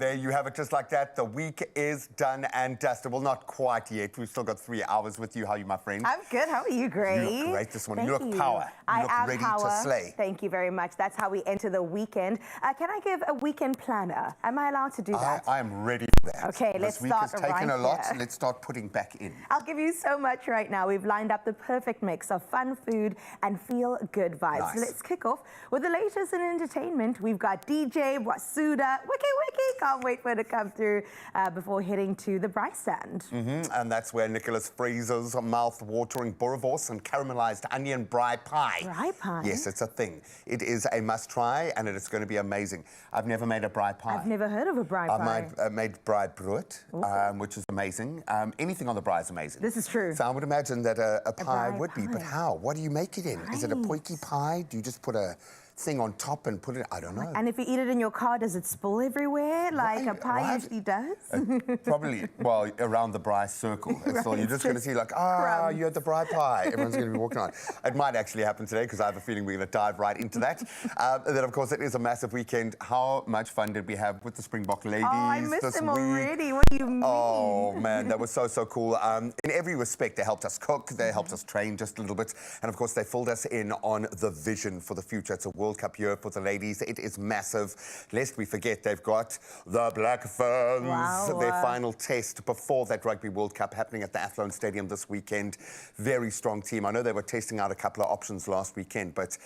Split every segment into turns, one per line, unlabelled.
there you have it, just like that. The week is done and dusted. Well, not quite yet. We've still got 3 hours with you. How are you, my friend?
I'm good. How are you, Grace?
You look great this morning.
Thank
you look power. You look ready to slay.
Thank you very much. That's how we enter the weekend. Can I give a weekend planner? Am I allowed to do that?
I am ready for that.
Okay, let's start.
This week has taken a lot. Let's start putting back in.
I'll give you so much right now. We've lined up the perfect mix of fun food and feel-good vibes.
Nice.
So let's kick off with the latest in entertainment. We've got DJ Wasuda. Wiki. Can't wait for it to come through before heading to the Bryce stand.
And that's where Nicholas Fraser's mouth-watering boerewors and caramelized onion braai pie.
Braai pie?
Yes, it's a thing. It is a must-try, and it is going to be amazing. I've never made a braai pie.
I've never heard of a braai pie.
I made braai brood, which is amazing. Anything on the braai is amazing.
This is true.
So I would imagine that a pie would be,
pie.
but how? What do you make it in?
Right.
Is it a potjie pie? Do you just put a thing on top and put it, I don't know.
And if you eat it in your car, does it spill everywhere like a pie usually does?
Probably, well, around the braai circle. So you're just going to see like, you had the braai pie. Everyone's going to be walking on. It might actually happen today because I have a feeling we're going to dive right into that. And then, of course, it is a massive weekend. How much fun did we have with the Springbok ladies this week?
Oh, I missed them already. What do you mean?
Oh, man, that was so cool. In every respect, they helped us cook. They helped us train just a little bit. And, of course, they filled us in on the vision for the future. It's a World Cup year for the ladies. It is massive. Lest we forget, they've got the Black Ferns, their final test before that Rugby World Cup happening at the Athlone Stadium this weekend. Very strong team. I know they were testing out a couple of options last weekend, but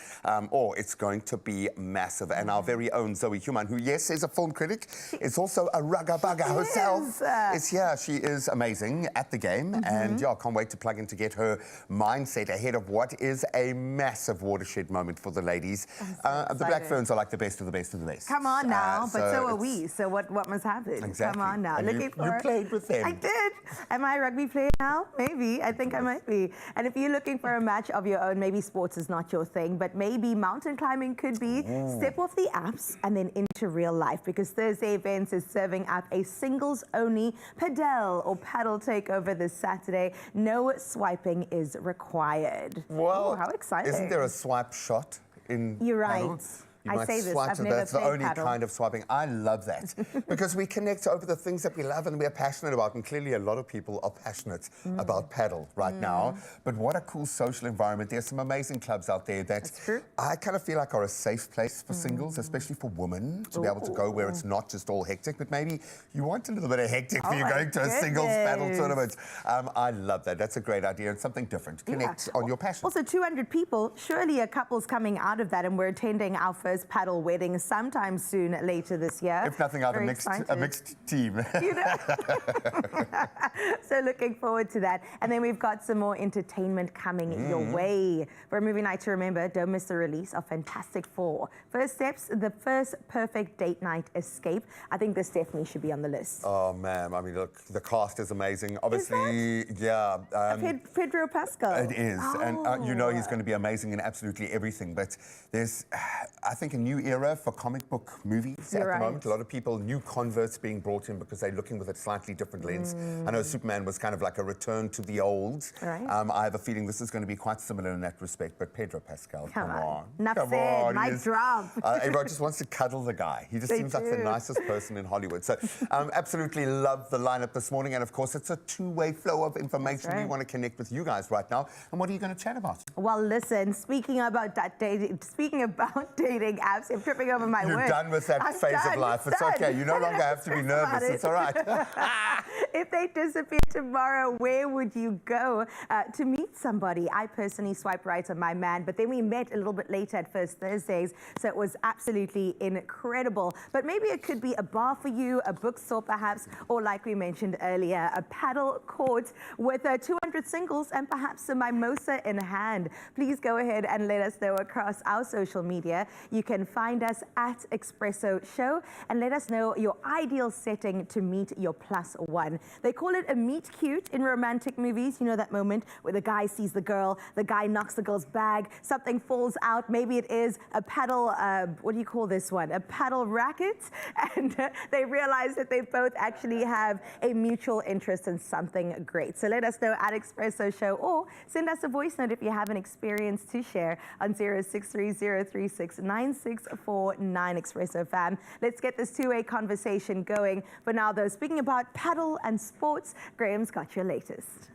it's going to be massive. And our very own Zoe Human, who, yes, is a film critic, is also a rugga-bugga herself. Is here. She is amazing at the game. And, yeah, can't wait to plug in to get her mindset ahead of what is a massive watershed moment for the ladies. The Black Ferns are like the best of the best of the best.
Come on now, but so are we. So what must happen?
Exactly.
Come on now.
And you played with them.
I did. Am I a rugby player now? Maybe. I think I might be. And if you're looking for a match of your own, maybe sports is not your thing, but maybe mountain climbing could be. Step off the apps and then into real life, because Thursday Events is serving up a singles-only paddle takeover this Saturday. No swiping is required.
Well,
how exciting.
Isn't there a swipe shot?
You're right.
Paddles?
I say this, I've never
That's the only kind of swiping. I love that because we connect over the things that we love and we're passionate about. And clearly a lot of people are passionate about paddle right now. But what a cool social environment. There's some amazing clubs out there that I kind of feel like are a safe place for singles, especially for women, to be able to go where it's not just all hectic. But maybe you want a little bit of hectic for you going to a singles paddle tournament. I love that. That's a great idea and something different. Connect on your passion.
Also, 200 people. Surely a couple's coming out of that, and we're attending our first paddle wedding sometime soon later this year.
If nothing out, a mixed team.
You know? So looking forward to that. And then we've got some more entertainment coming your way. For a movie night to remember, don't miss the release of Fantastic Four. First Steps, the first perfect date night escape. I think this definitely should be on the list.
Oh, man. I mean, look, the cast is amazing. Obviously,
Pedro Pascal.
It is. And you know he's going to be amazing in absolutely everything. But there's, I think, a new era for comic book movies at the moment. A lot of people, new converts being brought in because they're looking with a slightly different lens. I know Superman was kind of like a return to the old. I have a feeling this is going to be quite similar in that respect. But Pedro Pascal, come on.
Enough said, mic drop.
Everyone just wants to cuddle the guy. He just seems like the nicest person in Hollywood. So absolutely love the lineup this morning. And of course, it's a two-way flow of information. We want to connect with you guys right now. And what are you going to chat about?
Well, listen, speaking about dating apps, I'm tripping over my words.
You're done with that phase of life. It's okay. You no longer have to be nervous. It's all right.
If they disappear tomorrow, where would you go to meet somebody? I personally swiped right on my man, but then we met a little bit later at First Thursdays, so it was absolutely incredible. But maybe it could be a bar for you, a bookstore perhaps, or like we mentioned earlier, a paddle court with 200 singles and perhaps a mimosa in hand. Please go ahead and let us know across our social media. You can find us at Expresso Show and let us know your ideal setting to meet your +1. They call it a meet cute in romantic movies. You know that moment where the guy sees the girl, the guy knocks the girl's bag, something falls out. Maybe it is a paddle, what do you call this one? A paddle racket. And they realize that they both actually have a mutual interest in something great. So let us know at Expresso Show, or send us a voice note if you have an experience to share on 0630369649 Expresso fam. Let's get this two-way conversation going. For now, though, speaking about paddle and sports, Graham's got your latest.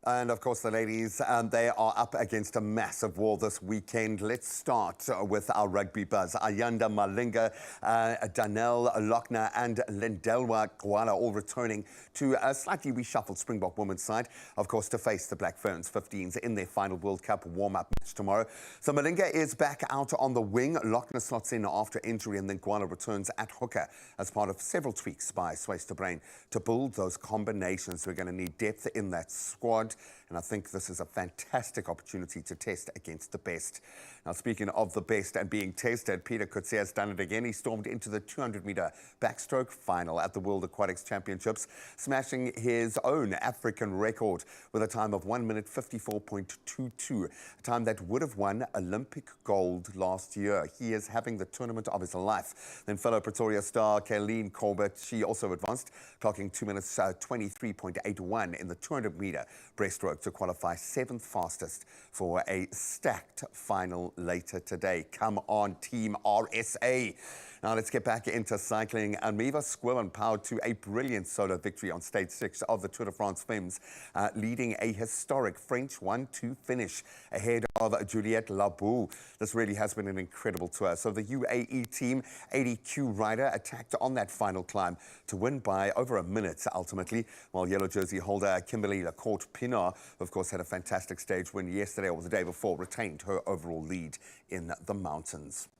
And of course, the ladies, they are up against a massive wall this weekend. Let's start with our rugby buzz. Ayanda Malinga, Danelle Lochner and Lindelwa Gwala all returning to a slightly reshuffled Springbok women's side, of course, to face the Black Ferns 15s in their final World Cup warm-up match tomorrow. So Malinga is back out on the wing. Lochner slots in after injury, and then Gwala returns at hooker as part of several tweaks by Swys de Brain to build those combinations. We're going to need depth in that squad, and I think this is a fantastic opportunity to test against the best. Now, speaking of the best and being tested, Peter Coetzee has done it again. He stormed into the 200-metre backstroke final at the World Aquatics Championships, smashing his own African record with a time of 1 minute 54.22, a time that would have won Olympic gold last year. He is having the tournament of his life. Then fellow Pretoria star Kayleen Corbett, she also advanced, clocking 2 minutes 23.81 in the 200-metre breaststroke to qualify 7th fastest for a stacked final later today. Come on, Team RSA. Now let's get back into cycling. Almeva Squirren powered to a brilliant solo victory on stage 6 of the Tour de France Femmes, leading a historic French 1-2 finish ahead of Juliette Labou. This really has been an incredible tour. So the UAE team, 80Q rider, attacked on that final climb to win by over a minute ultimately, while yellow jersey holder Kimberly Lacourt-Pinard, of course, had a fantastic stage win yesterday or the day before, retained her overall lead in the mountains.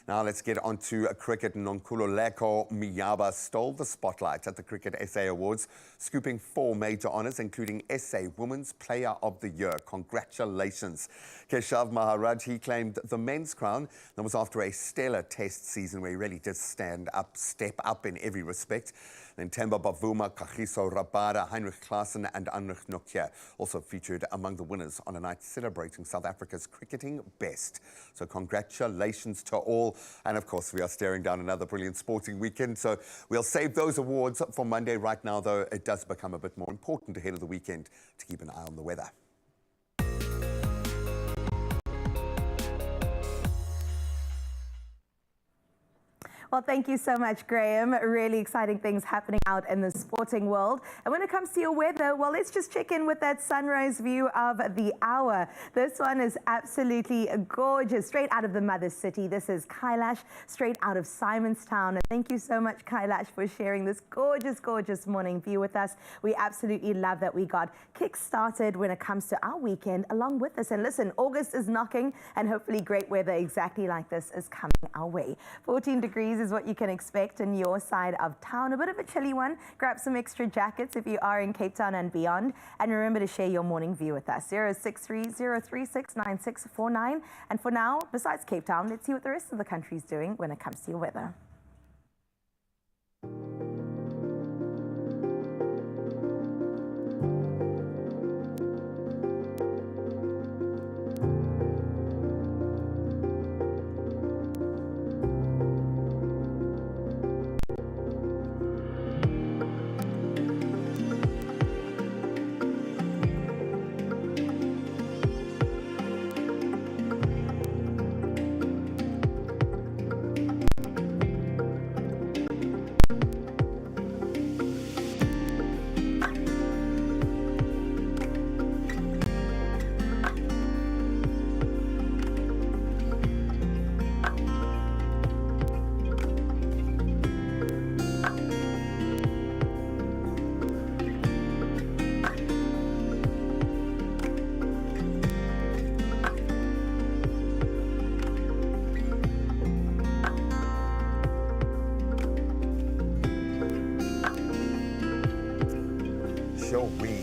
Now let's get on to cricket. Nonkululeko Miyaba stole the spotlight at the Cricket SA Awards, scooping 4 major honours, including SA Women's Player of the Year. Congratulations. Keshav Maharaj, he claimed the men's crown. That was after a stellar test season where he really did step up in every respect. Then Themba Bavuma, Kagiso Rabada, Heinrich Klaassen and Anrich Nokia also featured among the winners on a night celebrating South Africa's cricketing best. So congratulations to all. And of course, we are staring down another brilliant sporting weekend. So we'll save those awards for Monday. Right now, though, it does become a bit more important ahead of the weekend to keep an eye on the weather.
Well, thank you so much, Graham. Really exciting things happening out in the sporting world. And when it comes to your weather, well, let's just check in with that sunrise view of the hour. This one is absolutely gorgeous, straight out of the mother city. This is Kailash, straight out of Simonstown. And thank you so much, Kailash, for sharing this gorgeous, gorgeous morning view with us. We absolutely love that we got kick-started when it comes to our weekend along with us. And listen, August is knocking, and hopefully great weather exactly like this is coming our way. 14 degrees is what you can expect in your side of town. A bit of a chilly one. Grab some extra jackets if you are in Cape Town and beyond. And remember to share your morning view with us. 0630369649. And for now, besides Cape Town, let's see what the rest of the country is doing when it comes to your weather.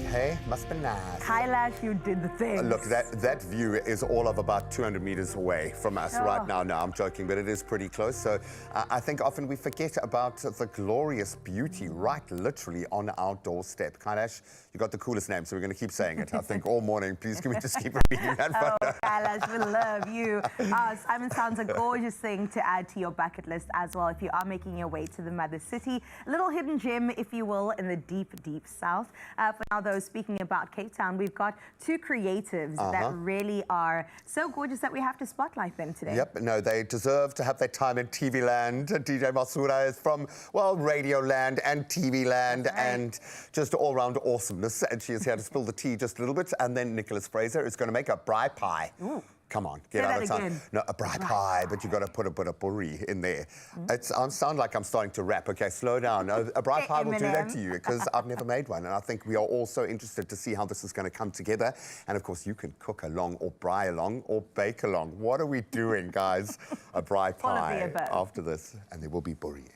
Hey, must be nice.
Kailash, you did the thing.
Look, that view is all of about 200 meters away from us right now. No, I'm joking, but it is pretty close. So I think often we forget about the glorious beauty right literally on our doorstep. Kailash, you got the coolest name, so we're going to keep saying it, I think, all morning. Please, can we just keep repeating that?
Kailash, we love you. Simonstown's a gorgeous thing to add to your bucket list as well if you are making your way to the mother city. A little hidden gem, if you will, in the deep, deep south. For now, though, speaking about Cape Town, we've got two creatives that really are so gorgeous that we have to spotlight them today.
Yep, no, they deserve to have their time in TV land. DJ Masura is from, well, Radio Land and TV Land and just all-round awesomeness. And she is here to spill the tea just a little bit. And then Nicholas Fraser is going to make a braai pie.
Ooh.
Come on, get out of time. No, a braai pie, but you've got to put a bit of puri in there. I sound like I'm starting to rap. Okay, slow down. A braai pie will do that to you because I've never made one. And I think we are all so interested to see how this is going to come together. And of course, you can cook along or braai along or bake along. What are we doing, guys? A braai pie after this. And there will be buri in it.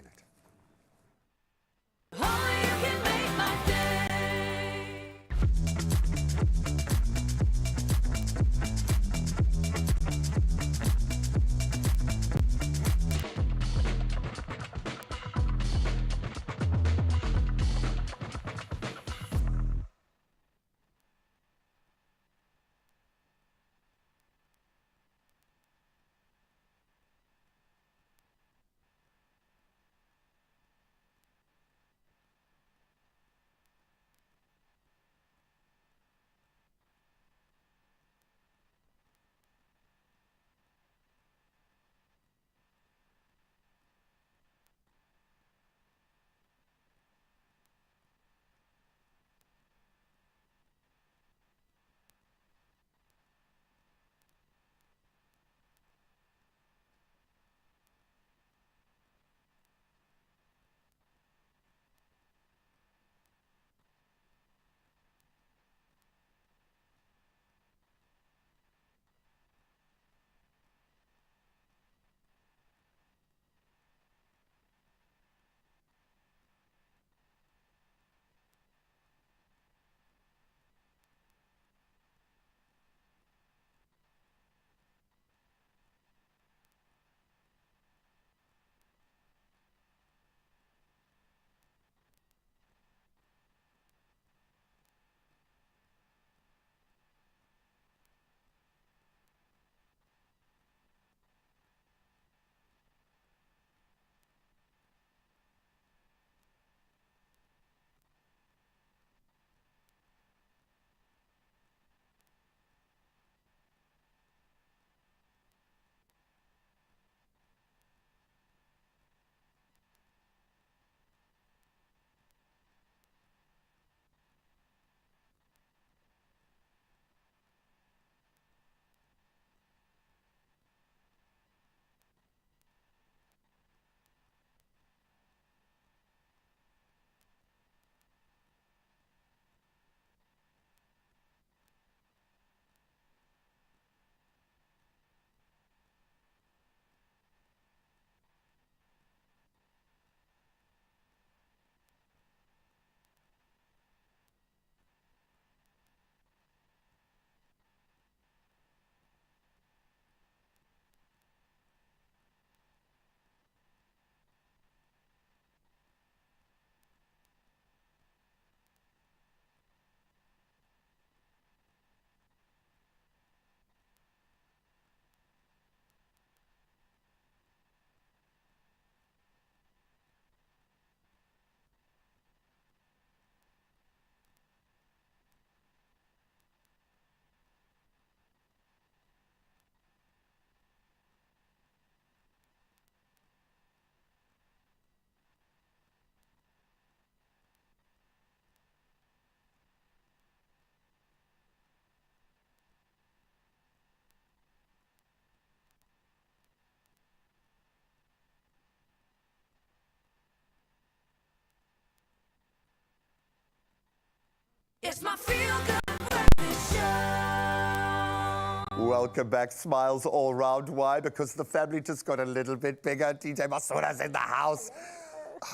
It's my feel-good breakfast show.
Welcome back, smiles all round. Why? Because the family just got a little bit bigger. DJ Masura's in the house.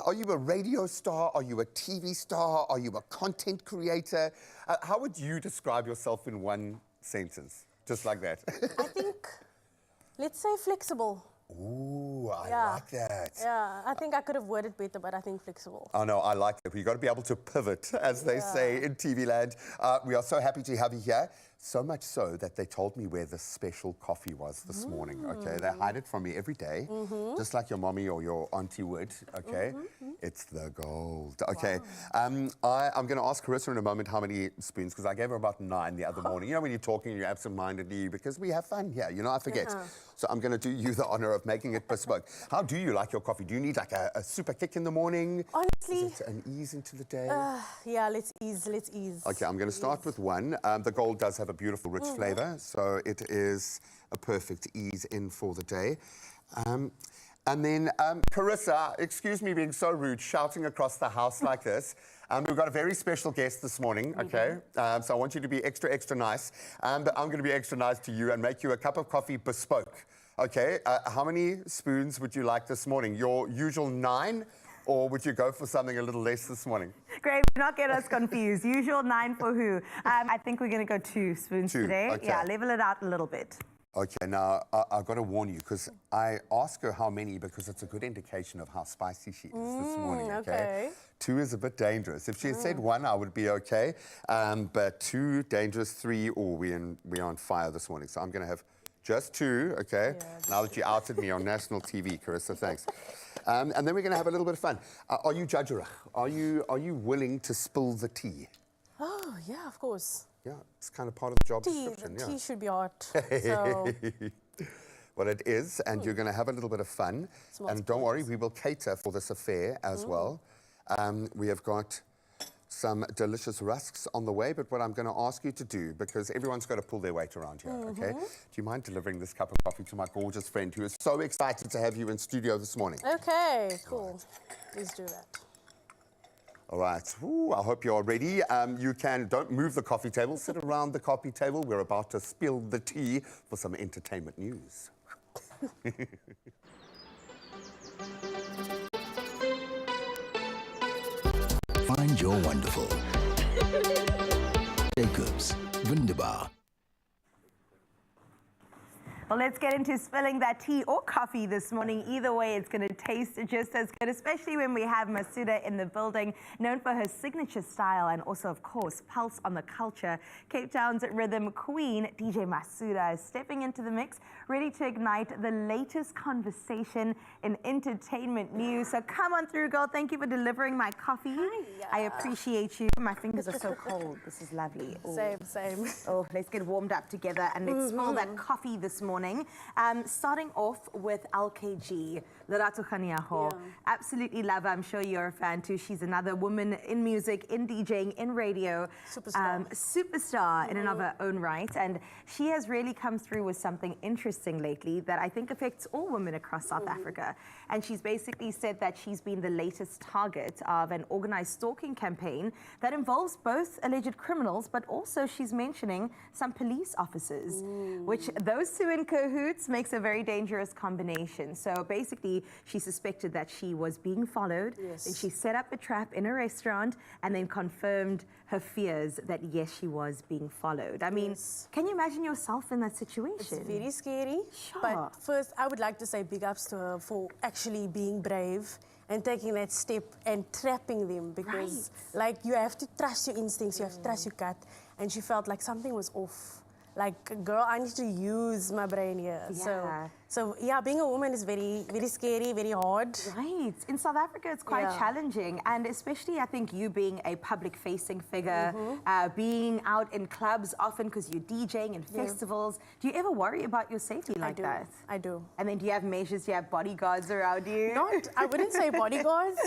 Are you a radio star? Are you a TV star? Are you a content creator? How would you describe yourself in one sentence? Just like that.
I think, let's say flexible.
Ooh, I like that.
Yeah, I think I could have worded better, but I think flexible.
Oh, no, I like it. You've got to be able to pivot, as they say in TV land. We are so happy to have you here. So much so that they told me where the special coffee was this morning, okay? They hide it from me every day, just like your mommy or your auntie would, okay? It's the gold, okay? I'm going to ask Carissa in a moment how many spoons, because I gave her about 9 the other morning. You know, when you're talking, you're absent-mindedly, because we have fun here, you know, I forget. So I'm going to do you the honor of making it bespoke. How do you like your coffee? Do you need like a super kick in the morning?
Honestly,
Is it an ease into the day?
yeah, let's ease.
Okay, I'm going to start with one. The gold does have a beautiful, rich flavor, so it is a perfect ease in for the day. And then, Carissa, excuse me being so rude, shouting across the house like this. We've got a very special guest this morning, okay? So I want you to be extra, extra nice. But I'm going to be extra nice to you and make you a cup of coffee bespoke, okay? How many spoons would you like this morning? Your usual 9? Or would you go for something a little less this morning?
Great, do not get us confused. Usual 9 for who? I think we're going to go 2 spoons
2,
today.
okay.
Yeah, level it out a little bit.
Okay, now I've got to warn you because I ask her how many because it's a good indication of how spicy she is this morning, okay? 2 is a bit dangerous. If she had said 1, I would be okay. But 2, dangerous, 3, we're on fire this morning. So I'm going to have just 2, okay? Yeah, now that you outed me on national TV, Carissa, thanks. And then we're going to have a little bit of fun. Are you judgerach? Are you willing to spill the tea?
Oh, yeah, of course.
Yeah, it's kind of part of the job description.
The tea should be hot. So.
Well, it is, and you're going to have a little bit of fun. And don't worry, we will cater for this affair as well. We have got some delicious rusks on the way, but what I'm going to ask you to do, because everyone's got to pull their weight around here, okay? Do you mind delivering this cup of coffee to my gorgeous friend who is so excited to have you in studio this morning?
Okay, cool. Please do that.
All right. Ooh, I hope you're ready. Don't move the coffee table. Sit around the coffee table. We're about to spill the tea for some entertainment news.
Find your wonderful. Jacobs, Wunderbar.
Well, let's get into spilling that tea or coffee this morning. Either way, it's going to taste just as good, especially when we have Masuda in the building, known for her signature style and also, of course, pulse on the culture. Cape Town's rhythm queen, DJ Masuda, is stepping into the mix, ready to ignite the latest conversation in entertainment news. So come on through, girl. Thank you for delivering my coffee.
Hi.
I appreciate you. My fingers are so cold. This is lovely. Ooh.
Same.
Oh, let's get warmed up together and let's spill that coffee this morning. Starting off with LKG, Lerato Kaniaho. Absolutely love her. I'm sure you're a fan too. She's another woman in music, in DJing, in radio. Superstar in and of her own right. And she has really come through with something interesting lately that I think affects all women across South Africa. And she's basically said that she's been the latest target of an organized stalking campaign that involves both alleged criminals, but also she's mentioning some police officers, which those two in cahoots makes a very dangerous combination. So basically, she suspected that she was being followed. And she set up a trap in a restaurant and then confirmed her fears that yes, she was being followed. I mean, can you imagine yourself in that situation?
It's very scary.
Sure.
But first, I would like to say big ups to her for actually being brave and taking that step and trapping them, because like you have to trust your instincts, you have to trust your gut, and she felt like something was off. Like, girl, I need to use my brain here. So yeah, being a woman is very, very scary, very hard.
Right. In South Africa, it's quite challenging. And especially, I think, you being a public-facing figure, being out in clubs often because you're DJing and festivals. Do you ever worry about your safety like that?
I do.
And then do you have measures, do you have bodyguards around you?
I wouldn't say bodyguards,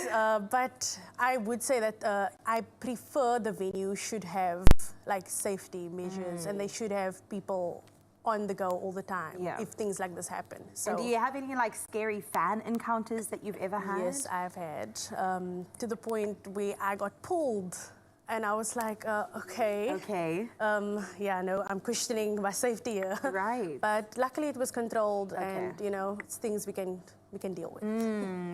but I would say that I prefer the venue should have like safety measures and they should have people on the go all the time if things like this happen. So,
and do you have any like scary fan encounters that you've ever had?
Yes, I've had, to the point where I got pulled and I was like, okay. Yeah, no, I'm questioning my safety here.
Right.
But luckily it was controlled and, you know, it's things we can we can deal with.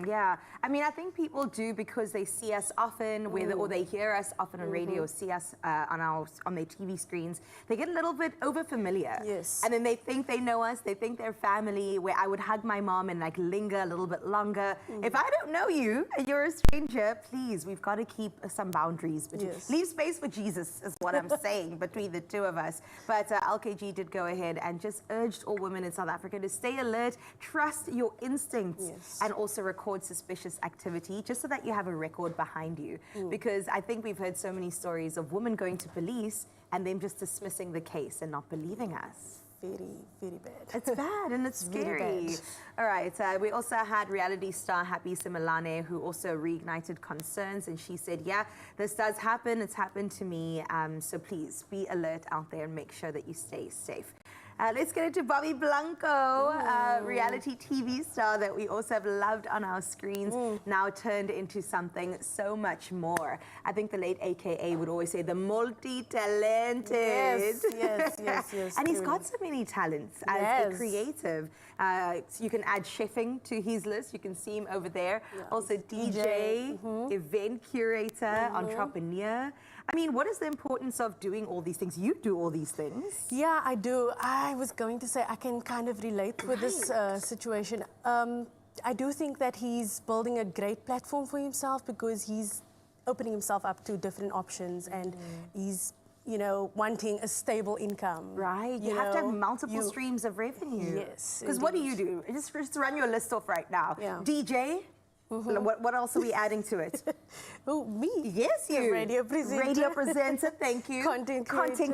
Yeah, I mean, I think people do because they see us often, whether or they hear us often on radio, or see us on their TV screens. They get a little bit over familiar,
Yes.
and then they think they know us. They think they're family. Where I would hug my mom and like linger a little bit longer. If I don't know you and you're a stranger, please, we've got to keep some boundaries.
Yes.
Leave space for Jesus, is what I'm saying between the two of us. But LKG did go ahead and just urged all women in South Africa to stay alert, trust your instincts.
Yes.
And also record suspicious activity just so that you have a record behind you. Because I think we've heard so many stories of women going to police and them just dismissing the case and not believing us.
Very, very bad.
It's bad and it's
Really
scary.
bad.
All right, we also had reality star Happy Simelane, who also reignited concerns, and she said, yeah, this does happen. It's happened to me. So please be alert out there and make sure that you stay safe. Let's get into Bobby Blanco, reality TV star that we also have loved on our screens, now turned into something so much more. I think the late AKA would always say the multi-talented.
Yes.
And he's
truly.
got so many talents as a creative. So you can add chefing to his list. You can see him over there. Also DJ, event curator, entrepreneur. I mean, what is the importance of doing all these things? You do all these things.
Yeah, I do. I was going to say I can kind of relate with this situation. I do think that he's building a great platform for himself because he's opening himself up to different options and he's, you know, wanting a stable income.
Right. You have to have multiple streams of revenue.
Yes.
Because what do you do? Just run your list off right now.
Yeah.
DJ. What else are we adding to it?
Oh, me?
Yes, you.
Radio presenter.
Radio presenter, thank you.
Content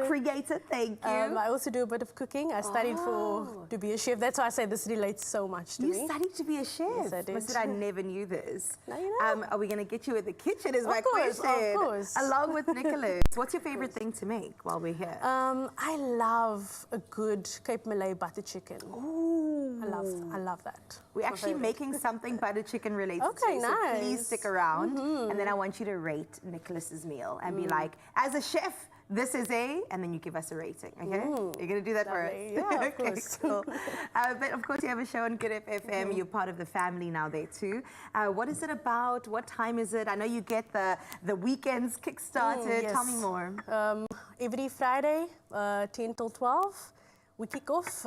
creator, thank you.
I also do a bit of cooking. I studied to be a chef. That's why I say this relates so much to me.
You studied to be a chef?
Yes, I did.
Must I never knew this.
Now you know.
Are we going to get you in the kitchen is my
course,
question.
of course.
Along with Nicholas. What's your favorite thing to make while we're here?
I love a good Cape Malay butter chicken.
Ooh.
I love that.
We're actually making something butter chicken related
Okay,
today, so
nice.
please stick around. And then I want you to rate Nicholas's meal and be like, as a chef, this is a, and then you give us a rating, okay? You're going to do that for us?
Yeah, of course.
Cool. But of course, you have a show on Good FM. You're part of the family now there too. What is it about? What time is it? I know you get the weekends kick-started.
Yes.
Tell me more.
Every Friday, 10 till 12. We kick off.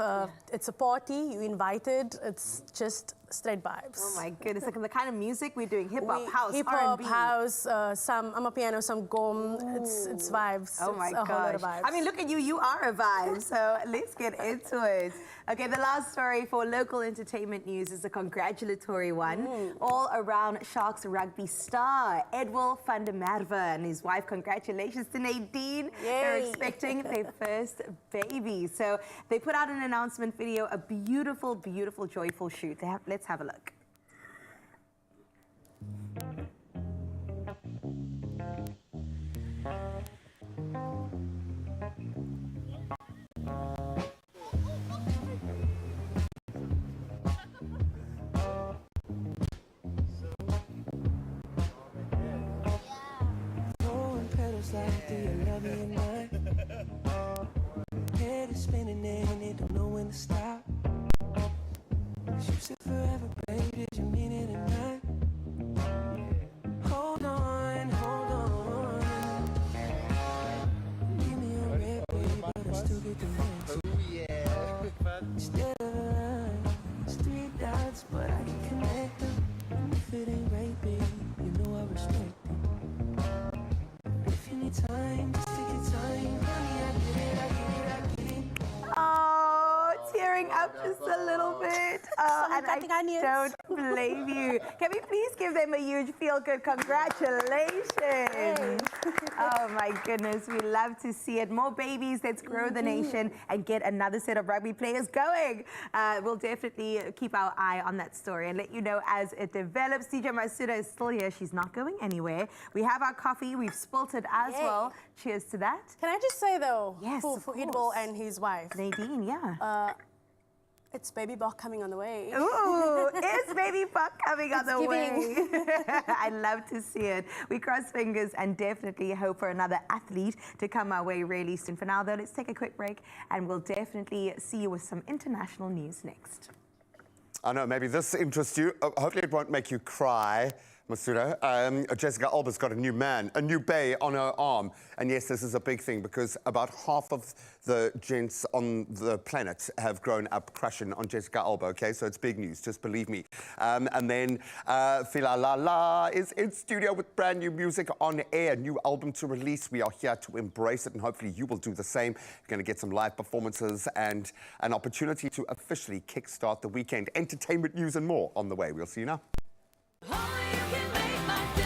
It's a party. You're invited. It's just straight vibes.
Oh my goodness! Like the kind of music we're doing, hip hop, house,
hip-hop,
R&B.
house, some amapiano, some gom. It's vibes.
Oh my
it's a whole lot of
gosh!
vibes.
I mean, look at you. You are a vibe. So let's get into it. Okay, the last story for local entertainment news is a congratulatory one, all around Sharks rugby star Edwil van der Merwe and his wife. Congratulations to Nadine. They're
Yay.
expecting their first baby. So they put out an announcement video, a beautiful, beautiful, joyful shoot. Let's have a look.
Like, do you love me or not? Head is spinning and it don't know when to stop. You said forever, baby, did you mean it or not? Hold on, hold on. Give me a red, baby, but I still get the rest. Oh yeah. Instead of a line, it's 3 dots, but I can connect them. And if it ain't right, baby, you know I respect it. Time, just take your time, honey, I get it.
Oh, tearing up just a little bit. Oh, and
cutting
I
onions.
don't blame you. Can we please give them a huge feel-good congratulations? Oh my goodness, we love to see it. More babies, let's grow the nation and get another set of rugby players going. We'll definitely keep our eye on that story and let you know as it develops. DJ Masuda is still here. She's not going anywhere. We have our coffee. We've spilt it as well. Cheers to that.
Can I just say though,
Yes,
for
of
Edwil
course.
and his wife,
Nadine, yeah.
it's baby Bach coming on the way.
Ooh, is baby Buck coming on the
giving.
way? I love to see it. We cross fingers and definitely hope for another athlete to come our way really soon. For now, though, let's take a quick break and we'll definitely see you with some international news next.
I know, maybe this interests you. Hopefully it won't make you cry, Masuda. Jessica Alba's got a new man, a new bae on her arm. And yes, this is a big thing because about half of the gents on the planet have grown up crushing on Jessica Alba, okay? So it's big news, just believe me. And then Fila La La is in studio with brand new music on air, new album to release. We are here to embrace it and hopefully you will do the same. You're going to get some live performances and an opportunity to officially kickstart the weekend. Entertainment news and more on the way. We'll see you now.
Only you can make my day.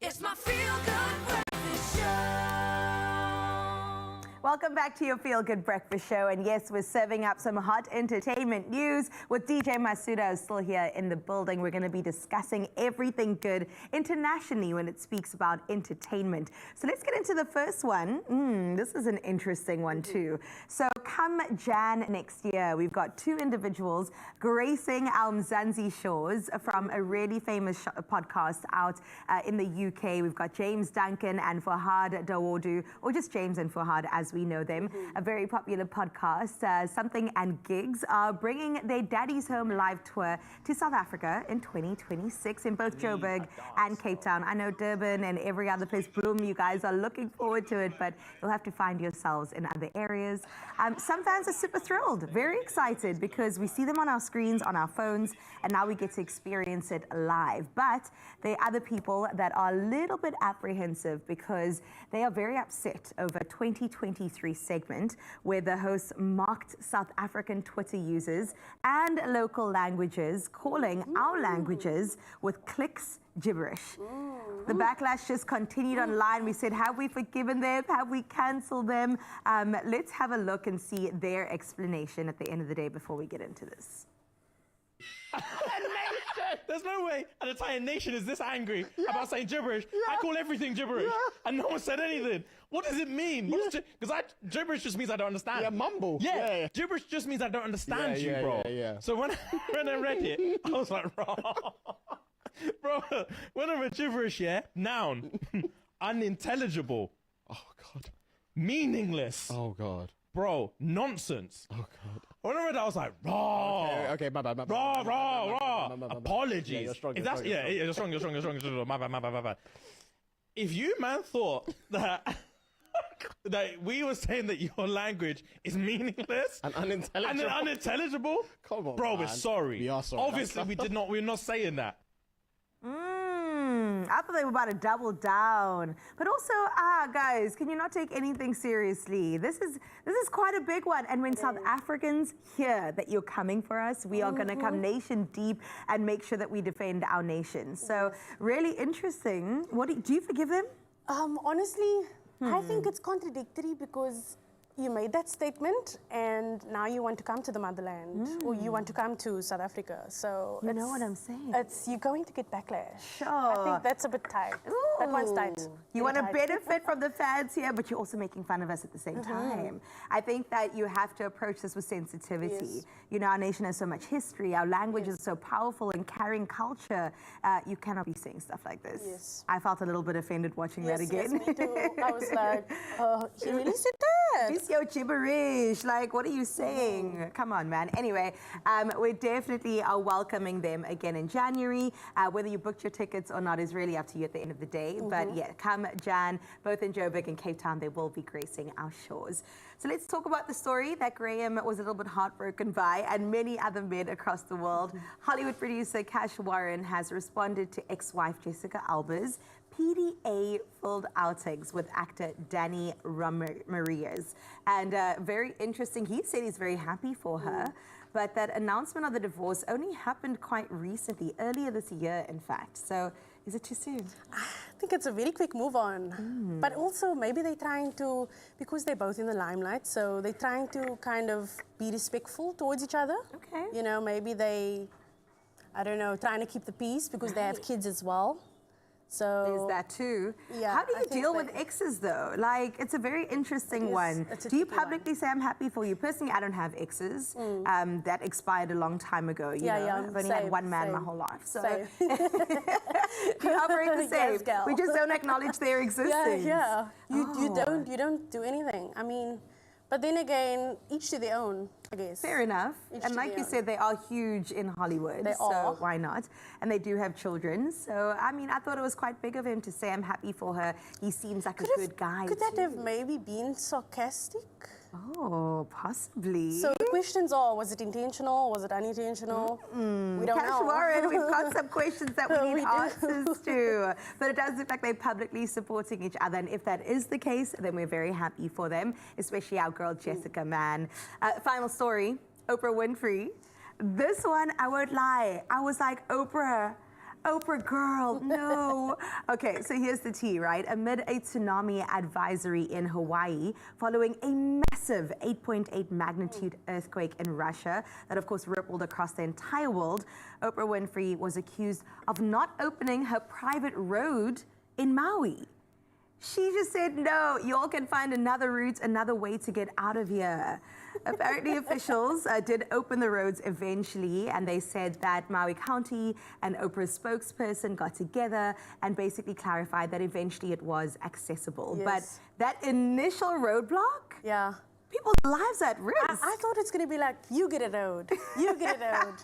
It's my feel-good breakfast show.
Welcome back to your Feel Good Breakfast Show. And yes, we're serving up some hot entertainment news with DJ Masuda still here in the building. We're going to be discussing everything good internationally when it speaks about entertainment. So let's get into the first one. This is an interesting one too. So come Jan next year, we've got two individuals gracing our Mzansi shores from a really famous podcast out in the UK. We've got James Duncan and Fahad Dawodu, or just James and Fahad as we know them. A very popular podcast, Something and Gigs, are bringing their Daddy's Home live tour to South Africa in 2026 in both Joburg and Cape Town. I know Durban and every other place, Bloem, you guys are looking forward to it, but you'll have to find yourselves in other areas. Some fans are super thrilled, very excited, because we see them on our screens, on our phones, and now we get to experience it live. But there are other people that are a little bit apprehensive because they are very upset over 2023 segment where the host mocked South African Twitter users and local languages, calling our languages with clicks gibberish. The backlash just continued online. We said, have we forgiven them? Have we cancelled them? Let's have a look and see their explanation at the end of the day before we get into this.
There's no way an entire nation is this angry about saying gibberish. I call everything gibberish, and no one said anything. What does it mean? Because gibberish just means I don't understand.
Yeah, mumble.
Yeah. Gibberish just means I don't understand you, bro.
Yeah.
So when I read it, I was like, raw. Bro, when I'm a gibberish, yeah? Noun. Unintelligible.
Oh God.
Meaningless.
Oh God.
Bro, nonsense.
Oh God.
When I read that, I was like, raw.
Okay, my bad.
Raw. Apologies.
Yeah, you're strong,
If
you're
that's,
strong,
yeah, you're strong. My bad. If you, man, thought that that we were saying that your language is meaningless
And unintelligible.
and unintelligible,
Come on,
bro, we're
man.
sorry.
We are sorry.
Obviously, we're not saying that.
I thought they were about to double down. But also, guys, can you not take anything seriously? This is quite a big one. And when South Africans hear that you're coming for us, we are going to come nation deep and make sure that we defend our nation. So really interesting. Do you forgive them?
Honestly, I think it's contradictory because you made that statement and now you want to come to the motherland or you want to come to South Africa. So
You know what I'm saying?
you're going to get backlash.
Sure.
I think that's a bit tight. That one's tight.
You
Very
want to
tight.
benefit from the fans here, but you're also making fun of us at the same time. I think that you have to approach this with sensitivity.
Yes.
You know, our nation has so much history. Our language is so powerful and carrying culture. You cannot be saying stuff like this.
Yes.
I felt a little bit offended watching that
Yes,
again.
me too. I was like, he really said that.
It's your gibberish. Like, what are you saying? Come on, man. Anyway, we definitely are welcoming them again in January. Whether you booked your tickets or not is really up to you at the end of the day. But yeah, come Jan, both in Joburg and Cape Town, they will be gracing our shores. So let's talk about the story that Graham was a little bit heartbroken by, and many other men across the world. Hollywood producer Cash Warren has responded to ex-wife Jessica Alba's PDA-filled outings with actor Danny Ramirez. And very interesting, he said he's very happy for her, but that announcement of the divorce only happened quite recently, earlier this year, in fact. So is it too soon?
I think it's a very quick move on. But also maybe they're trying to, because they're both in the limelight, so they're trying to kind of be respectful towards each other.
Okay.
You know, maybe they, I don't know, trying to keep the peace because they have kids as well. So
There's that too.
Yeah,
How do
I
you
think
deal
that-
with exes though? Like, it's a very interesting one.
it's a
Do you
tricky one.
publicly say I'm happy for you? Personally, I don't have exes. That expired a long time ago. You
Yeah,
know?
yeah,
I've only had
same,
one man my
same,
whole life. So
same.
we operate the same.
Yes, girl.
We just don't acknowledge their existence.
Yeah. You
Oh.
don't do anything. I mean, but then again, each to their own, I guess.
Fair enough.
Each
And
to
like
their
you
own.
said, they are huge in Hollywood.
They
so
are.
why not? And they do have children. So, I mean, I thought it was quite big of him to say I'm happy for her. He seems like a good guy.
Could that
too.
have maybe been sarcastic?
Oh, possibly.
So the questions are, was it intentional? Was it unintentional? We don't
Cash
know.
Warren, we've got some questions that we
We
need
do.
answers to. But it does look like they're publicly supporting each other. And if that is the case, then we're very happy for them, especially our girl Jessica, man. Final story, Oprah Winfrey. This one, I won't lie. I was like, Oprah girl, no. Okay, so here's the tea, right? Amid a tsunami advisory in Hawaii following a massive 8.8 magnitude earthquake in Russia that of course rippled across the entire world, Oprah Winfrey was accused of not opening her private road in Maui. She just said, no, y'all can find another route, another way to get out of here. Apparently, officials did open the roads eventually, and they said that Maui County and Oprah's spokesperson got together and basically clarified that eventually it was accessible.
Yes.
But that initial roadblock,
Yeah.
people's lives at risk.
I thought it's going to be like, you get a road. You get a road.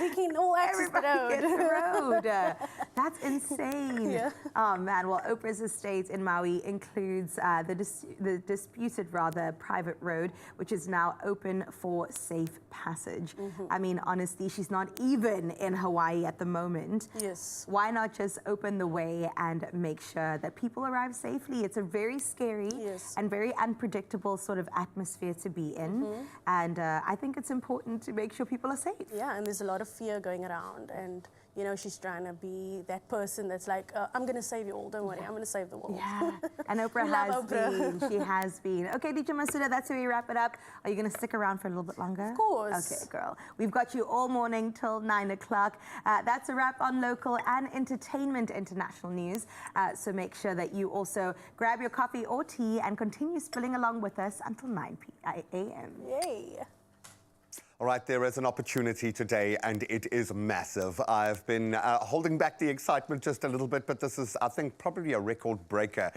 We can all access the
Everybody
road.
gets the road. That's insane.
Yeah.
Oh man. Well, Oprah's estate in Maui includes the disputed private road, which is now open for safe passage. I mean, honestly, she's not even in Hawaii at the moment.
Yes.
Why not just open the way and make sure that people arrive safely? It's a very scary
Yes.
and very unpredictable sort of atmosphere to be in, and I think it's important to make sure people are safe.
Yeah, and there's a lot of fear going around, and you know, she's trying to be that person that's like, I'm going to save you all, don't worry, I'm going to save the world.
Yeah, and Oprah
We love
has
Oprah.
been. She has been. Okay, DJ Masuda, that's where we wrap it up. Are you going to stick around for a little bit longer?
Of course.
Okay, girl. We've got you all morning till 9 o'clock. That's a wrap on local and entertainment international news. So make sure that you also grab your coffee or tea and continue spilling along with us until 9 a.m.
Yay.
All right, there is an opportunity today, and it is massive. I've been holding back the excitement just a little bit, but this is, I think, probably a record breaker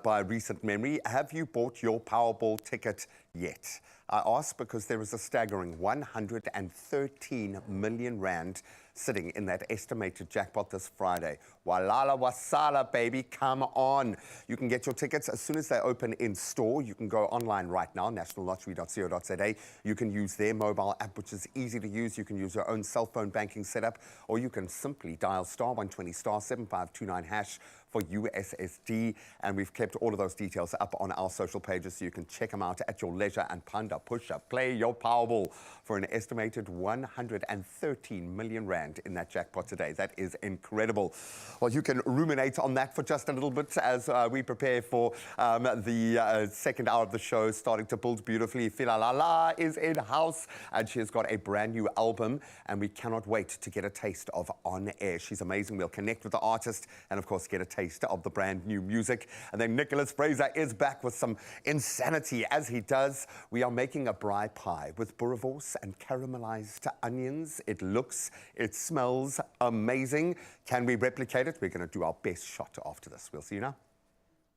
by recent memory. Have you bought your Powerball ticket yet? I ask because there is a staggering 113 million rand sitting in that estimated jackpot this Friday. Walala wasala, baby, come on. You can get your tickets as soon as they open in store. You can go online right now, nationallottery.co.za. You can use their mobile app, which is easy to use. You can use your own cell phone banking setup, or you can simply dial *120 *7529# for USSD. And we've kept all of those details up on our social pages, so you can check them out at your leisure. And Panda, push up, play your Powerball for an estimated 113 million rand in that jackpot today. That is incredible. Well, you can ruminate on that for just a little bit as we prepare for the second hour of the show, starting to build beautifully. Filalala is in house, and she has got a brand new album, and we cannot wait to get a taste of On Air. She's amazing. We'll connect with the artist and, of course, get a taste of the brand new music. And then Nicholas Fraser is back with some insanity, as he does. We are making a braai pie with boerewors and caramelized onions. It looks, it smells amazing. Can we replicate it? We're going to do our best shot after this. We'll see you now.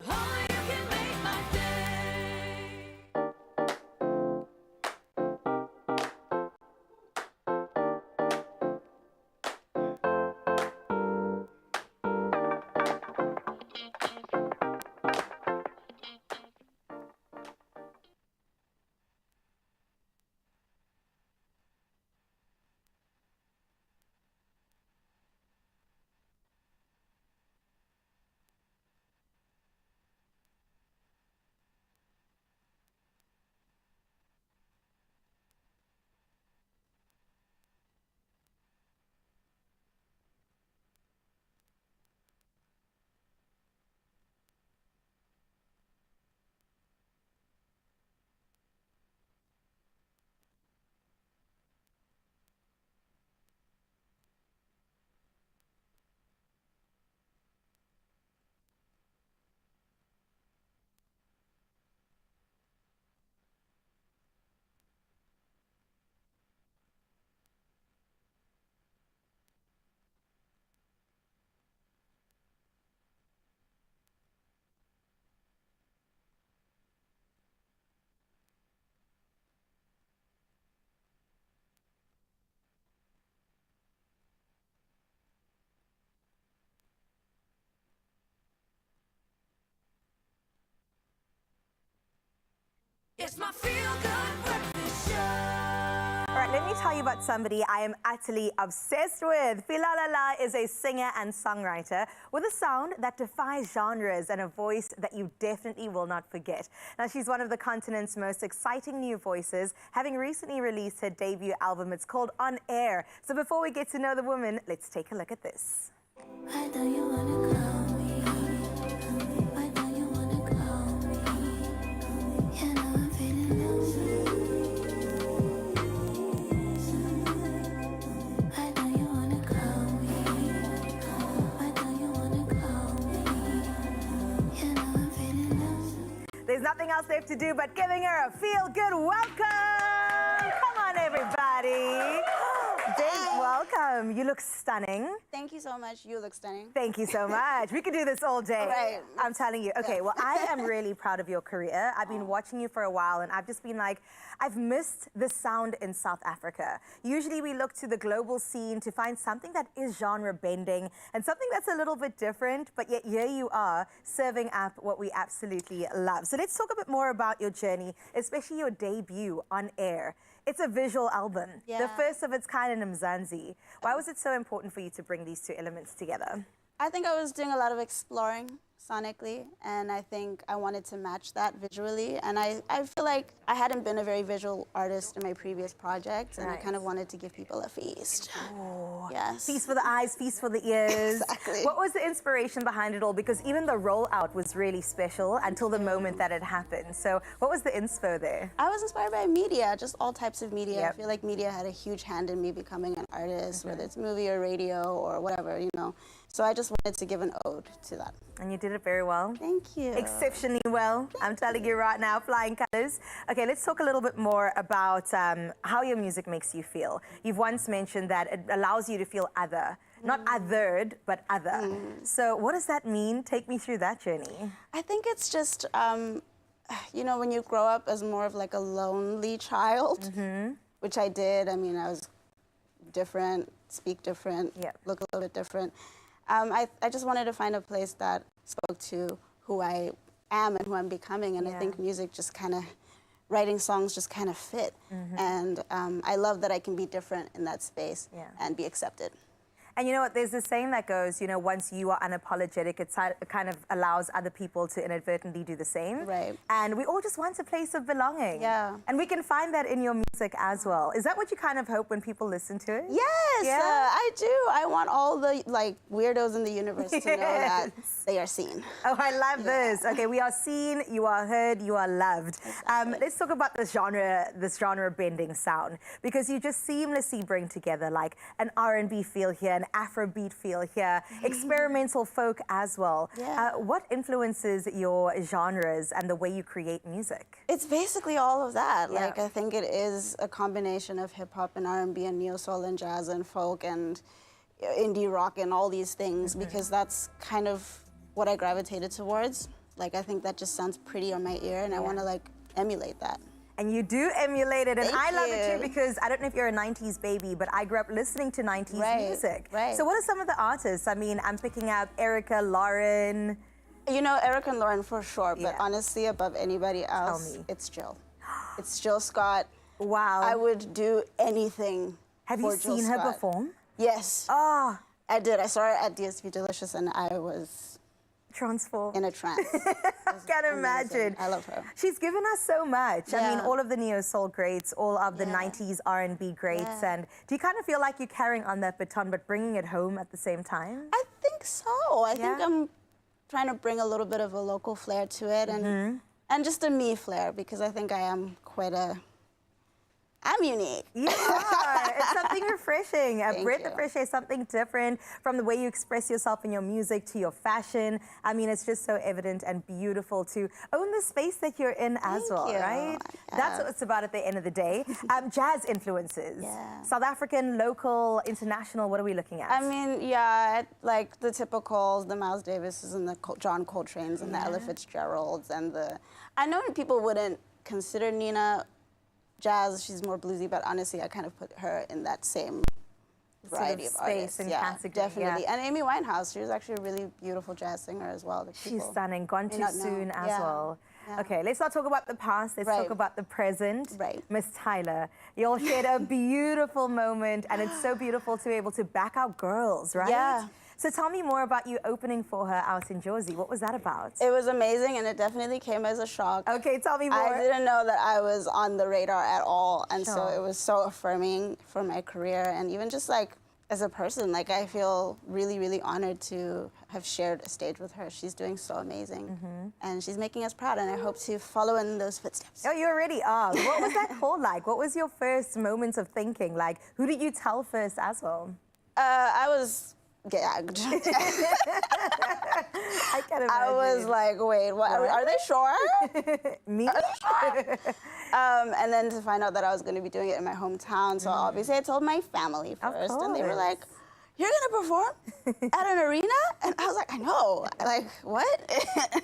Only you can make my day. It's my feel-good breakfast show.
All right, let me tell you about somebody I am utterly obsessed with. Filalala is a singer and songwriter with a sound that defies genres and a voice that you definitely will not forget. Now, she's one of the continent's most exciting new voices, having recently released her debut album. It's called On Air. So before we get to know the woman, let's take a look at this.
Why don't you wanna call me? Why don't you wanna call me? You know I'm feeling lonely. Why don't you wanna call me? Why don't you wanna call me? You know I'm feeling lonely.
There's nothing else left to do but giving her a feel-good welcome. Come on, everybody. Big welcome. You look stunning.
Thank you so much. You look stunning.
Thank you so much. We could do this all day.
Right.
I'm telling you. Okay, well, I am really proud of your career. I've been watching you for a while, and I've just been like, I've missed the sound in South Africa. Usually we look to the global scene to find something that is genre bending and something that's a little bit different, but yet here you are serving up what we absolutely love. So let's talk a bit more about your journey, especially your debut On Air. It's a visual album, the
Yeah.
first of its kind in Mzansi. Why was it so important for you to bring these two elements together?
I think I was doing a lot of exploring sonically, and I think I wanted to match that visually. And I feel like I hadn't been a very visual artist in my previous projects, and I kind of wanted to give people a feast.
Oh,
Yes.
feast for the eyes, feast for the ears.
Exactly.
What was the inspiration behind it all? Because even the rollout was really special until the moment that it happened. So what was the inspo there?
I was inspired by media, just all types of media.
Yep.
I feel like media had a huge hand in me becoming an artist, whether it's movie or radio or whatever, you know. So I just wanted to give an ode to that.
And you did did it very well.
Thank you.
Exceptionally well. I'm telling you right now, flying colors. Okay, let's talk a little bit more about how your music makes you feel. You've once mentioned that it allows you to feel other. Not othered, but other. So what does that mean? Take me through that journey.
I think it's just, you know, when you grow up as more of like a lonely child, which I did. I mean, I was different, speak different,
Yep.
look a little bit different. I just wanted to find a place that spoke to who I am and who I'm becoming. And I think music just kind of, writing songs just kind of fit. And I love that I can be different in that space and be accepted.
And you know what, there's this saying that goes, you know, once you are unapologetic, it kind of allows other people to inadvertently do the same.
Right.
And we all just want a place of belonging.
Yeah.
And we can find that in your music as well. Is that what you kind of hope when people listen to it?
Yes,
Yeah?
I do. I want all the like weirdos in the universe to know that they are seen.
Oh, I love this. Okay, we are seen, you are heard, you are loved. Let's talk about this genre bending sound, because you just seamlessly bring together like an R&B feel here, an Afrobeat feel here, experimental folk as well.
Yeah.
What influences your genres and the way you create music?
It's basically all of that. Like I think it is a combination of hip hop and R&B and neo soul and jazz and folk and indie rock and all these things, because that's kind of what I gravitated towards. Like I think that just sounds pretty on my ear, and I want to like emulate that.
And you do emulate it, and
Thank
I love it
you.
too, because I don't know if you're a 90s baby, but I grew up listening to 90s music.
Right.
So what are some of the artists? I mean, I'm picking up Erica, Lauren.
You know, Eric and Lauren for sure, but
Yeah.
honestly, above anybody else,
me.
it's Jill. It's Jill Scott.
Wow.
I would do anything.
Have
for
you
Jill
seen her
Scott.
perform?
Yes,
Oh,
I did. I saw her at DSP Delicious, and I was
transform.
in a trance.
Can't imagine.
I love her.
She's given us so much. I mean,
Yeah.
all of the neo soul greats, all of the
Yeah.
90s R&B greats.
Yeah.
And do you kind of feel like you're carrying on that baton, but bringing it home at the same time?
I think so. I think
Yeah.
I'm trying to bring a little bit of a local flair to it, and just a me flair, because I think I am I'm unique.
You are. It's something refreshing. A
Thank
breath
you.
of fresh air, something different from the way you express yourself in your music to your fashion. I mean, it's just so evident and beautiful to own the space that you're in as
Thank
well,
you.
right? That's what it's about at the end of the day. Jazz influences.
Yeah.
South African, local, international, what are we looking at?
I mean, yeah, like the typicals, the Miles Davises and the John Coltrane's and the Ella Fitzgeralds and I know people wouldn't consider Nina jazz, she's more bluesy, but honestly, I kind of put her in that same variety of
space
artists.
and
Yeah,
category,
definitely.
yeah.
And Amy Winehouse, she was actually a really beautiful jazz singer as well. that
She's
people
stunning. Gone
may
too
not know.
soon as
Yeah.
well.
Yeah.
Okay, let's not talk about the past. Let's
Right.
talk about the present.
Right.
Miss Tyler, you all shared a beautiful moment, and it's so beautiful to be able to back out girls, right?
Yeah.
So tell me more about you opening for her out in Jersey. What was that about?
It was amazing, and it definitely came as a shock.
Okay, tell me more.
I didn't know that I was on the radar at all, and so
Sure.
it was so affirming for my career, and even just like as a person, like I feel really, really honored to have shared a stage with her. She's doing so amazing, and she's making us proud, and I hope to follow in those footsteps.
Oh, you already are. What was that call like? What was your first moments of thinking? Like, who did you tell first as well?
I was gagged.
I can imagine.
I was like, wait, what? Are they sure?
Me?
And then to find out that I was going to be doing it in my hometown, so obviously I told my family
Of
first, and they were
course.
like, "You're going to perform at an arena?" And I was like, "I know." Like, what?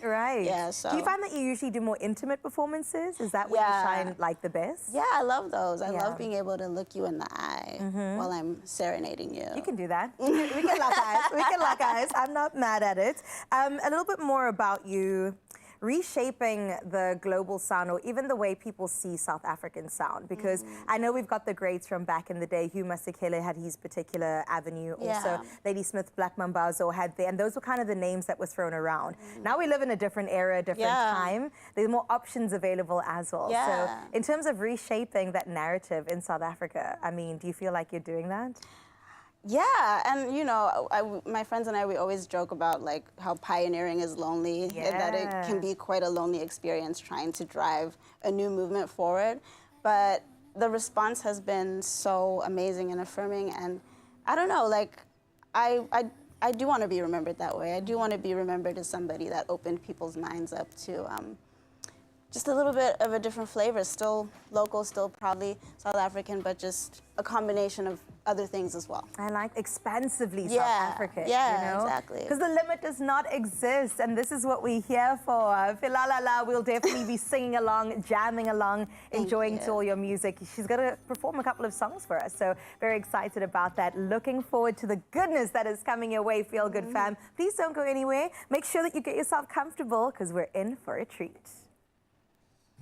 Right.
Yeah, so.
Do you find that you usually do more intimate performances? Is that when
Yeah.
you shine like the best?
Yeah, I love those. I
Yeah.
love being able to look you in the eye while I'm serenading you.
You can do that. We can lock eyes. We can lock eyes. I'm not mad at it. A little bit more about you reshaping the global sound, or even the way people see South African sound, because I know we've got the greats from back in the day. Hugh Masekela had his particular avenue. Also,
Yeah.
Lady Smith, Black Mambazo had and those were kind of the names that were thrown around. Now we live in a different era, different
Yeah.
time. There's more options available as well.
Yeah.
So in terms of reshaping that narrative in South Africa, I mean, do you feel like you're doing that?
Yeah, and you know, my friends and I, we always joke about like how pioneering is lonely, and that it can be quite a lonely experience trying to drive a new movement forward. But the response has been so amazing and affirming, and I don't know, like I I do want to be remembered that way. I do want to be remembered as somebody that opened people's minds up to just a little bit of a different flavor. Still local, still probably South African, but just a combination of other things as well.
I like expansively
Yeah,
South African.
yeah,
you know?
exactly.
Because the limit does not exist, and this is what we're here for. Filalala, we'll definitely be singing along, jamming along, enjoying to all your music. She's going to perform a couple of songs for us, so very excited about that. Looking forward to the goodness that is coming your way, Feel Good fam. Please don't go anywhere. Make sure that you get yourself comfortable, because we're in for a treat.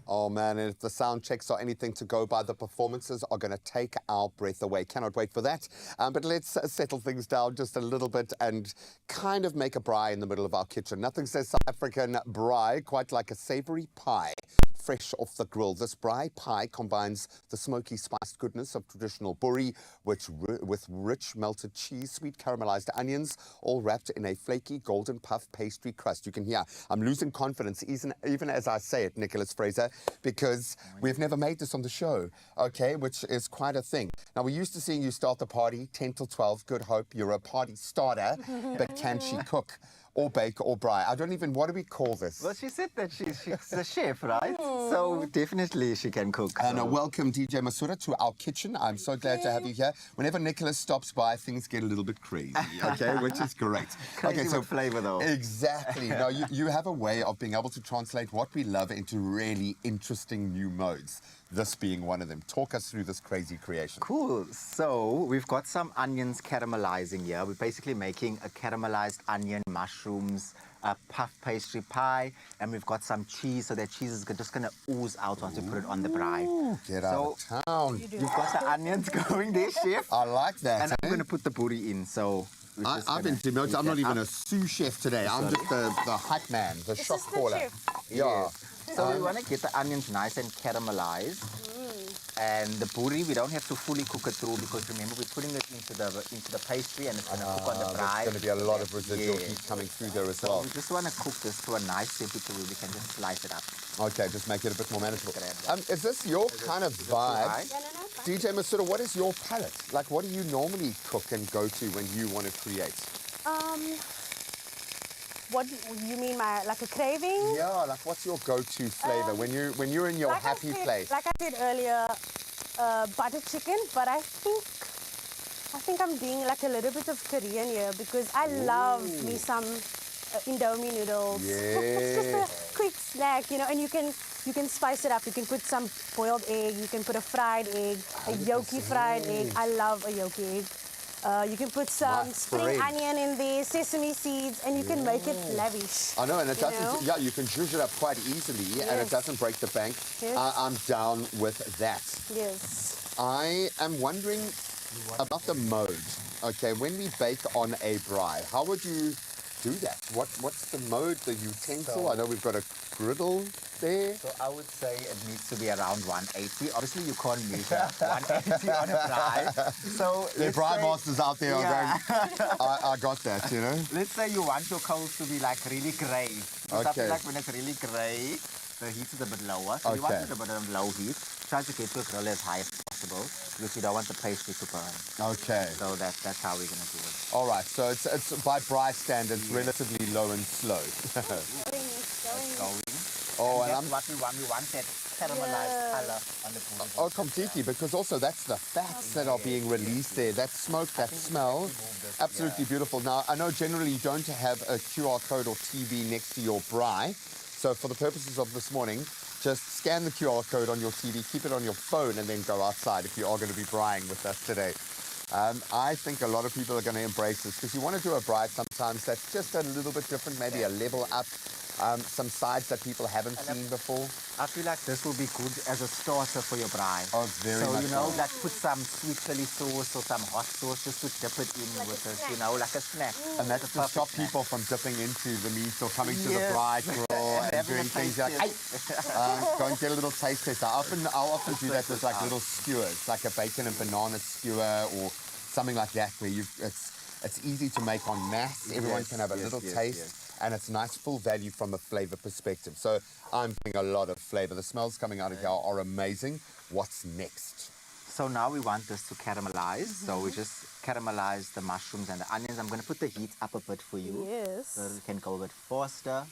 Oh man, and if the sound checks are anything to go by, the performances are going to take our breath away. Cannot wait for that. But let's settle things down just a little bit and kind of make a braai in the middle of our kitchen. Nothing says South African braai quite like a savory pie fresh off the grill. This braai pie combines the smoky spiced goodness of traditional boerie with rich melted cheese, sweet caramelized onions, all wrapped in a flaky golden puff pastry crust. You can hear I'm losing confidence even as I say it, Nicholas Fraser, because we've never made this on the show, okay, which is quite a thing. Now, we're used to seeing you start the party 10 till 12. Good hope you're a party starter, but can she cook? Or bake or braai. I don't even, what do we call this?
Well, she said that she's a chef, right? So definitely she can cook.
And
so.
welcome, DJ Masura, to our kitchen. I'm so glad to have you here. Whenever Nicholas stops by, things get a little bit crazy, okay, which is great.
Crazy
okay, so
with flavor, though.
Exactly. Now, you have a way of being able to translate what we love into really interesting new modes. This being one of them. Talk us through this crazy creation.
Cool. So we've got some onions caramelizing here. We're basically making a caramelized onion, mushrooms, a puff pastry pie, and we've got some cheese. So that cheese is just going to ooze out once we put it on the braai.
Get out of town.
You've got the onions going there, chef.
I like that.
And I'm going to put the boerie in. So
I've been demoted. I'm not even a sous chef today. I'm just the hype man, the shot caller. Yeah.
So we want to get the onions nice and caramelized. And the boerie, we don't have to fully cook it through because remember we're putting it into the pastry and it's going to cook on the braai.
There's going to be a lot of residual heat coming through there as well.
We just want to cook this to a nice temperature where we can just slice it up.
Okay, just make it a bit more manageable. Is this your kind of vibe? DJ Masura, what is your palate? Like, what do you normally cook and go to when you want to create?
What you mean, like a craving?
Yeah, like what's your go-to flavor when you're in your
Like
happy place?
Like I said earlier, butter chicken, but I think I'm doing like a little bit of Korean here because I love me some Indomie noodles. It's just a quick snack, you know, and you can spice it up. You can put some boiled egg, you can put a fried egg, a yolky fried egg. I love a yolky egg. You can put some spring onion in there, sesame seeds, and you can make it lavish.
I know, and it doesn't, yeah, you can zhuzh it up quite easily, and it doesn't break the bank.
Yes.
I'm down with that.
Yes.
I am wondering about the mode. Okay, when we bake on a braai, how would you do that? What's the mode, the utensil? I know we've got a griddle there.
So I would say it needs to be around 180. Obviously, you can't measure 180 on a braai. So
the braai masters out there are going, I got that, you know?
Let's say you want your coals to be like really grey. So something like when it's really grey, the heat is a bit lower. So you want it a bit of low heat. Try to get your grill as high as possible because you don't want the pastry to burn.
Okay.
So that's how we're going to do it.
All right, so it's by braai standards relatively low and slow.
Going.
Oh, and
that's what we want. We want that caramelized color on the boerie.
Oh, completely, because also that's the fats that are being released there. That smoke, that smell, absolutely beautiful. Now, I know generally you don't have a QR code or TV next to your braai. So for the purposes of this morning, just scan the QR code on your TV, keep it on your phone, and then go outside if you are going to be braaiing with us today. I think a lot of people are going to embrace this because you want to do a braai sometimes that's just a little bit different, maybe a level up. Some sides that people haven't seen before.
I feel like this will be good as a starter for your braai.
Oh, very much
so. You know,
so.
like put some sweet chili sauce or some hot sauce just to dip it in with it, you know, like a snack.
And that's to stop people from dipping into the meat or coming to the braai grill and doing things like, hey, go and get a little taste test. I'll often do that with like little skewers, like a bacon and banana skewer or something like that where it's easy to make en masse. Everyone can have a little taste. And it's nice, full value from a flavor perspective. So I'm getting a lot of flavor. The smells coming out of here are amazing. What's next?
So now we want this to caramelize. So we just caramelize the mushrooms and the onions. I'm going to put the heat up a bit for you.
Yes.
So we can go a bit faster.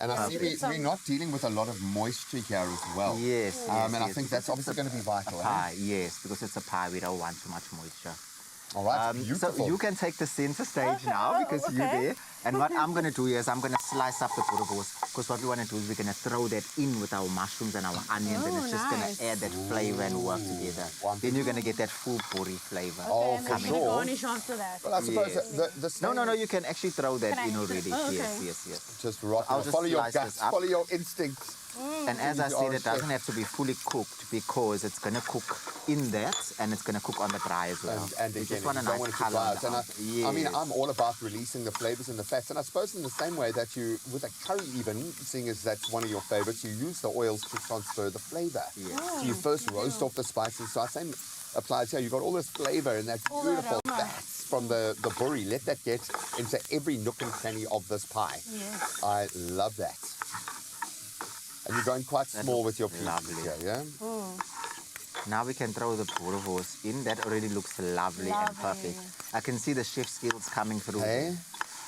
And I see we're not dealing with a lot of moisture here as well.
Yes,
And
yes,
I
yes,
think that's obviously going to be vital. Eh?
Pie, yes, because it's a pie, we don't want too much moisture.
All right,
So
beautiful.
you can take the center stage now because you're there. And what I'm going to do is I'm going to slice up the boerewors because what we want to do is we're going to throw that in with our mushrooms and our onions and it's just going to add that flavor and work together. Then you're going to get that full bori flavor coming
sure.
through.
Garnish after that.
Well, I suppose the
No, you can actually throw that in
I-
already.
Oh, okay.
Yes.
just rock.
I'll just
Follow your
slice
guts,
this up.
follow your instincts.
And as I
You
said,
are a
it doesn't
chef.
have to be fully cooked because it's going to cook in that and it's going to cook on the dry as well.
And
You
again,
just want a
you don't
nice
want it to
color
dry
on
out.
the
And
outside.
I mean,
Yes.
I'm all about releasing the flavors and the fats. And I suppose in the same way that you, with a curry even, seeing as that's one of your favorites, you use the oils to transfer the flavor. So you first roast off the spices. So I same applies here. You've got all this flavor and that beautiful fats from the buri. Let that get into every nook and cranny of this pie.
Yes.
I love that. And you're going quite small with your pieces
lovely.
here, yeah?
Now we can throw the boerewors in. That already looks lovely and perfect. I can see the chef skills coming through.
Hey?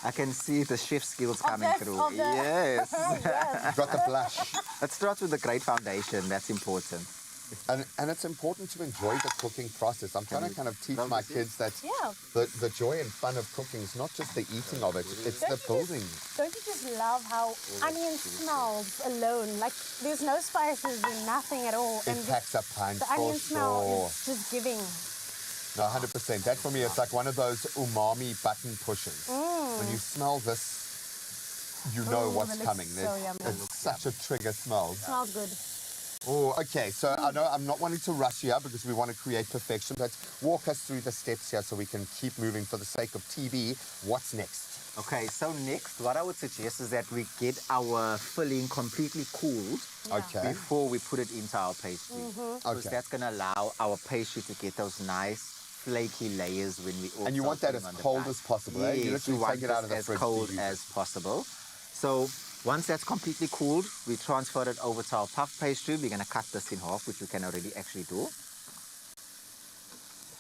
I can see the chef skills coming
this-
through.
of the-
Yes.
You've got the blush.
Let's start with the great foundation. That's important.
And it's important to enjoy the cooking process. I'm trying to kind of teach my kids that the joy and fun of cooking is not just the eating of it, it's the building.
Don't you just love how onion smells alone? Like there's no spices and nothing at all.
It
And
packs up pine
the
for
onion smell
sure.
is just giving.
No, 100%. That for me, it's like one of those umami button pushers. When you smell this, you know what's
that looks
coming.
so yummy.
It's such a trigger smell.
Smells good.
Oh, okay. So I know I'm not wanting to rush here because we want to create perfection, but walk us through the steps here so we can keep moving for the sake of TV. What's next?
Okay, so next, what I would suggest is that we get our filling completely cooled
Okay.
before we put it into our pastry. Because
Okay.
that's going to allow our pastry to get those nice flaky layers when we also
And you want that
put
as
them on the
cold
pie.
as possible, eh? You
Yes,
literally
want
take it out of
this
the
as
fridge to
cold
use
as
it.
possible. So once that's completely cooled, we transfer it over to our puff pastry. We're going to cut this in half, which we can already actually do.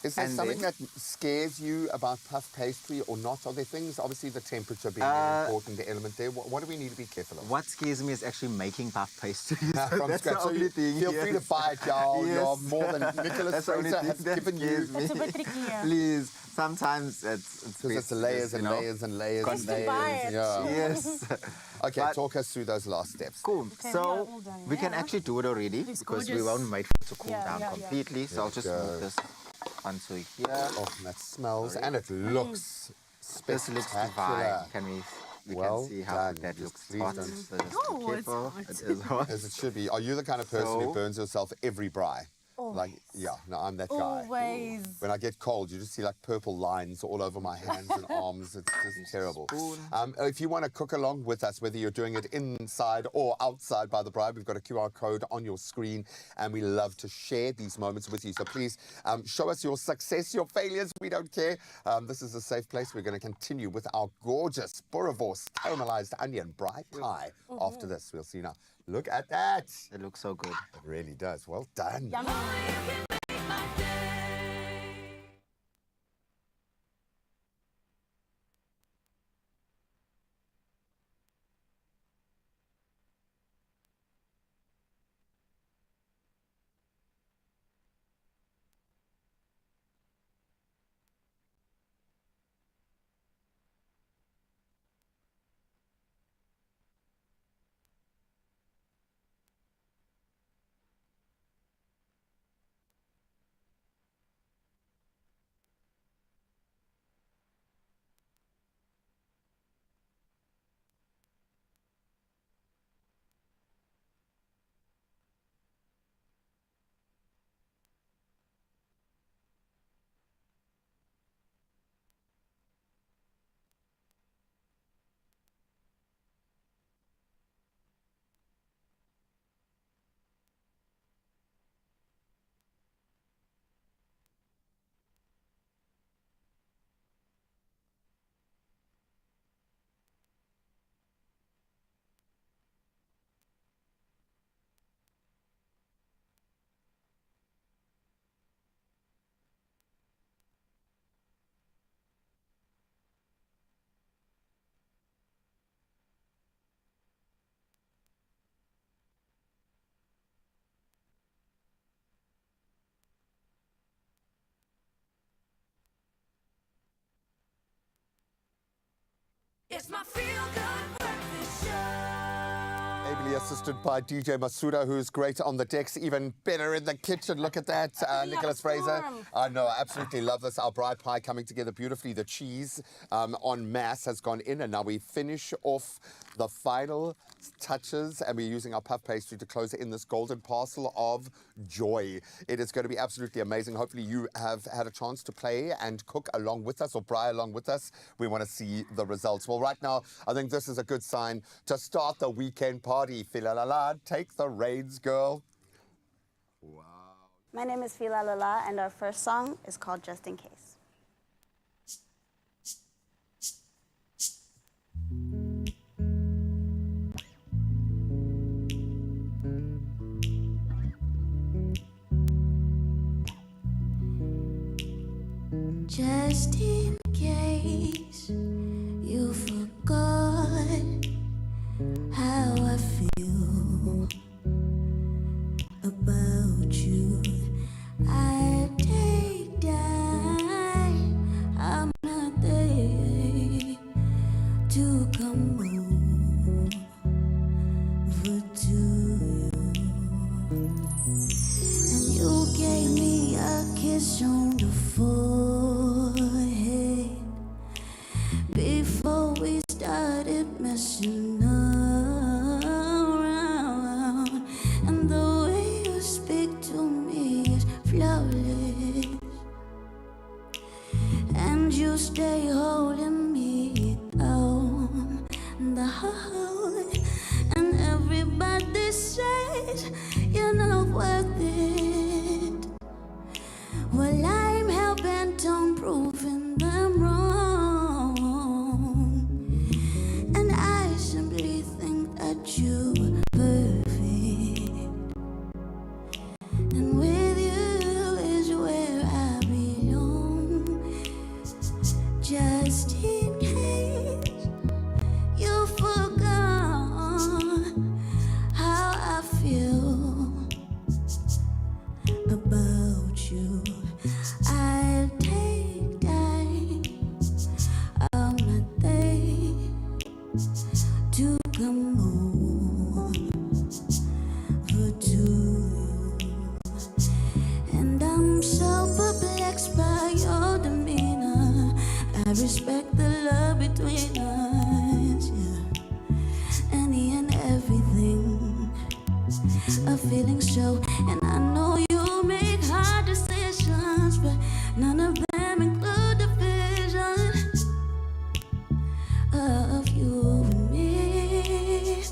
Is there
And
something
then-
that scares you about puff pastry or not? Are there things, obviously the temperature being an important element there, what do we need to be careful of?
What scares me is actually making puff pastry.
From
That's
scratch.
the
So
only
you
thing.
feel free to
yes.
buy it, y'all.
Yes.
You're more than Nicholas
That's the only
Fraser
thing
has
that
given you.
scares me.
It's a bit trickier.
Please, sometimes it's
Because it's
best
layers
just, you
and
know.
layers and layers and
Just to buy
layers.
it.
Yeah.
Yes.
Okay,
But-
talk us through those last steps.
Cool.
we are
So
all done,
we can
yeah.
actually do it already
Looks
because we
gorgeous.
won't wait for it to cool
Yeah,
down
yeah, yeah.
completely. So I'll just
go.
move this onto here.
Oh, that smells and it looks
This looks
spectacular.
divine. Can we? You
Well
can see how
done.
that
Just
looks
please
hot.
don't-
So just
Oh,
be
it's
careful.
hot.
It is hot.
As it should be. Are you the kind of person who
So-
burns yourself every braai? Like, yeah, no, I'm that guy.
Always.
When I get cold, you just see like purple lines all over my hands and arms. It's just terrible. If you want to cook along with us, whether you're doing it inside or outside by the bride, we've got a QR code on your screen, and we love to share these moments with you. So please show us your success, your failures. We don't care. This is a safe place. We're going to continue with our gorgeous boerewors caramelized onion bride pie after this. We'll see you now. Look at that.
It looks so good.
It really does. Well done.
All you can make my day. It's my feel-good breakfast show.
Ably assisted by DJ Masuda, who's great on the decks, even better in the kitchen. Look at that, Nicholas Fraser. I know, I absolutely love this. Our bride pie coming together beautifully. The cheese en masse has gone in, and now we finish off the final touches, and we're using our puff pastry to close in this golden parcel of joy. It is going to be absolutely amazing. Hopefully you have had a chance to play and cook along with us or braai along with us. We want to see the results. Well, right now, I think this is a good sign to start the weekend party. Filalala, take the reins, girl. Wow.
My name is Fila Lala, and our first song is called Just In Case.
Just in case you forgot how I feel about you, I take time. I'm not there to come over to you, and you gave me a kiss on the forehead before we started messing around, and the way you speak to me is flawless, and you stay holding me down the hall, and everybody says you're not worth it. Well, I'm hell-bent on proving them wrong, and I simply think that you're perfect, and with you is where I belong. Just in case you forgot how I feel about you, I'll take time. I'm not there to come over to you, and I'm so perplexed by your demeanor. I respect the love between us, yeah. Any and everything, a feeling so, and I know you make hard decisions, but none of them include the vision of you and me.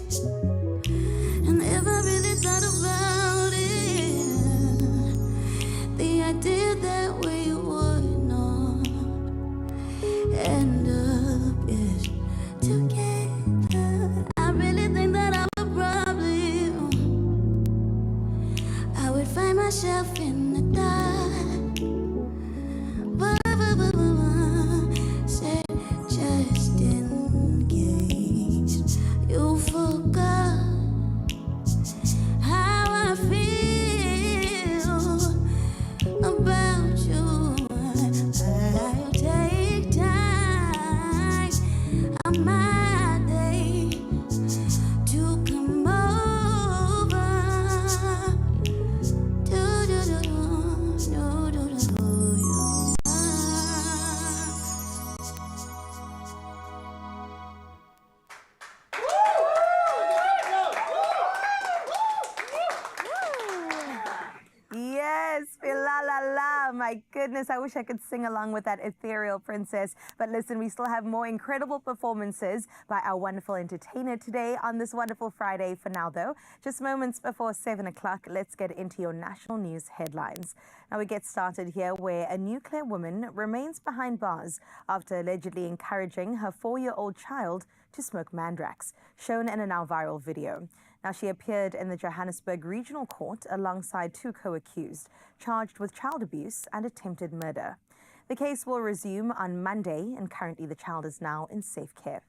And if I really thought about it, the idea that we would not end up is together, I really think that I would probably, I would find myself in the dark. Say, just in case you forgot how I feel about you, I'll take time on my day to come over.
Yes, la la la. My goodness, I wish I could sing along with that ethereal princess. But listen, we still have more incredible performances by our wonderful entertainer today on this wonderful Friday. For now, though, just moments before 7 o'clock, let's get into your national news headlines. Now we get started here where a nuclear woman remains behind bars after allegedly encouraging her 4-year-old child to smoke mandrax, shown in a now viral video. Now, she appeared in the Johannesburg Regional Court alongside 2 co-accused, charged with child abuse and attempted murder. The case will resume on Monday, and currently the child is now in safe care.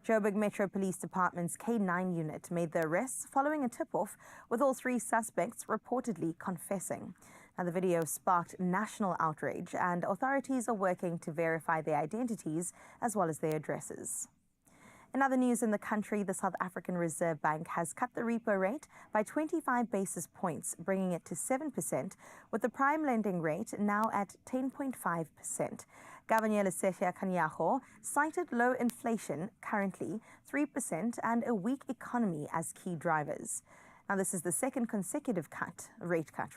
Joburg Metro Police Department's K9 unit made the arrests following a tip-off, with all 3 suspects reportedly confessing. Now, the video sparked national outrage, and authorities are working to verify their identities as well as their addresses. In other news in the country, the South African Reserve Bank has cut the repo rate by 25 basis points, bringing it to 7%, with the prime lending rate now at 10.5%. Governor Lesetja Kganyago cited low inflation, currently 3%, and a weak economy as key drivers. Now, this is the second consecutive rate cut.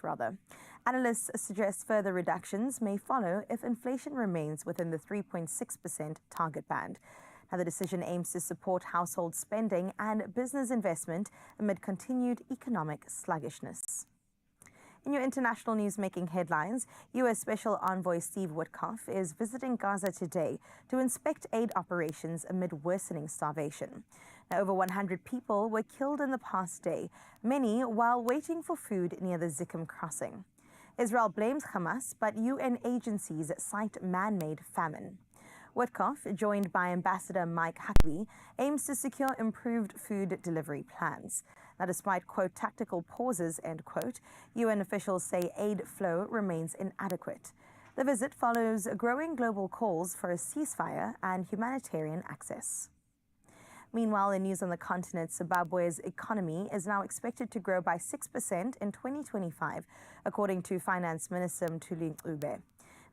Analysts suggest further reductions may follow if inflation remains within the 3.6% target band. Now, the decision aims to support household spending and business investment amid continued economic sluggishness. In your international news making headlines, U.S. Special Envoy Steve Witkoff is visiting Gaza today to inspect aid operations amid worsening starvation. Now, over 100 people were killed in the past day, many while waiting for food near the Zikkim crossing. Israel blames Hamas, but UN agencies cite man-made famine. Witkoff, joined by Ambassador Mike Huckabee, aims to secure improved food delivery plans. Now, despite, quote, tactical pauses, end quote, UN officials say aid flow remains inadequate. The visit follows growing global calls for a ceasefire and humanitarian access. Meanwhile, in news on the continent, Zimbabwe's economy is now expected to grow by 6% in 2025, according to Finance Minister Mthuli Ncube.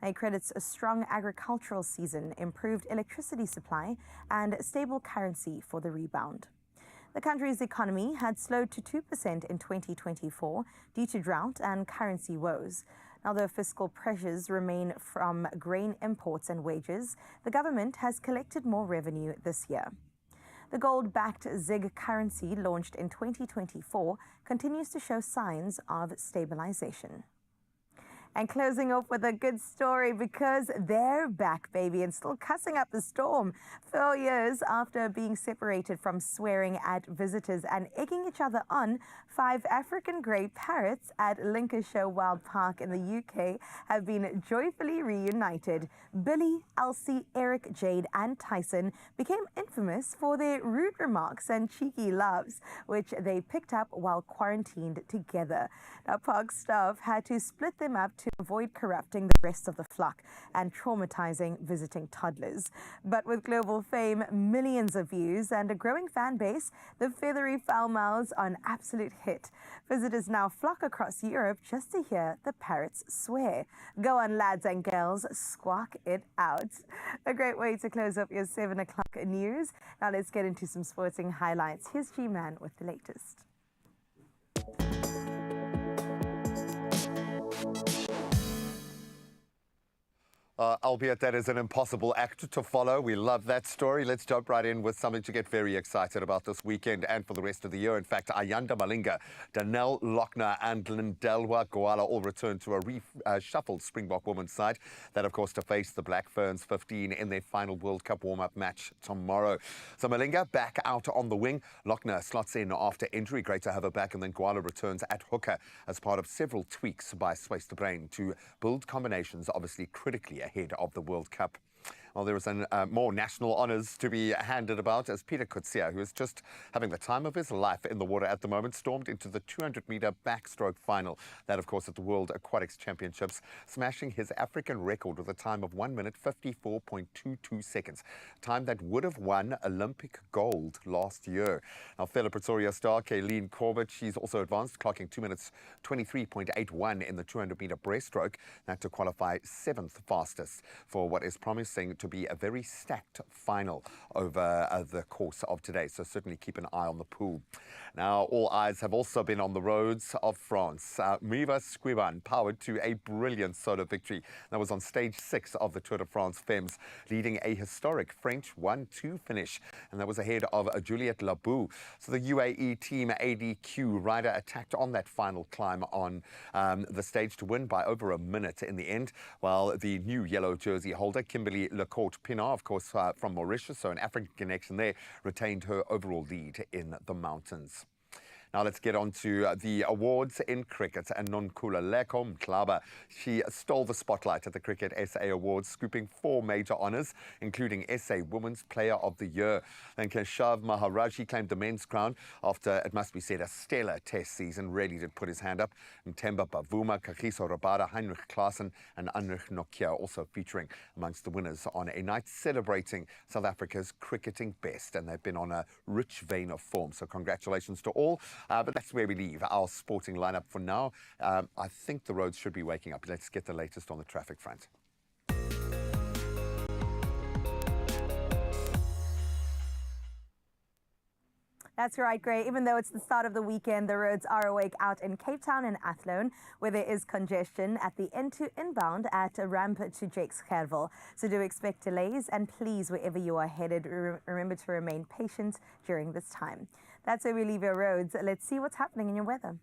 He credits a strong agricultural season, improved electricity supply, and stable currency for the rebound. The country's economy had slowed to 2% in 2024 due to drought and currency woes. Although fiscal pressures remain from grain imports and wages, the government has collected more revenue this year. The gold-backed ZiG currency, launched in 2024, continues to show signs of stabilization. And closing off with a good story, because they're back, baby, and still cussing up the storm. 4 years after being separated from swearing at visitors and egging each other on, 5 African grey parrots at Lancashire Wild Park in the UK have been joyfully reunited. Billy, Elsie, Eric, Jade and Tyson became infamous for their rude remarks and cheeky laughs, which they picked up while quarantined together. Now, park staff had to split them up to avoid corrupting the rest of the flock and traumatizing visiting toddlers. But with global fame, millions of views, and a growing fan base, the feathery foul mouths are an absolute hit. Visitors now flock across Europe just to hear the parrots swear. Go on, lads and girls, squawk it out. A great way to close up your 7 o'clock news. Now let's get into some sporting highlights. Here's G-Man with the latest.
Albeit that is an impossible act to follow. We love that story. Let's jump right in with something to get very excited about this weekend and for the rest of the year. In fact, Ayanda Malinga, Danelle Lochner and Lindelwa Goala all return to a reshuffled Springbok women's side. That, of course, to face the Black Ferns 15 in their final World Cup warm-up match tomorrow. So Malinga back out on the wing. Lochner slots in after injury. Great to have her back. And then Goala returns at hooker as part of several tweaks by Swayze de Brain to build combinations, obviously critically ahead of the World Cup. Well, there is more national honours to be handed about as Peter Kutsia, who is just having the time of his life in the water at the moment, stormed into the 200-metre backstroke final. That, of course, at the World Aquatics Championships, smashing his African record with a time of 1 minute 54.22 seconds, time that would have won Olympic gold last year. Now, fellow Pretoria star Kayleen Corbett, she's also advanced, clocking 2 minutes 23.81 in the 200-metre breaststroke, that to qualify 7th fastest for what is promising to be a very stacked final over the course of today. So certainly keep an eye on the pool. Now, all eyes have also been on the roads of France. Miva Squiban powered to a brilliant solo victory. That was on stage 6 of the Tour de France Femmes, leading a historic French 1-2 finish. And that was ahead of Juliette Labou. So the UAE team ADQ rider attacked on that final climb on the stage to win by over a minute in the end, while the new yellow jersey holder, Kimberly Lecourt-Pinard, of course, from Mauritius, so an African connection there, retained her overall lead in the mountains. Now let's get on to the awards in cricket. And Nonkululeko Mhlaba, she stole the spotlight at the Cricket SA Awards, scooping 4 major honours, including SA Women's Player of the Year. Then Keshav Maharaji claimed the men's crown after, it must be said, a stellar test season. Really did put his hand up. Themba Bavuma, Kagiso Rabada, Heinrich Klaassen and Anrich Nokia also featuring amongst the winners on a night celebrating South Africa's cricketing best. And they've been on a rich vein of form. So congratulations to all. But that's where we leave our sporting lineup for now. I think the roads should be waking up. Let's get the latest on the traffic front.
That's right, Gray. Even though it's the start of the weekend, the roads are awake out in Cape Town and Athlone, where there is congestion at the N2 inbound at ramp to Jakes Gerwel. So do expect delays, and please, wherever you are headed, remember to remain patient during this time. That's where we leave your roads. Let's see what's happening in your weather.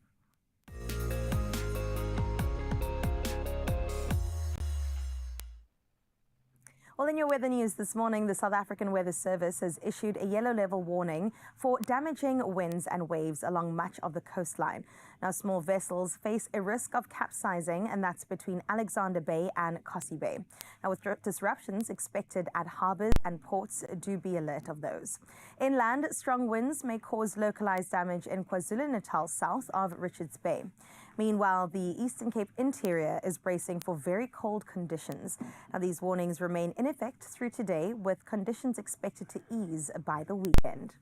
Well, in your weather news this morning, the South African Weather Service has issued a yellow level warning for damaging winds and waves along much of the coastline. Now, small vessels face a risk of capsizing, and that's between Alexander Bay and Kossie Bay. Now, with disruptions expected at harbours and ports, do be alert of those. Inland, strong winds may cause localized damage in KwaZulu-Natal south of Richards Bay. Meanwhile, the Eastern Cape interior is bracing for very cold conditions. Now, these warnings remain in effect through today, with conditions expected to ease by the weekend.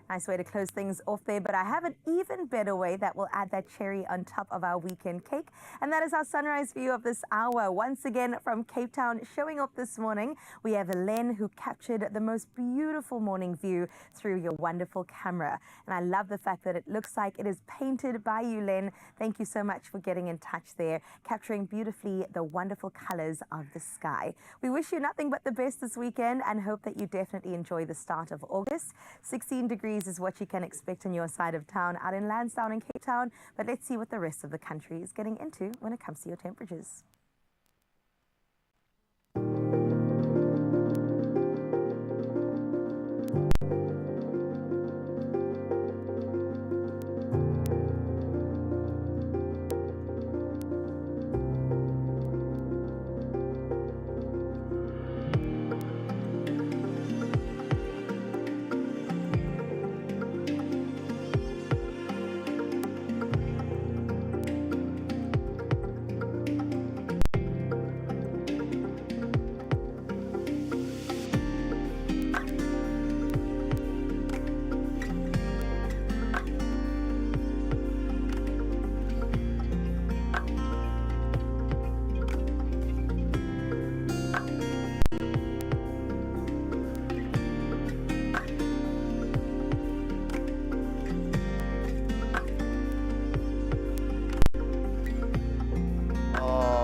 Nice way to close things off there, but I have an even better way that will add that cherry on top of our weekend cake, and that is our sunrise view of this hour. Once again from Cape Town, showing up this morning, we have Len, who captured the most beautiful morning view through your wonderful camera. And I love the fact that it looks like it is painted by you, Len. Thank you so much for getting in touch there, capturing beautifully the wonderful colors of the sky. We wish you nothing but the best this weekend and hope that you definitely enjoy the start of August. 16 degrees is what you can expect on your side of town out in Lansdowne and Cape Town, but let's see what the rest of the country is getting into when it comes to your temperatures.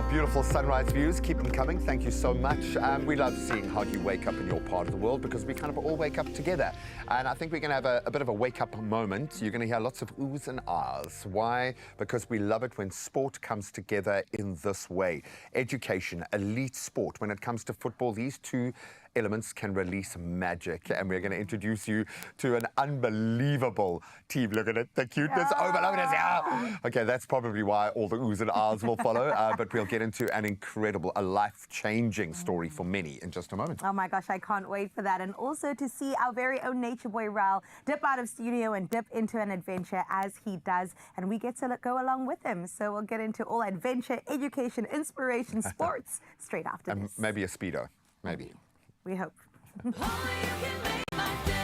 Beautiful sunrise views. Keep them coming. Thank you so much. We love seeing how you wake up in your part of the world, because we kind of all wake up together. And I think we're going to have a bit of a wake-up moment. You're going to hear lots of oohs and ahs. Why? Because we love it when sport comes together in this way. Education, elite sport. When it comes to football, these two elements can release magic, and we're going to introduce you to an unbelievable team. Look at it, the cuteness, overloaders. Yeah. Okay, that's probably why all the oohs and ahs will follow, but we'll get into an incredible, a life-changing story for many in just a moment.
Oh my gosh, I can't wait for that. And also to see our very own nature boy Raul dip out of studio and dip into an adventure as he does, and we get to go along with him. So we'll get into all adventure, education, inspiration, sports straight after
And
this.
maybe a Speedo, maybe.
We hope.
Only you can make my day.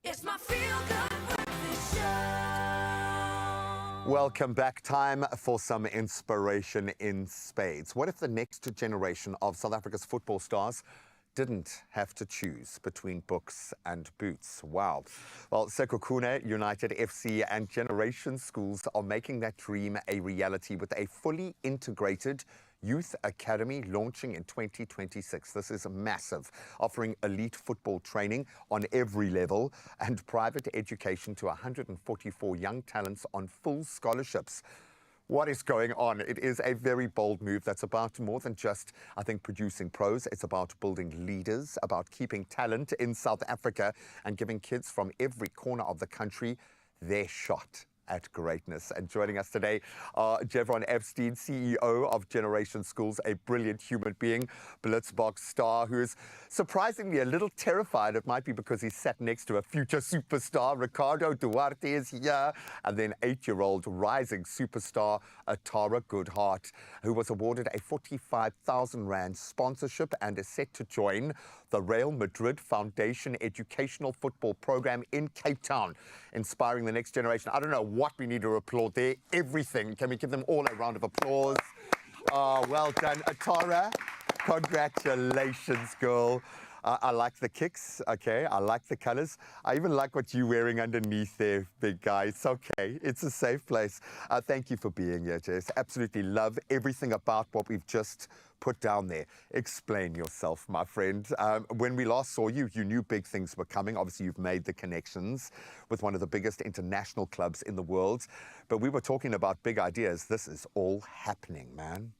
It's my feel-good breakfast show.
Welcome back. Time for some inspiration in spades. What if the next generation of South Africa's football stars didn't have to choose between books and boots? Wow. Well, Sekhukhune United FC and Generation Schools are making that dream a reality with a fully integrated Youth Academy launching in 2026. This is massive, offering elite football training on every level and private education to 144 young talents on full scholarships. What is going on? It is a very bold move that's about more than just, I think, producing pros. It's about building leaders, about keeping talent in South Africa and giving kids from every corner of the country their shot at greatness. And joining us today are Jevron Epstein, CEO of Generation Schools, a brilliant human being, Blitzbox star who is surprisingly a little terrified. It might be because he's sat next to a future superstar. Ricardo Duarte is here. And then 8-year-old rising superstar Atara Goodhart, who was awarded a 45,000 Rand sponsorship and is set to join the Real Madrid Foundation educational football program in Cape Town, inspiring the next generation. I don't know what we need to applaud there. Everything. Can we give them all a round of applause? Oh, well done, Atara. Congratulations, girl. I like the kicks, okay? I like the colors. I even like what you're wearing underneath there, big guy. It's okay. It's a safe place. Thank you for being here, Jess. Absolutely love everything about what we've just put down there. Explain yourself, my friend. When we last saw you, you knew big things were coming. Obviously, you've made the connections with one of the biggest international clubs in the world. But we were talking about big ideas. This is all happening, man.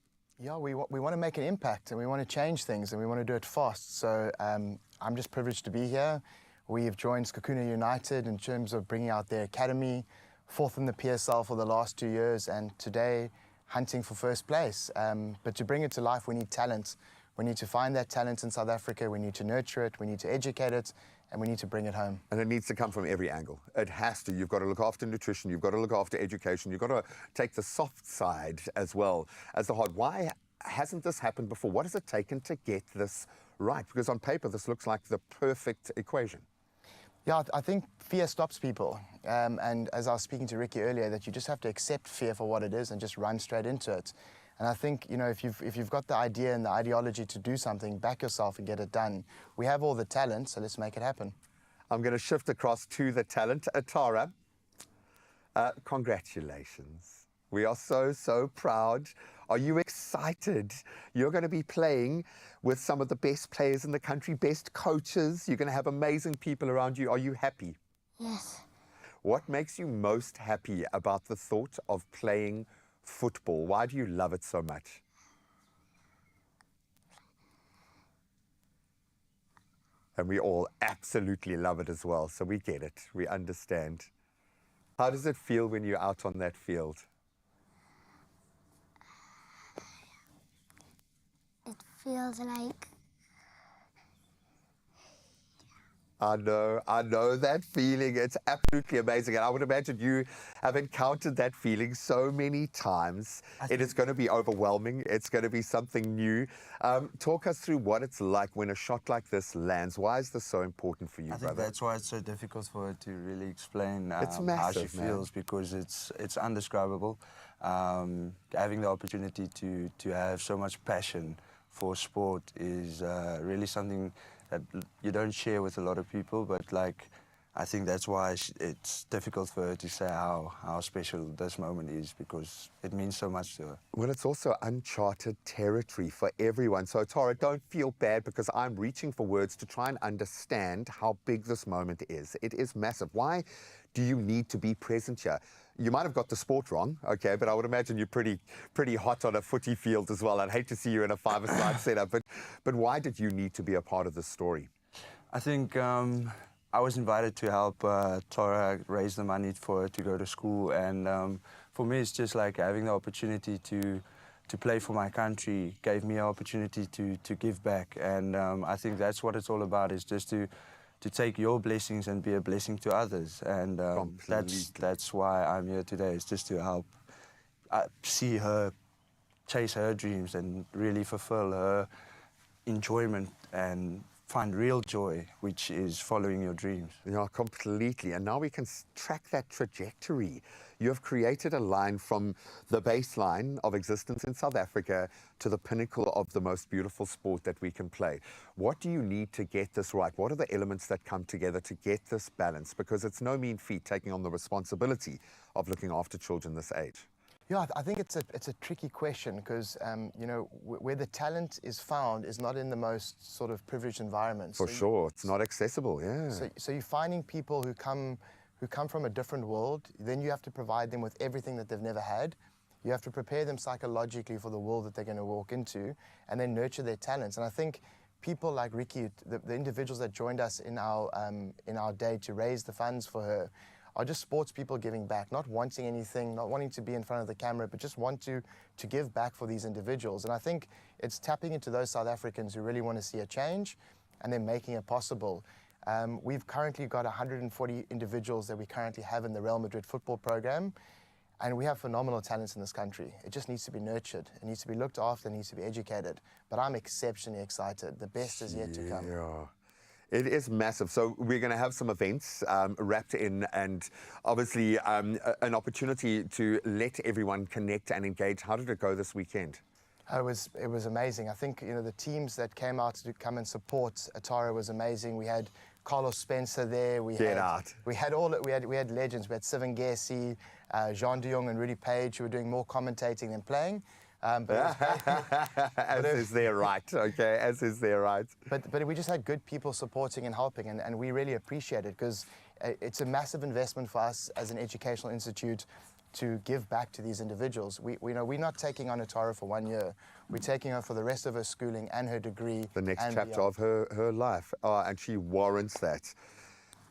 Yeah, we want to make an impact and we want to change things and we want to do it fast. So I'm just privileged to be here. We've joined Sekhukhune United in terms of bringing out their academy, fourth in the PSL for the last 2 years, and today hunting for first place. But to bring it to life, we need talent. We need to find that talent in South Africa. We need to nurture it. We need to educate it. And we need to bring it home.
And it needs to come from every angle. It has to. You've got to look after nutrition. You've got to look after education. You've got to take the soft side as well as the hard. Why hasn't this happened before? What has it taken to get this right? Because on paper, this looks like the perfect equation.
Yeah, I think fear stops people. And as I was speaking to Ricky earlier, that you just have to accept fear for what it is and just run straight into it. And I think, you know, if you've got the idea and the ideology to do something, back yourself and get it done. We have all the talent, so let's make it happen.
I'm going to shift across to the talent. Atara, congratulations. We are so, so proud. Are you excited? You're going to be playing with some of the best players in the country, best coaches. You're going to have amazing people around you. Are you happy?
Yes.
What makes you most happy about the thought of playing football? Why do you love it so much? And we all absolutely love it as well, so we get it, we understand. How does it feel when you're out on that field?
It feels like
I know that feeling. It's absolutely amazing. And I would imagine you have encountered that feeling so many times. It is going to be overwhelming. It's going to be something new. Talk us through what it's like when a shot like this lands. Why is this so important for you,
I think
brother?
that's why it's so difficult for her to really explain
It's
how
massive,
she
man.
feels, because it's undescribable. Having the opportunity to have so much passion for sport is really something that you don't share with a lot of people, but like, I think that's why it's difficult for her to say how special this moment is, because it means so much to her.
Well, it's also uncharted territory for everyone. So, Tara, don't feel bad, because I'm reaching for words to try and understand how big this moment is. It is massive. Why do you need to be present here? You might have got the sport wrong, okay, but I would imagine you're pretty hot on a footy field as well. I'd hate to see you in a five-a-side setup, but why did you need to be a part of this story?
I think I was invited to help Tara raise the money for her to go to school, and for me it's just like having the opportunity to play for my country gave me an opportunity to give back, and I think that's what it's all about, is just to take your blessings and be a blessing to others, and that's why I'm here today, is just to help see her chase her dreams and really fulfill her enjoyment and find real joy, which is following your dreams.
Yeah, completely. And now we can track that trajectory. You have created a line from the baseline of existence in South Africa to the pinnacle of the most beautiful sport that we can play. What do you need to get this right? What are the elements that come together to get this balance? Because it's no mean feat taking on the responsibility of looking after children this age.
Yeah, I think it's a tricky question because, you know, where the talent is found is not in the most sort of privileged environments.
For sure, it's not accessible, yeah.
So you're finding people who come from a different world. Then you have to provide them with everything that they've never had. You have to prepare them psychologically for the world that they're going to walk into, and then nurture their talents. And I think people like Ricky, the individuals that joined us in our day to raise the funds for her, are just sports people giving back, not wanting anything, not wanting to be in front of the camera, but just want to give back for these individuals. And I think it's tapping into those South Africans who really want to see a change, and then making it possible. We've currently got 140 individuals that we currently have in the Real Madrid football program, and we have phenomenal talents in this country. It just needs to be nurtured. It needs to be looked after. It needs to be educated. But I'm exceptionally excited. The best is yet to come.
Yeah. It is massive. So we're going to have some events wrapped in, and obviously an opportunity to let everyone connect and engage. How did it go this weekend?
It was amazing. I think, you know, the teams that came out to come and support Atara was amazing. We had Carlos Spencer there. We had legends. We had Sivan Gessi, Jean de Jong and Rudy Page, who were doing more commentating than playing. But
as is their right, okay, as is their right.
But we just had good people supporting and helping, and we really appreciate it because it's a massive investment for us as an educational institute to give back to these individuals. We're not taking on Atara for 1 year. We're taking her for the rest of her schooling and her degree.
The next chapter of her life, and she warrants that.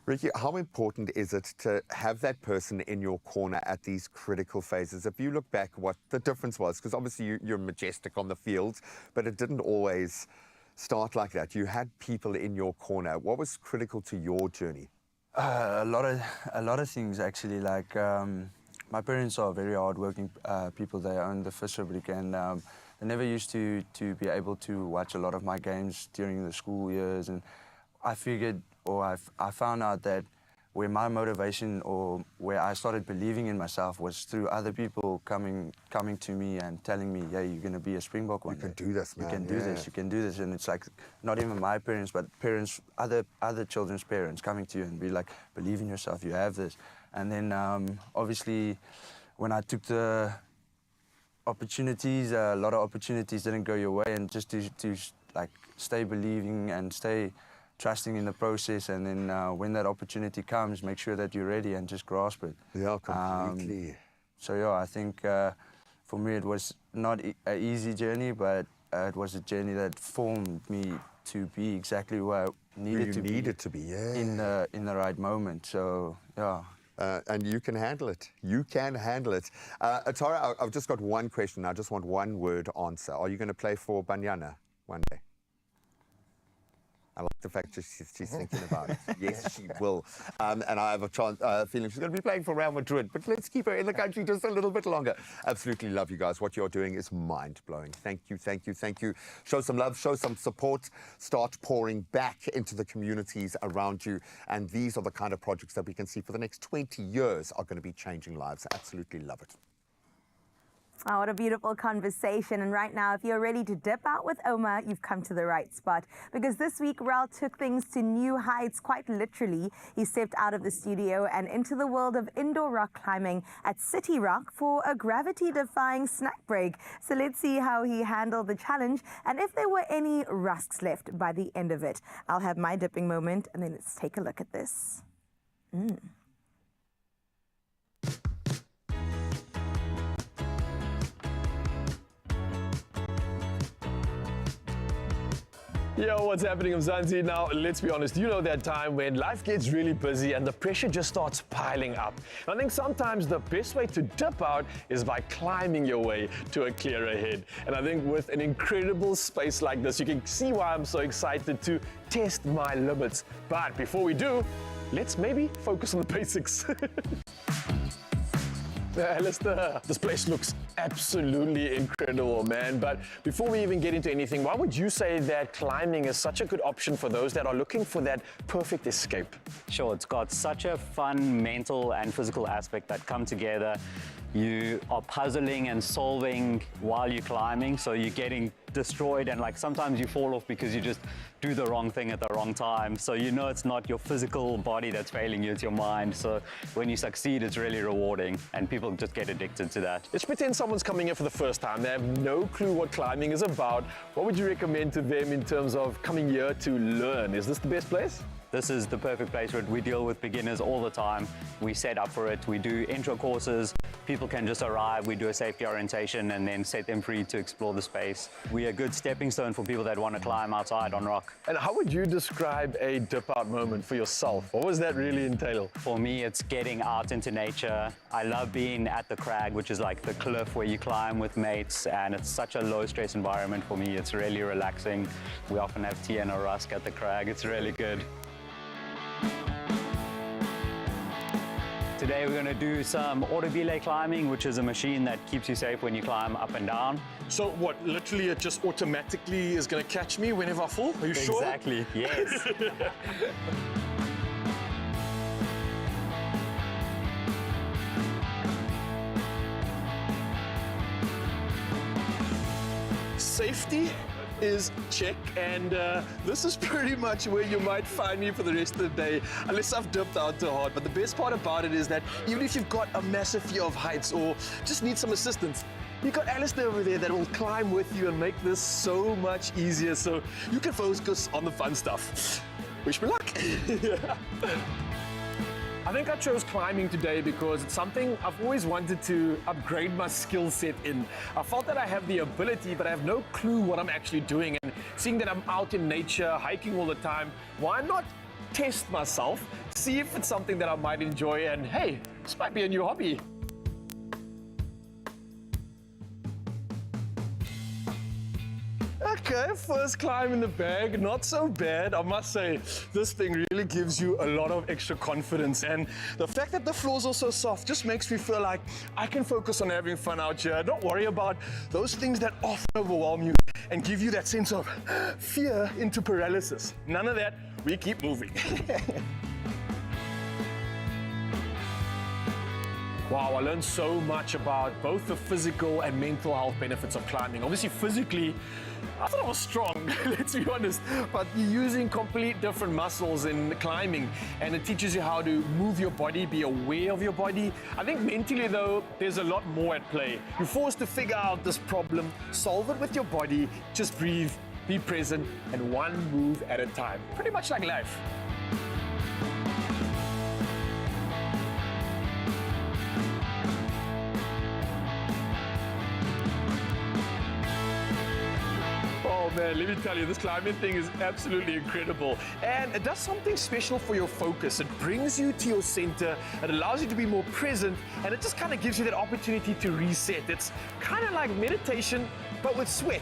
Ricky, how important is it to have that person in your corner at these critical phases? If you look back what the difference was, because obviously you're majestic on the field, but it didn't always start like that. You had people in your corner. What was critical to your journey?
A lot of things actually. Like my parents are very hardworking people. They own the fish fabric, and they never used to be able to watch a lot of my games during the school years. And I figured, or I found out that where my motivation or where I started believing in myself was through other people coming to me and telling me, "Yeah, you're going to be a Springbok one day.
You can do this, man.
You can do this. You can do this." And it's like not even my parents, but parents, other children's parents coming to you and be like, "Believe in yourself. You have this." And then obviously, when I took the opportunities, a lot of opportunities didn't go your way, and just to like stay believing and stay trusting in the process, and then when that opportunity comes, make sure that you're ready and just grasp it.
Yeah, completely.
So yeah, I think for me it was not an easy journey, but it was a journey that formed me to be exactly where I needed to be.
Yeah.
In the right moment. So yeah.
And you can handle it. You can handle it. Atara, I've just got one question. I just want one word answer. Are you going to play for Banyana one day? I like the fact she's thinking about it. Yes, she will. And I have a feeling she's going to be playing for Real Madrid. But let's keep her in the country just a little bit longer. Absolutely love you guys. What you're doing is mind-blowing. Thank you, thank you, thank you. Show some love, show some support. Start pouring back into the communities around you. And these are the kind of projects that we can see for the next 20 years are going to be changing lives. Absolutely love it.
Oh, what a beautiful conversation. And right now, if you're ready to dip out with Omar, you've come to the right spot. Because this week, Rel took things to new heights, quite literally. He stepped out of the studio and into the world of indoor rock climbing at City Rock for a gravity-defying snack break. So let's see how he handled the challenge and if there were any rusks left by the end of it. I'll have my dipping moment, and then let's take a look at this.
Yo, what's happening, Mzansi? Now, let's be honest, you know that time when life gets really busy and the pressure just starts piling up. I think sometimes the best way to dip out is by climbing your way to a clearer head. And I think with an incredible space like this, you can see why I'm so excited to test my limits. But before we do, let's maybe focus on the basics. Alistair, this place looks absolutely incredible, man. But before we even get into anything, why would you say that climbing is such a good option for those that are looking for that perfect escape?
Sure, it's got such a fun mental and physical aspect that come together. You are puzzling and solving while you're climbing, so you're getting destroyed, and like sometimes you fall off because you just do the wrong thing at the wrong time. So you know it's not your physical body that's failing you, it's your mind. So when you succeed, it's really rewarding, and people just get addicted to that.
Let's pretend someone's coming in for the first time. They have no clue what climbing is about. What would you recommend to them in terms of coming here to learn? Is this the best place?
This is the perfect place for it. We deal with beginners all the time. We set up for it. We do intro courses. People can just arrive. We do a safety orientation and then set them free to explore the space. We're a good stepping stone for people that want to climb outside on rock.
And how would you describe a dip out moment for yourself? What does that really entail?
For me, it's getting out into nature. I love being at the crag, which is like the cliff where you climb with mates, and it's such a low stress environment for me. It's really relaxing. We often have tea and a rusk at the crag. It's really good. Today we're going to do some auto belay climbing, which is a machine that keeps you safe when you climb up and down.
So what, literally it just automatically is going to catch me whenever I fall? Are you sure?
Exactly, yes.
Safety is check, and this is pretty much where you might find me for the rest of the day, unless I've dipped out too hard. But the best part about it is that even if you've got a massive fear of heights or just need some assistance, you've got Alistair over there that will climb with you and make this so much easier, so you can focus on the fun stuff. Wish me luck. I think I chose climbing today because it's something I've always wanted to upgrade my skill set in. I felt that I have the ability, but I have no clue what I'm actually doing. And seeing that I'm out in nature, hiking all the time, why not test myself, see if it's something that I might enjoy, and hey, this might be a new hobby. Okay, first climb in the bag, not so bad. I must say, this thing really gives you a lot of extra confidence, and the fact that the floors are so soft just makes me feel like I can focus on having fun out here. Don't worry about those things that often overwhelm you and give you that sense of fear into paralysis. None of that, we keep moving. Wow, I learned so much about both the physical and mental health benefits of climbing. Obviously, physically, I thought I was strong, let's be honest, but you're using complete different muscles in climbing, and it teaches you how to move your body, be aware of your body. I think mentally, though, there's a lot more at play. You're forced to figure out this problem, solve it with your body, just breathe, be present, and one move at a time. Pretty much like life. Oh man, let me tell you, this climbing thing is absolutely incredible. And it does something special for your focus. It brings you to your center, it allows you to be more present, and it just kind of gives you that opportunity to reset. It's kind of like meditation, but with sweat.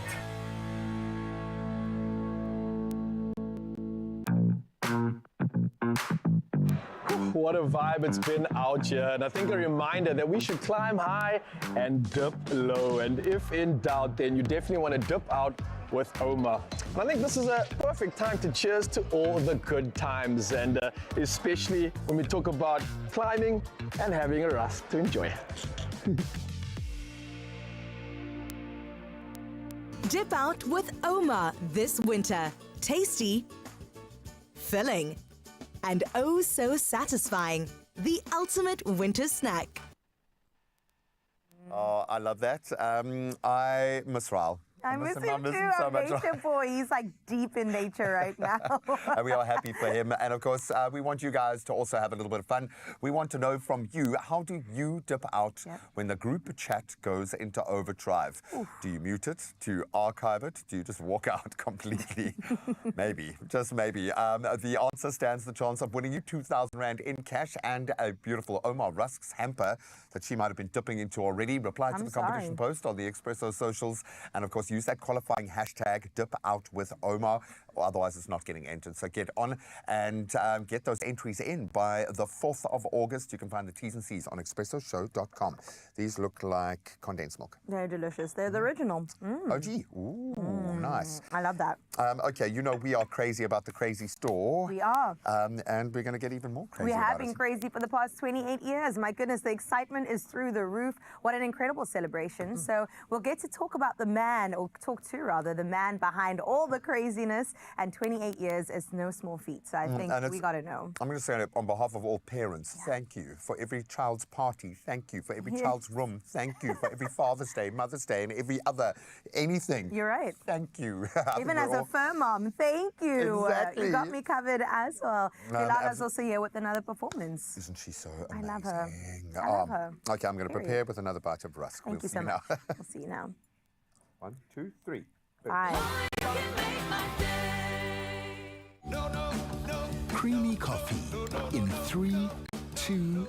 What a vibe it's been out here, and I think a reminder that we should climb high and dip low, and if in doubt, then you definitely want to dip out with Oma. And I think this is a perfect time to cheers to all the good times, and especially when we talk about climbing and having a rusk to enjoy.
Dip out with Oma this winter. Tasty, filling, and oh so satisfying. The ultimate winter snack.
Oh, I love that. I miss Raul.
I miss him too.
so
Our
much.
nature boy. He's like deep in nature right now.
And we are happy for him. And of course, we want you guys to also have a little bit of fun. We want to know from you, how do you dip out when the group chat goes into overdrive? Do you mute it? Do you archive it? Do you just walk out completely? Maybe, just maybe. The answer stands the chance of winning you 2,000 Rand in cash and a beautiful Omar Rusk's hamper that she might have been dipping into already. Reply to the competition post on the Expresso socials. And of course, use use that qualifying hashtag dip out with Omar, or otherwise it's not getting entered. So get on and get those entries in by the 4th of August. You can find the T's and C's on expressoshow.com. These look like condensed milk.
They're delicious. They're the original.
Oh, gee. Ooh, nice.
I love that.
Okay, you know we are crazy about the crazy store.
We are.
And we're going to get even more crazy
We
about
have been
it.
crazy for the past 28 years. My goodness, the excitement is through the roof. What an incredible celebration. So we'll get to talk about the man, or talk to rather, the man behind all the craziness. And 28 years is no small feat. So I think we got to know.
I'm going to say it on behalf of all parents, thank you for every child's party. Thank you for every child's room. Thank you for every Father's Day, Mother's Day, and every other anything.
You're right.
Thank you.
Even as a fur mom, thank you.
Exactly.
You got me covered as well. Milana's also here with another performance.
Isn't she so
I
amazing?
love her. I love her.
Okay, I'm going to prepare with another bite of rusk.
Thank you so much. We'll see you now.
1, 2, 3.
Bye.
Creamy coffee in 3, 2,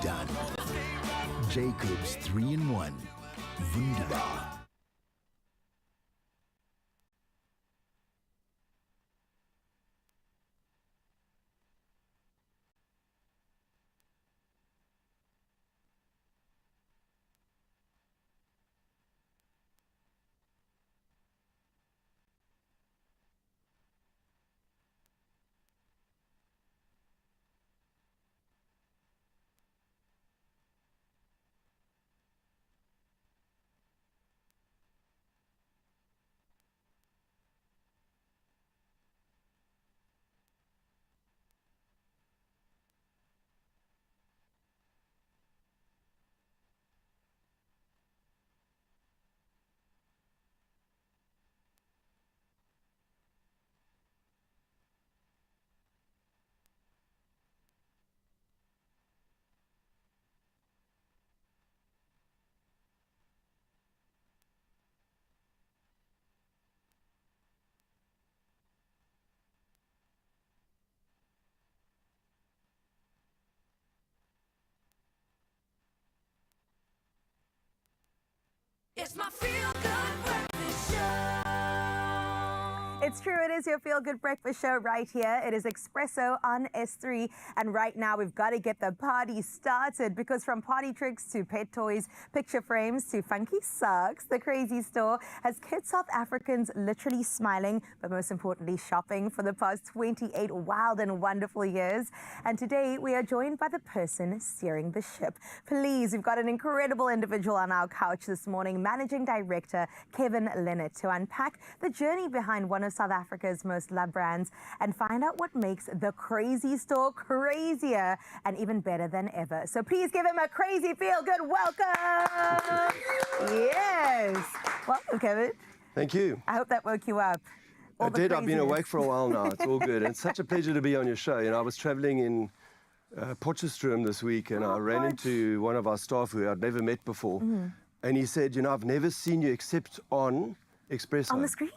done. Jacob's 3-in-1. Wunderbar.
It's my feel-good breakfast show.
It's true, it is your feel-good breakfast show right here. It is Expresso on S3. And right now, we've got to get the party started because from party tricks to pet toys, picture frames to funky socks, the Crazy Store has kept South Africans literally smiling, but most importantly, shopping for the past 28 wild and wonderful years. And today, we are joined by the person steering the ship. Please, we've got an incredible individual on our couch this morning, Managing Director Kevin Leonard, to unpack the journey behind one of South Africa's most loved brands and find out what makes the Crazy Store crazier and even better than ever. So please give him a crazy feel-good welcome. Yes. Welcome, Kevin.
Thank you.
I hope that woke you up.
I did. I've been awake for a while now. It's all good. It's such a pleasure to be on your show. You know, I was traveling in Potchefstroom this week and I ran into one of our staff who I'd never met before. And he said, you know, I've never seen you except on Expresso.
On the screen.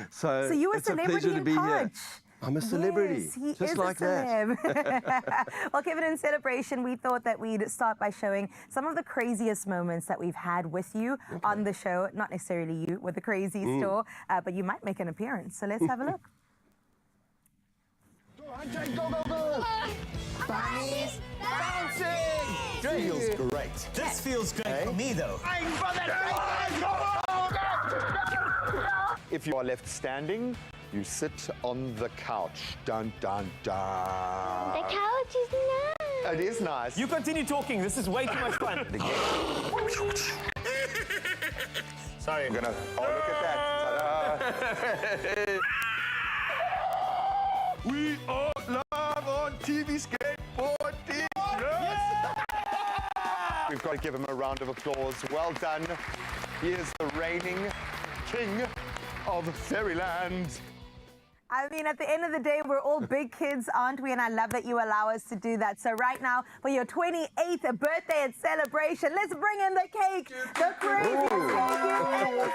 So
you're a
it's a
celebrity
pleasure to
in
be here.
Potch.
I'm a celebrity,
Yes, he
just
is
like
a celeb. Well, Kevin, in celebration, we thought that we'd start by showing some of the craziest moments that we've had with you on the show. Not necessarily you with the Crazy Store, but you might make an appearance. So let's have a look.
Go, go, go! Bunnies bouncing!
Feels great. This feels great for me, though.
If you are left standing, you sit on the couch. Dun, dun, dun.
The couch is nice.
It is nice.
You continue talking. This is way too much fun. Sorry.
I'm gonna. Oh, look at that. Ta-da.
We are live on TV skateboarding. Yes.
We've got to give him a round of applause. Well done. He is the reigning king of Fairyland.
I mean, at the end of the day, we're all big kids, aren't we? And I love that you allow us to do that. So right now, for your 28th birthday and celebration, let's bring in the cake. The craziest cake you've ever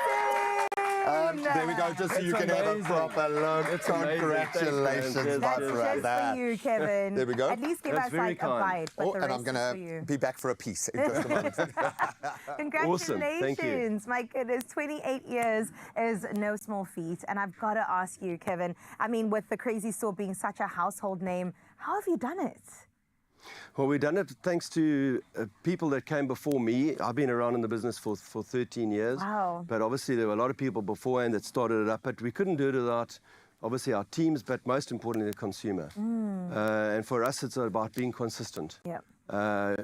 seen.
There we go, just so you can have a proper look.
It's amazing.
Congratulations,
Thanks,
my
man.
That's just
brother.
for you, Kevin.
There we go.
At least give
That's
us
very
like a
kind.
bite, but
Oh,
the
and
rest
I'm
is for
going
you.
to be back for a piece in just a moment.
Awesome. Thank you.
Congratulations. My goodness, 28 years is no small feat. And I've got to ask you, Kevin, I mean, with the Crazy Store being such a household name, how have you done it?
Well, we've done it thanks to people that came before me. I've been around in the business for 13 years.
Wow.
But obviously there were a lot of people beforehand that started it up. But we couldn't do it without, obviously, our teams, but most importantly, the consumer. And for us, it's about being consistent.
Yep.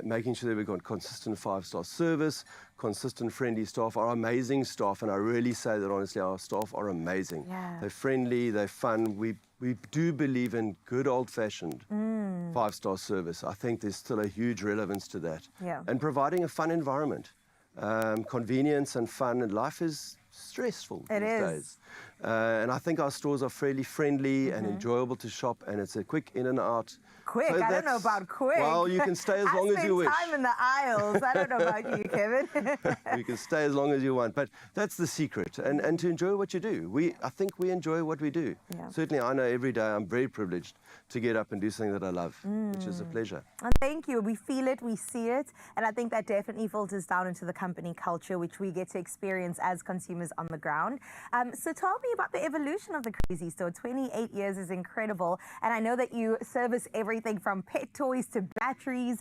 Making sure that we've got consistent 5-star service, consistent friendly staff, our amazing staff, and I really say that honestly, our staff are amazing.
Yeah.
They're friendly, they're fun. We do believe in good old-fashioned 5-star service. I think there's still a huge relevance to that.
Yeah.
And providing a fun environment. Convenience and fun, and life is stressful these days. And I think our stores are fairly friendly and enjoyable to shop, and it's a quick in and out.
Quick?
So
I don't know about quick.
Well, you can stay as long as you wish.
I spend time in the aisles. I don't know about you, Kevin.
You can stay as long as you want, but that's the secret, and to enjoy what you do. I think we enjoy what we do.
Yeah.
Certainly, I know every day I'm very privileged to get up and do something that I love, which is a pleasure.
And thank you. We feel it, we see it, and I think that definitely filters down into the company culture, which we get to experience as consumers on the ground. So tell me about the evolution of the Crazy Store. 28 years is incredible, and I know that you service everything from pet toys to batteries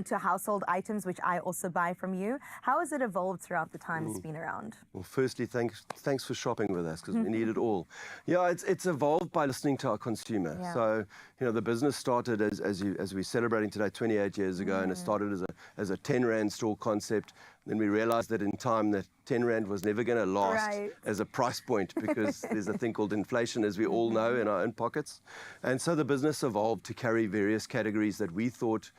to household items, which I also buy from you. How has it evolved throughout the time it's been around?
Well, firstly, thanks for shopping with us, because we need it all. Yeah, it's evolved by listening to our consumer.
Yeah.
So, you know, the business started as we're celebrating today 28 years ago, and it started as a 10 Rand store concept. Then we realized that in time that 10 Rand was never going to last as a price point, because there's a thing called inflation, as we all know, in our own pockets. And so the business evolved to carry various categories that we thought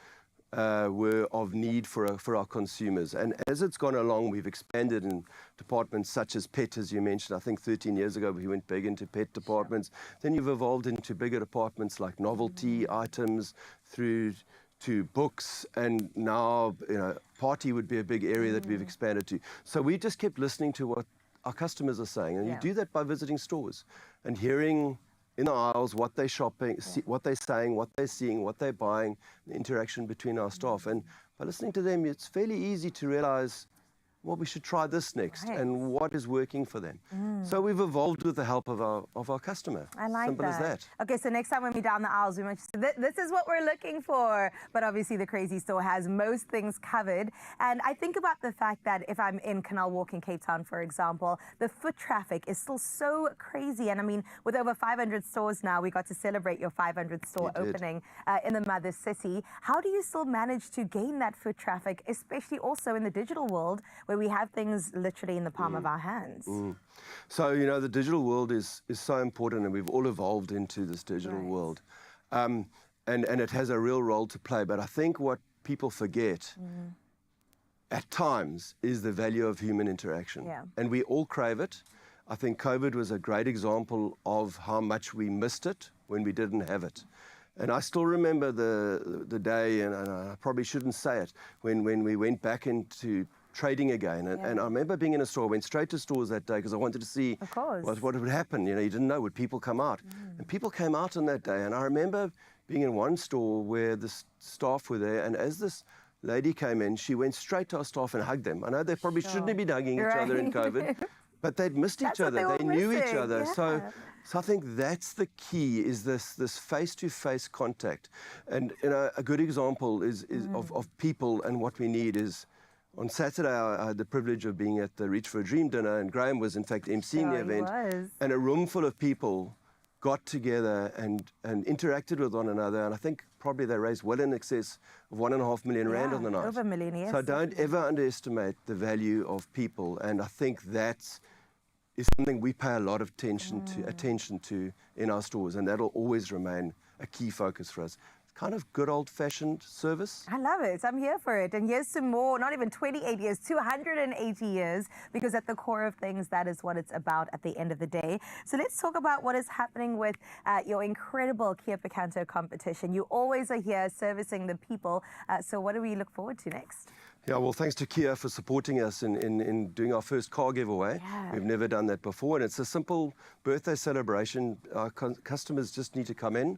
were of need for our consumers. And as it's gone along, we've expanded in departments such as pet, as you mentioned. I think 13 years ago we went big into pet departments. Then you've evolved into bigger departments like novelty items, through to books, and now, you know, party would be a big area that we've expanded to. So we just kept listening to what our customers are saying, and you do that by visiting stores and hearing in the aisles what they're shopping, what they're saying, what they're seeing, what they're buying, the interaction between our staff. And by listening to them, it's fairly easy to realize, well, we should try this next, and what is working for them. So we've evolved with the help of our customer.
I like
Simple as that.
Okay, so next time when we're down the aisles, we might just say, this is what we're looking for. But obviously the Crazy Store has most things covered. And I think about the fact that if I'm in Canal Walk in Cape Town, for example, the foot traffic is still so crazy. And I mean, with over 500 stores now, we got to celebrate your 500th store opening in the mother city. How do you still manage to gain that foot traffic, especially also in the digital world, where we have things literally in the palm of our hands?
So, you know, the digital world is so important, and we've all evolved into this digital world. And it has a real role to play. But I think what people forget at times is the value of human interaction. And we all crave it. I think COVID was a great example of how much we missed it when we didn't have it. And I still remember the day, and I probably shouldn't say it, when we went back into trading again. And I remember being in a store, I went straight to stores that day because I wanted to see what would happen. You know, you didn't know, would people come out? And people came out on that day. And I remember being in one store where the staff were there, and as this lady came in, she went straight to our staff and hugged them. I know they probably shouldn't have been hugging each other in COVID, but they'd missed each other. They knew each other. So I think that's the key, is this face-to-face contact. And, you know, a good example is of people, and what we need is, on Saturday, I had the privilege of being at the Reach for a Dream dinner, and Graham was, in fact, emceeing the event. And a room full of people got together and interacted with one another. And I think probably they raised well in excess of 1.5 million Rand on the night.
Over a million, yes.
So don't ever underestimate the value of people. And I think that is something we pay a lot of attention to in our stores. And that'll always remain a key focus for us. Kind of good old-fashioned service.
I love it. I'm here for it. And here's to more, not even 28 years, 280 years, because at the core of things, that is what it's about at the end of the day. So let's talk about what is happening with your incredible Kia Picanto competition. You always are here servicing the people. So what do we look forward to next?
Yeah, well, thanks to Kia for supporting us in doing our first car giveaway.
Yeah.
We've never done that before, and it's a simple birthday celebration. Our customers just need to come in,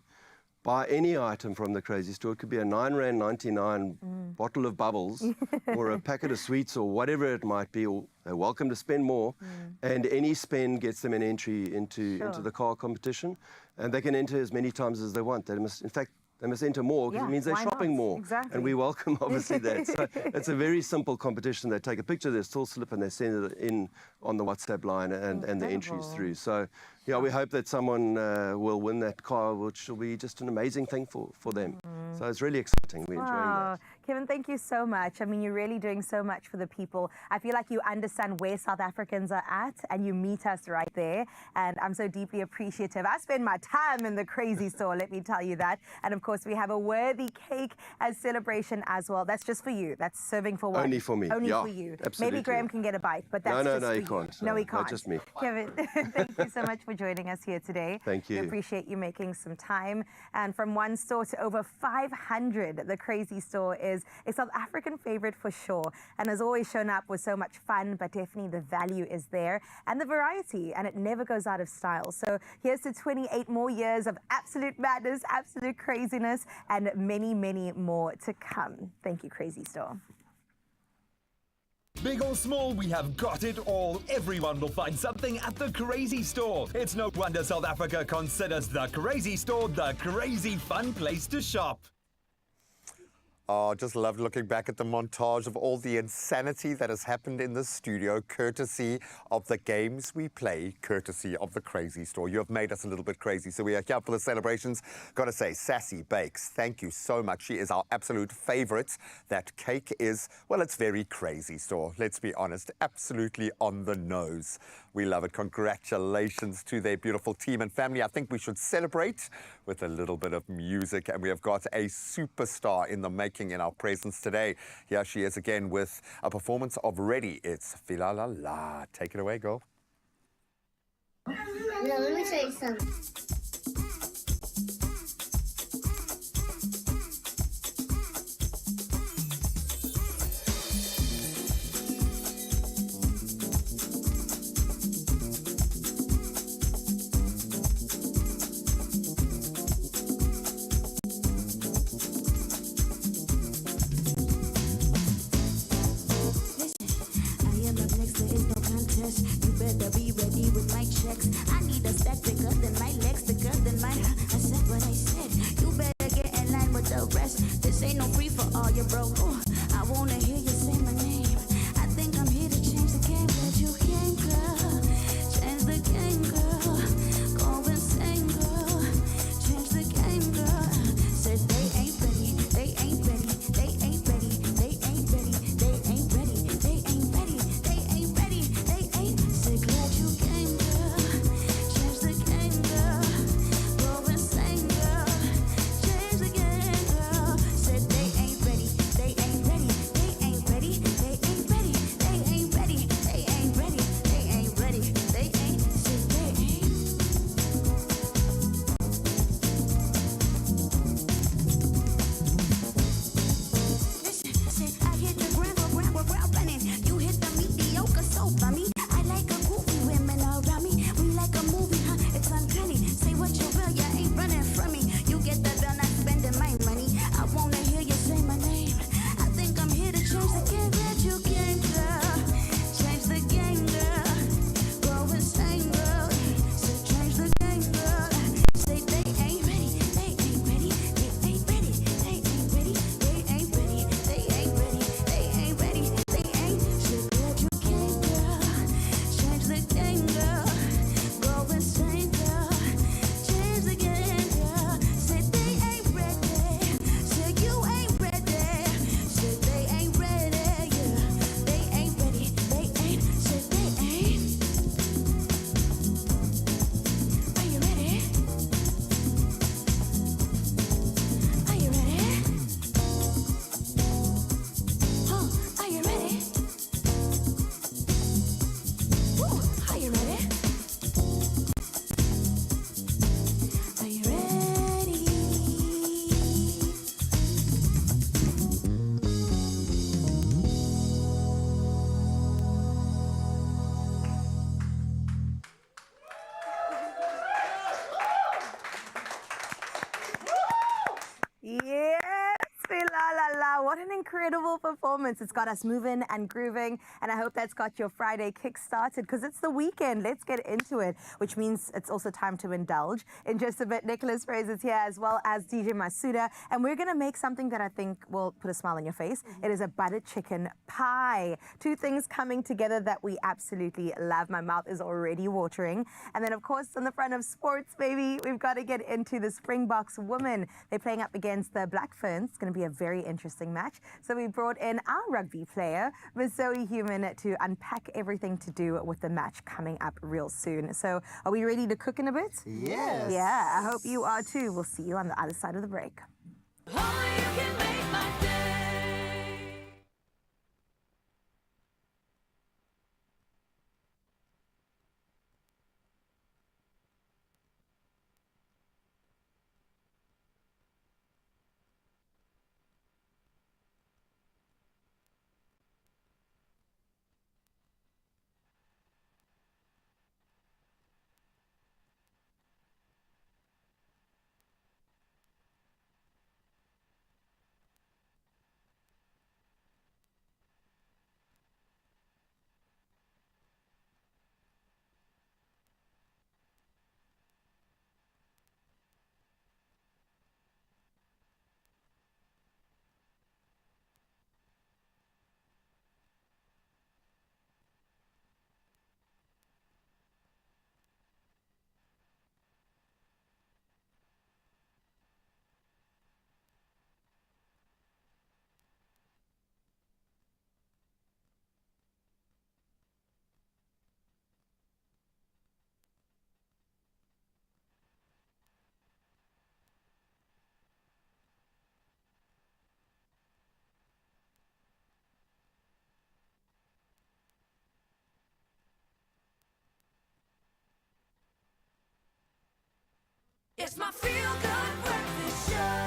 buy any item from the Crazy Store. It could be a R9.99 bottle of bubbles or a packet of sweets or whatever it might be. Or they're welcome to spend more, and any spend gets them an entry into the car competition, and they can enter as many times as they want. They must, in fact, they must enter more because
Yeah,
it means they're
why
shopping
not?
more.
Exactly.
And we welcome, obviously, that. So it's a very simple competition. They take a picture of their store slip and they send it in on the WhatsApp line and the entries through. So, yeah, we hope that someone will win that car, which will be just an amazing thing for them. So it's really exciting. We're enjoying that.
Kevin, thank you so much. I mean, you're really doing so much for the people. I feel like you understand where South Africans are at and you meet us right there. And I'm so deeply appreciative. I spend my time in the Crazy Store, let me tell you that. And of course, we have a worthy cake as celebration as well. That's just for you. That's serving for one.
Only for me.
Only
Yeah,
for you.
absolutely.
Maybe Graham can get a bite, but that's
No,
just for
he
you.
can't.
No, he
No,
can't.
just me.
Kevin, thank you so much for joining us here today.
Thank you.
We appreciate you making some time. And from one store to over 500, the Crazy Store is a South African favorite for sure, and has always shown up with so much fun, but definitely the value is there and the variety, and it never goes out of style. So here's to 28 more years of absolute madness, absolute craziness, and many, many more to come. Thank you, Crazy Store.
Big or small, we have got it all. Everyone will find something at the Crazy Store. It's no wonder South Africa considers the Crazy Store the crazy fun place to shop.
Oh, just loved looking back at the montage of all the insanity that has happened in the studio, courtesy of the games we play, courtesy of the Crazy Store. You have made us a little bit crazy, so we are here for the celebrations. Got to say, Sassy Bakes, thank you so much. She is our absolute favorite. That cake is, well, it's very Crazy Store. Let's be honest, absolutely on the nose. We love it. Congratulations to their beautiful team and family. I think we should celebrate with a little bit of music, and we have got a superstar in the making in our presence today. Here she is again with a performance of Ready. It's Fila La La. Take it away, girl.
No, let me tell you something.
You better be ready with my checks. I need a stack bigger than my legs.
what an incredible performance. It's got us moving and grooving, and I hope that's got your Friday kick started because it's the weekend. Let's get into it, which means it's also time to indulge. In just a bit, Nicholas Fraser's here as well as DJ Masuda, and we're going to make something that I think will put a smile on your face. It is a buttered chicken pie. Two things coming together that we absolutely love. My mouth is already watering. And then, of course, on the front of sports, baby, we've got to get into the Springboks women. They're playing up against the Black Ferns. It's going to be a very interesting match. So we brought in our rugby player, Ms. Zoe Human, to unpack everything to do with the match coming up real soon. So are we ready to cook in a bit?
Yes.
Yeah, I hope you are too. We'll see you on the other side of the break.
It's my feel-good breakfast show.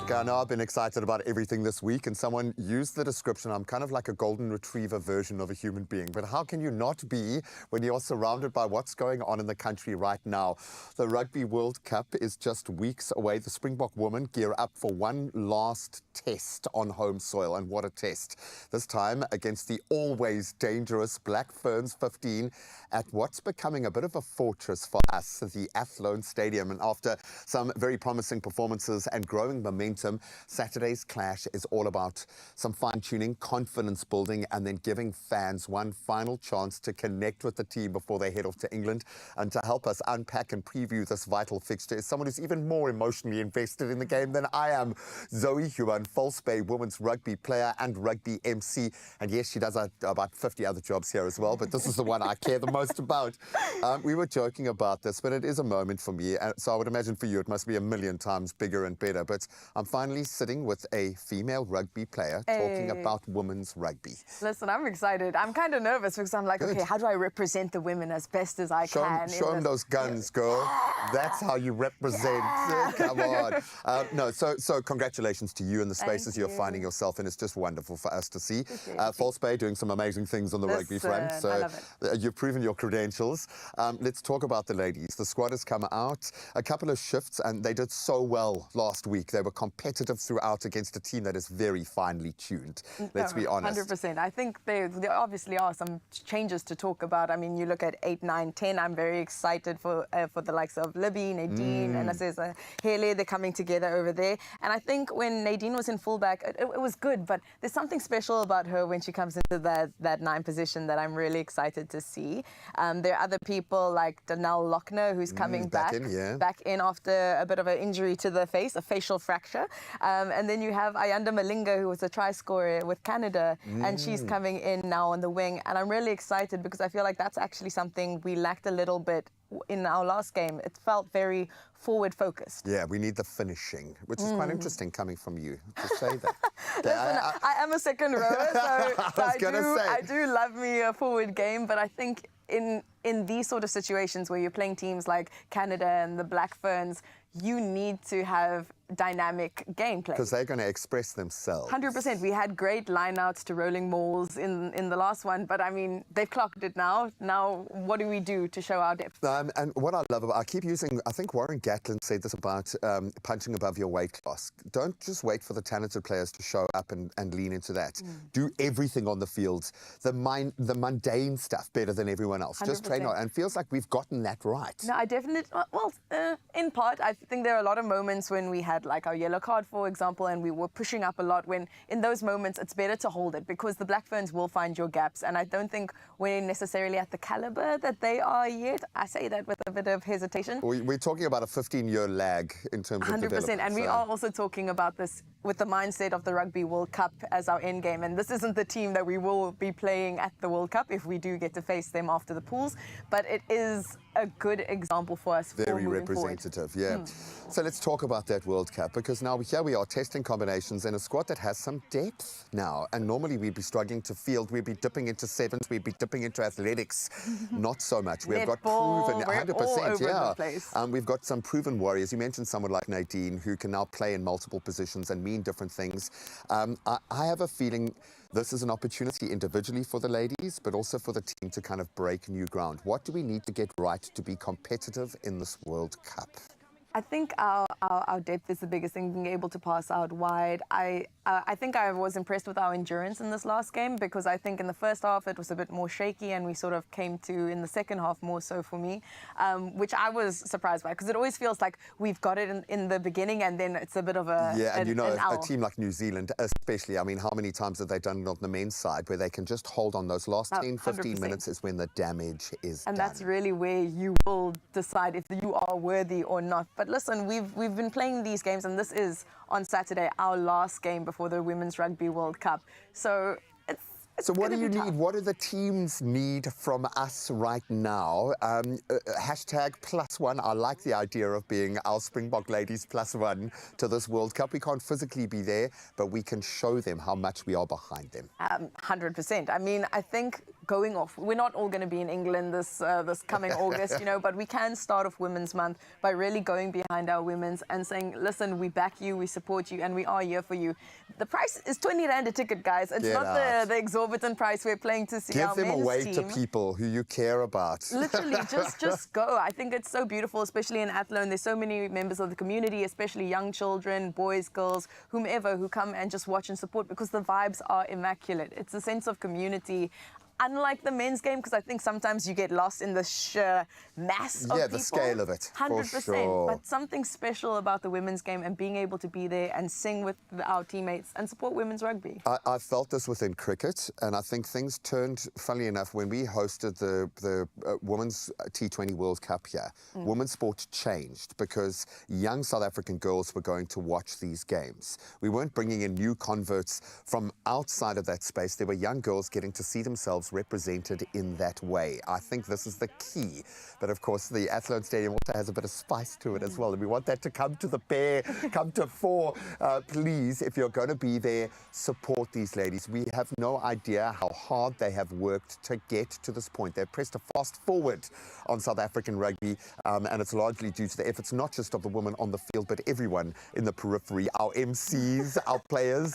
I know I've been excited about everything this week, and someone used the description, I'm kind of like a golden retriever version of a human being. But how can you not be when you're surrounded by what's going on in the country right now? The Rugby World Cup is just weeks away. The Springbok women gear up for one last test on home soil, and what a test. This time against the always dangerous Black Ferns 15 at what's becoming a bit of a fortress for us, the Athlone Stadium. And after some very promising performances and growing momentum, Saturday's clash is all about some fine-tuning, confidence building, and then giving fans one final chance to connect with the team before they head off to England. And to help us unpack and preview this vital fixture is someone who's even more emotionally invested in the game than I am. Zoe Human, False Bay women's rugby player and rugby MC. And yes, she does about 50 other jobs here as well, but this is the one I care the most about. We were joking about this, but it is a moment for me. So I would imagine for you, it must be a million times bigger and better. But I'm finally sitting with a female rugby player talking about women's rugby.
Listen, I'm excited. I'm kind of nervous because I'm like, okay, how do I represent the women as best as I can?
Show them those guns, girl. That's how you represent. Come on. No, so congratulations to you and the spaces you're finding yourself in. It's just wonderful for us to see. False Bay doing some amazing things on the rugby front. So
I love it.
You've proven your credentials. Let's talk about the ladies. The squad has come out, a couple of shifts, and they did so well last week. They were competitive throughout against a team that is very finely tuned. Let's be honest.
100%. I think there obviously are some changes to talk about. I mean, you look at 8, 9, 10. I'm very excited for the likes of Libby, Nadine, and Haley. They're coming together over there. And I think when Nadine was in fullback, it was good. But there's something special about her when she comes into that 9 position that I'm really excited to see. There are other people like Danelle Lochner, who's coming back in after a bit of an injury to the face, a facial fracture. And then you have Ayanda Malinga, who was a try scorer with Canada, and she's coming in now on the wing. And I'm really excited because I feel like that's actually something we lacked a little bit in our last game. It felt very forward focused.
Yeah, we need the finishing, which is quite interesting coming from you to say that.
Listen, I am a second rower, so I do love me a forward game, but I think in in these sort of situations where you're playing teams like Canada and the Black Ferns, you need to have dynamic gameplay.
Because they're going to express themselves.
100%. We had great lineouts to rolling malls in the last one, but I mean, they've clocked it now. Now, what do we do to show our depth?
And what I love about, I keep using, I think Warren Gatlin said this about punching above your weight class. Don't just wait for the talented players to show up and lean into that. Do everything on the field, the mundane stuff better than everyone else. Just train on, and feels like we've gotten that right.
No, I definitely, well, in part, I think there are a lot of moments when we had like our yellow card, for example, and we were pushing up a lot. When in those moments, it's better to hold it because the Black Ferns will find your gaps. And I don't think we're necessarily at the caliber that they are yet. I say that with a bit of hesitation.
We're talking about a 15-year lag in terms of
100%.
development.
And we are also talking about this with the mindset of the Rugby World Cup as our end game. And this isn't the team that we will be playing at the World Cup if we do get to face them after the pools. But it is a good example for us.
Very representative, yeah. So let's talk about that World Cup, because now here we are testing combinations in a squad that has some depth now. And normally we'd be struggling to field, we'd be dipping into sevens, we'd be dipping into athletics. Not so much. We've got proven, 100%, yeah. We've got some proven warriors. You mentioned someone like Nadine, who can now play in multiple positions and mean different things. I have a feeling this is an opportunity individually for the ladies, but also for the team to kind of break new ground. What do we need to get right to be competitive in this World Cup?
I think our depth is the biggest thing, being able to pass out wide. I think I was impressed with our endurance in this last game, because I think in the first half it was a bit more shaky and we sort of came to in the second half more so for me, which I was surprised by, because it always feels like we've got it in the beginning and then it's a bit of a
and you know, a team like New Zealand especially, I mean, how many times have they done it on the men's side where they can just hold on? Those last 10, 15 minutes is when the damage is done.
And that's really where you will decide if you are worthy or not. But listen, we've been playing these games, and this is on Saturday our last game before the Women's Rugby World Cup. So
so what do you need? What do the teams need from us right now? Hashtag +1. I like the idea of being our Springbok ladies +1 to this World Cup. We can't physically be there, but we can show them how much we are behind them.
100%. I mean, I think going off, we're not all going to be in England this coming August, you know, but we can start off Women's Month by really going behind our women's and saying, listen, we back you, we support you, and we are here for you. The price is 20 Rand a ticket, guys. It's not the exorbitant price we're playing to see our men's team.
Give them away to people who you care about.
Literally, just go. I think it's so beautiful, especially in Athlone. There's so many members of the community, especially young children, boys, girls, whomever, who come and just watch and support, because the vibes are immaculate. It's a sense of community. Unlike the men's game, because I think sometimes you get lost in the sheer mass of people.
Yeah, the scale of it,
100%.
for sure.
But something special about the women's game and being able to be there and sing with our teammates and support women's rugby.
I felt this within cricket, and I think things turned, funnily enough, when we hosted the Women's T20 World Cup here. Women's sport changed because young South African girls were going to watch these games. We weren't bringing in new converts from outside of that space. There were young girls getting to see themselves represented in that way. I think this is the key. But of course, the Athlone Stadium also has a bit of spice to it as well. And we want that to come to the pair, come to fore. Please, if you're going to be there, support these ladies. We have no idea how hard they have worked to get to this point. They've pressed a fast forward on South African rugby, and it's largely due to the efforts not just of the women on the field, but everyone in the periphery, our MCs, our players,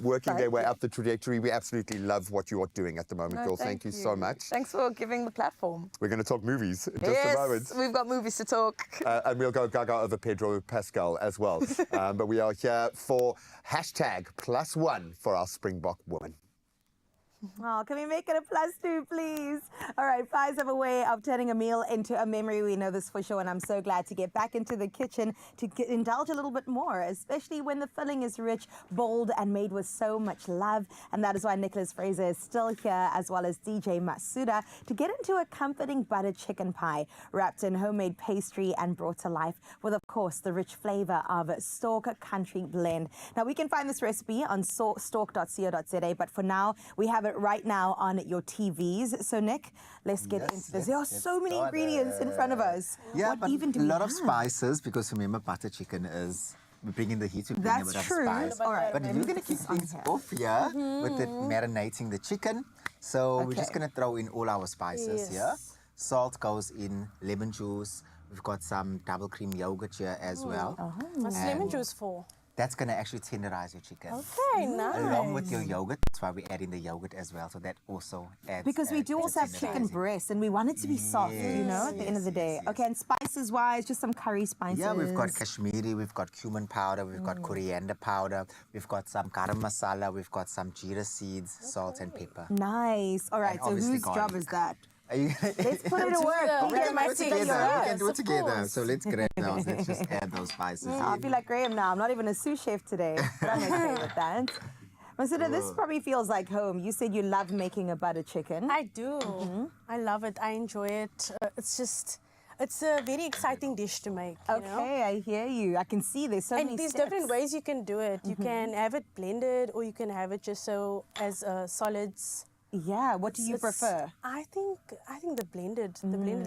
working their way up the trajectory. We absolutely love what you are doing at the moment. Girls, thank you so much.
Thanks for giving the platform.
We're going to talk movies in just a moment.
We've got movies to talk.
And we'll go gaga over Pedro Pascal as well. But we are here for hashtag +1 for our Springbok woman.
Oh, can we make it a +2, please? All right, pies have a way of turning a meal into a memory. We know this for sure, and I'm so glad to get back into the kitchen to indulge a little bit more, especially when the filling is rich, bold, and made with so much love. And that is why Nicholas Fraser is still here, as well as DJ Masuda, to get into a comforting buttered chicken pie wrapped in homemade pastry and brought to life with, of course, the rich flavor of Stork Country Blend. Now, we can find this recipe on stork.co.za, but for now, we have it right now on your TVs. So, Nick, let's get into this. There are so many ingredients in front of us.
Yeah,
what
but
even do
a
we
lot
have?
of spices, because remember, butter chicken is... We bring in the heat, we bring in a bit of
true.
spice.
All right,
But we're going to kick things off here with the marinating the chicken. So we're just going to throw in all our spices here. Salt goes in, lemon juice. We've got some double cream yogurt here as well.
What's lemon
And
juice for?
That's going to actually tenderize your chicken.
Okay, nice.
Along with your yogurt. That's why we add in the yogurt as well. So that also adds.
Because we do
to
also have chicken
tenderizing.
breast and we want it to be soft, you know, at the end of the day. Okay, and spices wise, just some curry spices.
Yeah, we've got Kashmiri, we've got cumin powder, we've got coriander powder, we've got some garam masala, we've got some jeera seeds, salt and pepper.
Nice. All right,
And
so
obviously
whose job
garlic.
is that?
Are you
Let's put it to work.
We can do it together. We can do it
Of
together.
course.
So let's grab those. Let's just add those spices
I
in.
feel like Graham now. I'm not even a sous chef today, but I'm okay with that. Masita, this probably feels like home. You said you love making a butter chicken.
I do. I love it. I enjoy it. It's a very exciting dish to make. You know?
Okay, I hear you. I can see there's so many
And there's
steps.
different ways you can do it. You can have it blended, or you can have it just so as solids.
Yeah, what do you prefer?
I think the blended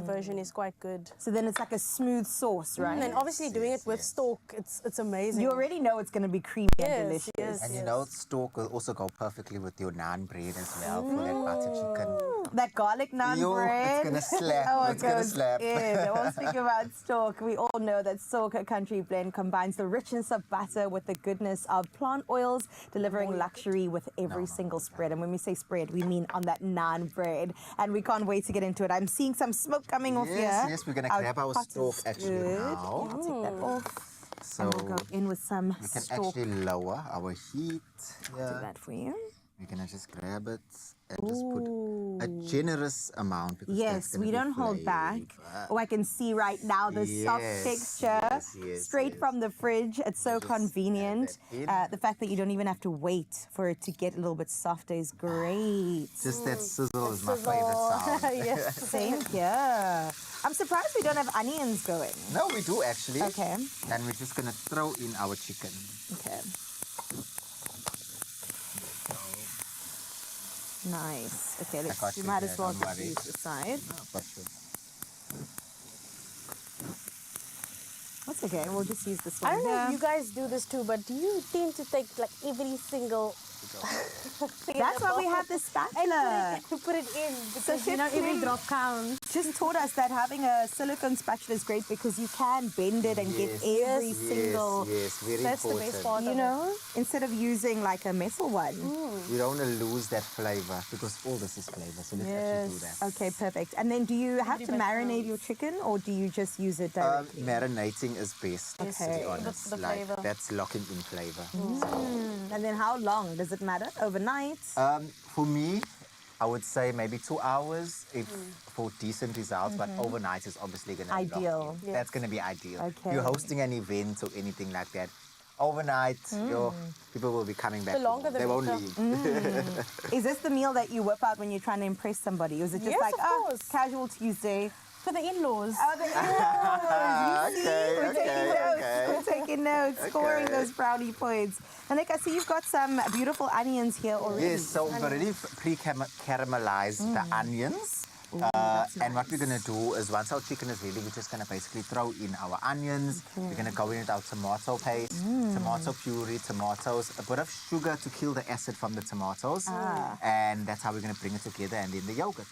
version is quite good.
So then it's like a smooth sauce, right?
And obviously doing it with stork, it's amazing.
You already know it's going to be creamy and delicious.
And you know, stork will also go perfectly with your naan bread as well for that butter chicken.
That garlic naan
Yo,
bread.
it's gonna slap.
Oh,
It's gonna
goes
slap.
in. We'll speak about stork. We all know that stork country blend combines the richness of butter with the goodness of plant oils, delivering luxury with every single spread. And when we say spread, we mean on that naan bread. And we can't wait to get into it. I'm seeing some smoke coming off here.
Yes, we're gonna grab our
pot
stork
is
actually
good.
now.
I'll take that off.
So
And we'll go in with some
we can
stork.
actually lower our heat.
Do that for you.
We're gonna just grab it and just put a generous amount. Because that's
Yes,
gonna
we
be
don't hold back.
flavor.
Oh, I can see right now the soft
Yes,
texture,
yes,
straight from the fridge. It's so convenient.
in.
The fact that you don't even have to wait for it to get a little bit softer is great.
Just that sizzle is my favorite sound.
Yes, same here. I'm surprised we don't have onions going.
No, we do actually.
Okay.
And we're just gonna throw in our chicken.
Okay. Nice. Okay,
got
let's. You
you
might
there,
as well
don't
just
worry.
use the side.
Got you.
That's okay. We'll just use this one.
I don't know if
here.
you guys do this too, but do you tend to take like every single
That's why we have the spatula.
put it in
So
because you know
Chef
every
Clem
drop counts.
just taught us that having a silicone spatula is great because you can bend it and get every single.
Yes, very
That's the
important.
best part
You
of
know, instead of using like a metal one.
You don't want to lose that flavor because all this is flavor. So let's actually do that.
Okay, perfect. And then do you have to marinate your chicken or do you just use it directly?
Marinating is best, to
Okay.
be honest.
The
like,
flavor.
that's locking in flavor.
And then how long? Does it matter? Overnight?
For me, I would say maybe 2 hours if for decent results, but overnight is obviously going to be
Ideal.
That's going to be ideal.
Okay.
You're hosting an event or anything like that. Overnight, your people will be coming back.
The longer the
they won't
better.
leave.
Is this the meal that you whip out when you're trying to impress somebody? Or is it just
Yes,
like,
of
oh,
course.
casual Tuesday?
For the in-laws.
Oh, the in-laws. You see? We're taking notes.
okay.
We're taking notes, scoring
Okay.
those brownie points. And like I see, you've got some beautiful onions here already.
Yes, so we've already pre-caramelized the onions. And what we're going to do is once our chicken is ready, we're just going to basically throw in our onions. We're going to go in with our tomato paste, tomato puree, tomatoes, a bit of sugar to kill the acid from the tomatoes. And that's how we're going to bring it together, and then the yogurt.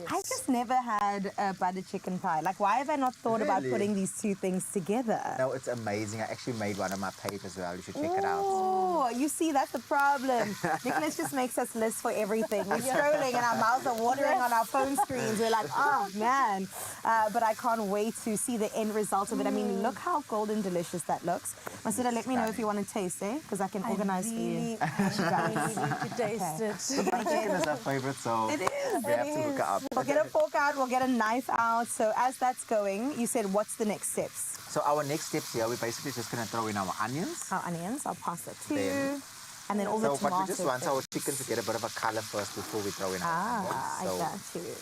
I've just never had a butter chicken pie. Like, why have I not thought about
Really?
putting these two things together?
No, it's amazing. I actually made one on my page as well. You should check it out.
Oh, you see, that's the problem. Nicholas just makes us lists for everything. We're scrolling and our mouths are watering on our phone screens. We're like, oh, man. But I can't wait to see the end result of it. I mean, look how golden delicious that looks. Masita, let me know if you want to taste it, because I can organize for you.
I really need to taste it.
Butter chicken is our favorite, so
It is.
we have to hook it up.
We'll get a fork out, we'll get a knife out. So as that's going, you said, what's the next steps?
So our next steps here, we're basically just going to throw in our onions.
Our onions, I'll pass that to you.
Then-
And then all the
So, but
tomatoes.
we just want our chicken to get a bit of a color first before we throw in our
Ah, I
onions.
got
So
you.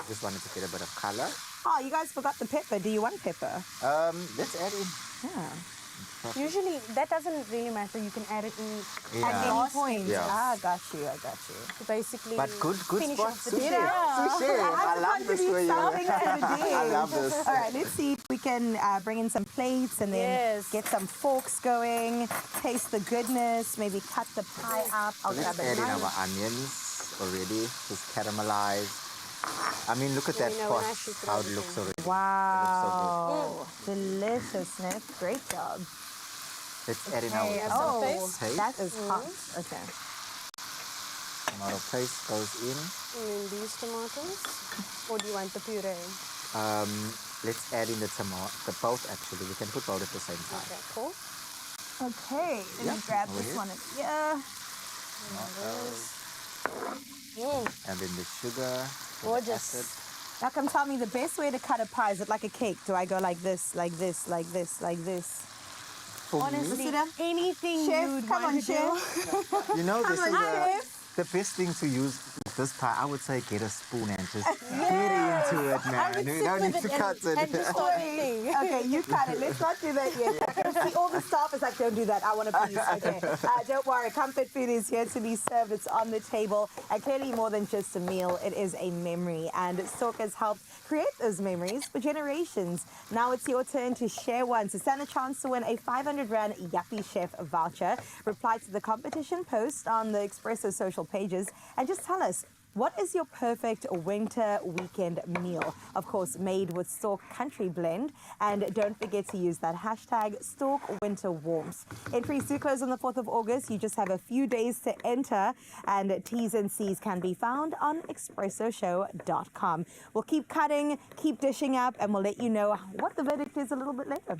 just wanted to get a bit of color.
Oh, you guys forgot the pepper. Do you want pepper?
Let's add in.
Yeah.
Usually that doesn't really matter. You can add it in
At
Yeah.
any point.
Yeah.
Ah, got you, I got you.
to basically
But good
finish
spot.
off the
Sushi.
dinner.
Sushi. I love this for you.
Something for the dish.
I love this.
All right, let's see if we can bring in some plates and then
Yes.
get some forks going, taste the goodness, maybe cut the pie up. I'll
So let's
grab a
add in
knife.
our onions already, just caramelized. I mean, look at that
know when I
pot,
should
how
throw
it
it
looks
in.
already.
Wow. Deliciousness. Great job.
Let's add in our
Okay.
tomato
Oh,
paste.
that is hot. Okay.
Tomato paste goes in.
And then these tomatoes? Or do you want the puree?
Let's add in the both actually. We can put both at the same time.
Okay, cool.
Okay, let me
Yeah,
grab
over
this
here.
one. Yeah.
And then the sugar. the
Gorgeous.
acid.
Now come tell me the best way to cut a pie. Is it like a cake? Do I go like this, like this, like this, like this?
For
Honestly,
me,
anything
Chef,
you'd
come
want
on,
to do.
Chef.
you know, this
Come
is
on, Chef.
the best thing to use with this pie. I would say get a spoon and just get into it, man. You don't need to cut it.
Okay, you cut it. Let's not do that yet. I can see all the staff is like, don't do that. I want a piece. Okay. Don't worry. Comfort food is here to be served. It's on the table. And clearly more than just a meal. It is a memory. And Stork has helped create those memories for generations. Now it's your turn to share one. So stand a chance to win a 500 Rand Yuppie Chef voucher. Reply to the competition post on the Expresso social pages and just tell us, what is your perfect winter weekend meal? Of course, made with Stork Country Blend. And don't forget to use that hashtag Stork Winter Warmth. Entries do close on the 4th of August. You just have a few days to enter. And T's and C's can be found on expressoshow.com. We'll keep cutting, keep dishing up, and we'll let you know what the verdict is a little bit later.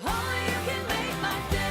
Only you can make my day.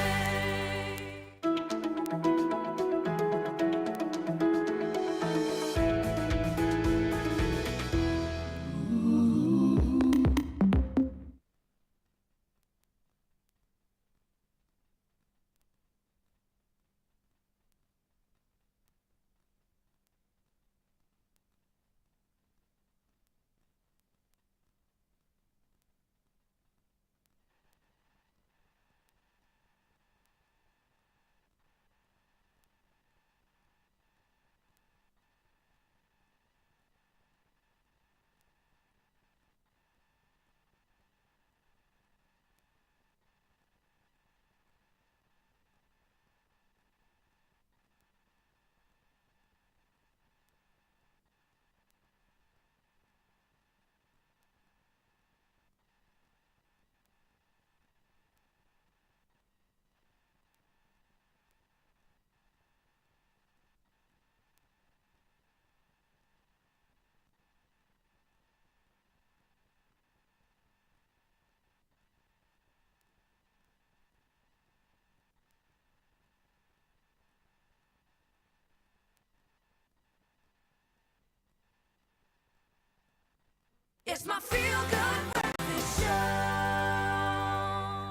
It's my feel-good breakfast show.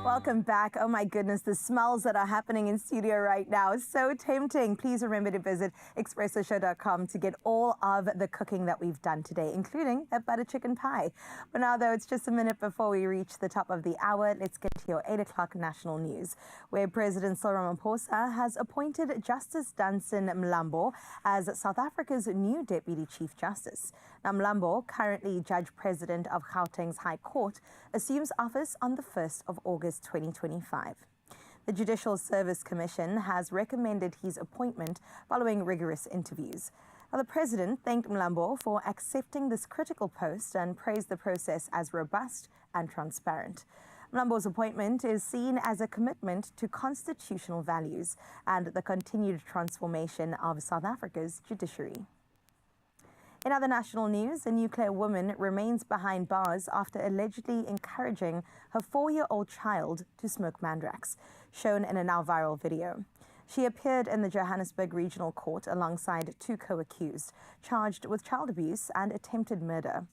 Welcome back. Oh my goodness, the smells that are happening in studio right now is so tempting. Please remember to visit expressoshow.com to get all of the cooking that we've done today, including that butter chicken pie. But now, though, it's just a minute before we reach the top of the hour. Let's get to your 8 o'clock national news, where President Cyril Ramaphosa has appointed Justice Duncan Mlambo as South Africa's new Deputy Chief Justice. Now, Mlambo, currently Judge President of Gauteng's High Court, assumes office on the 1st of August 2025. The Judicial Service Commission has recommended his appointment following rigorous interviews. Now, the President thanked Mlambo for accepting this critical post and praised the process as robust and transparent. Mlambo's appointment is seen as a commitment to constitutional values and the continued transformation of South Africa's judiciary. In other national news, a nuclear woman remains behind bars after allegedly encouraging her 4-year-old child to smoke mandrax, shown in a now viral video. She appeared in the Johannesburg Regional Court alongside 2 co-accused, charged with child abuse and attempted murder.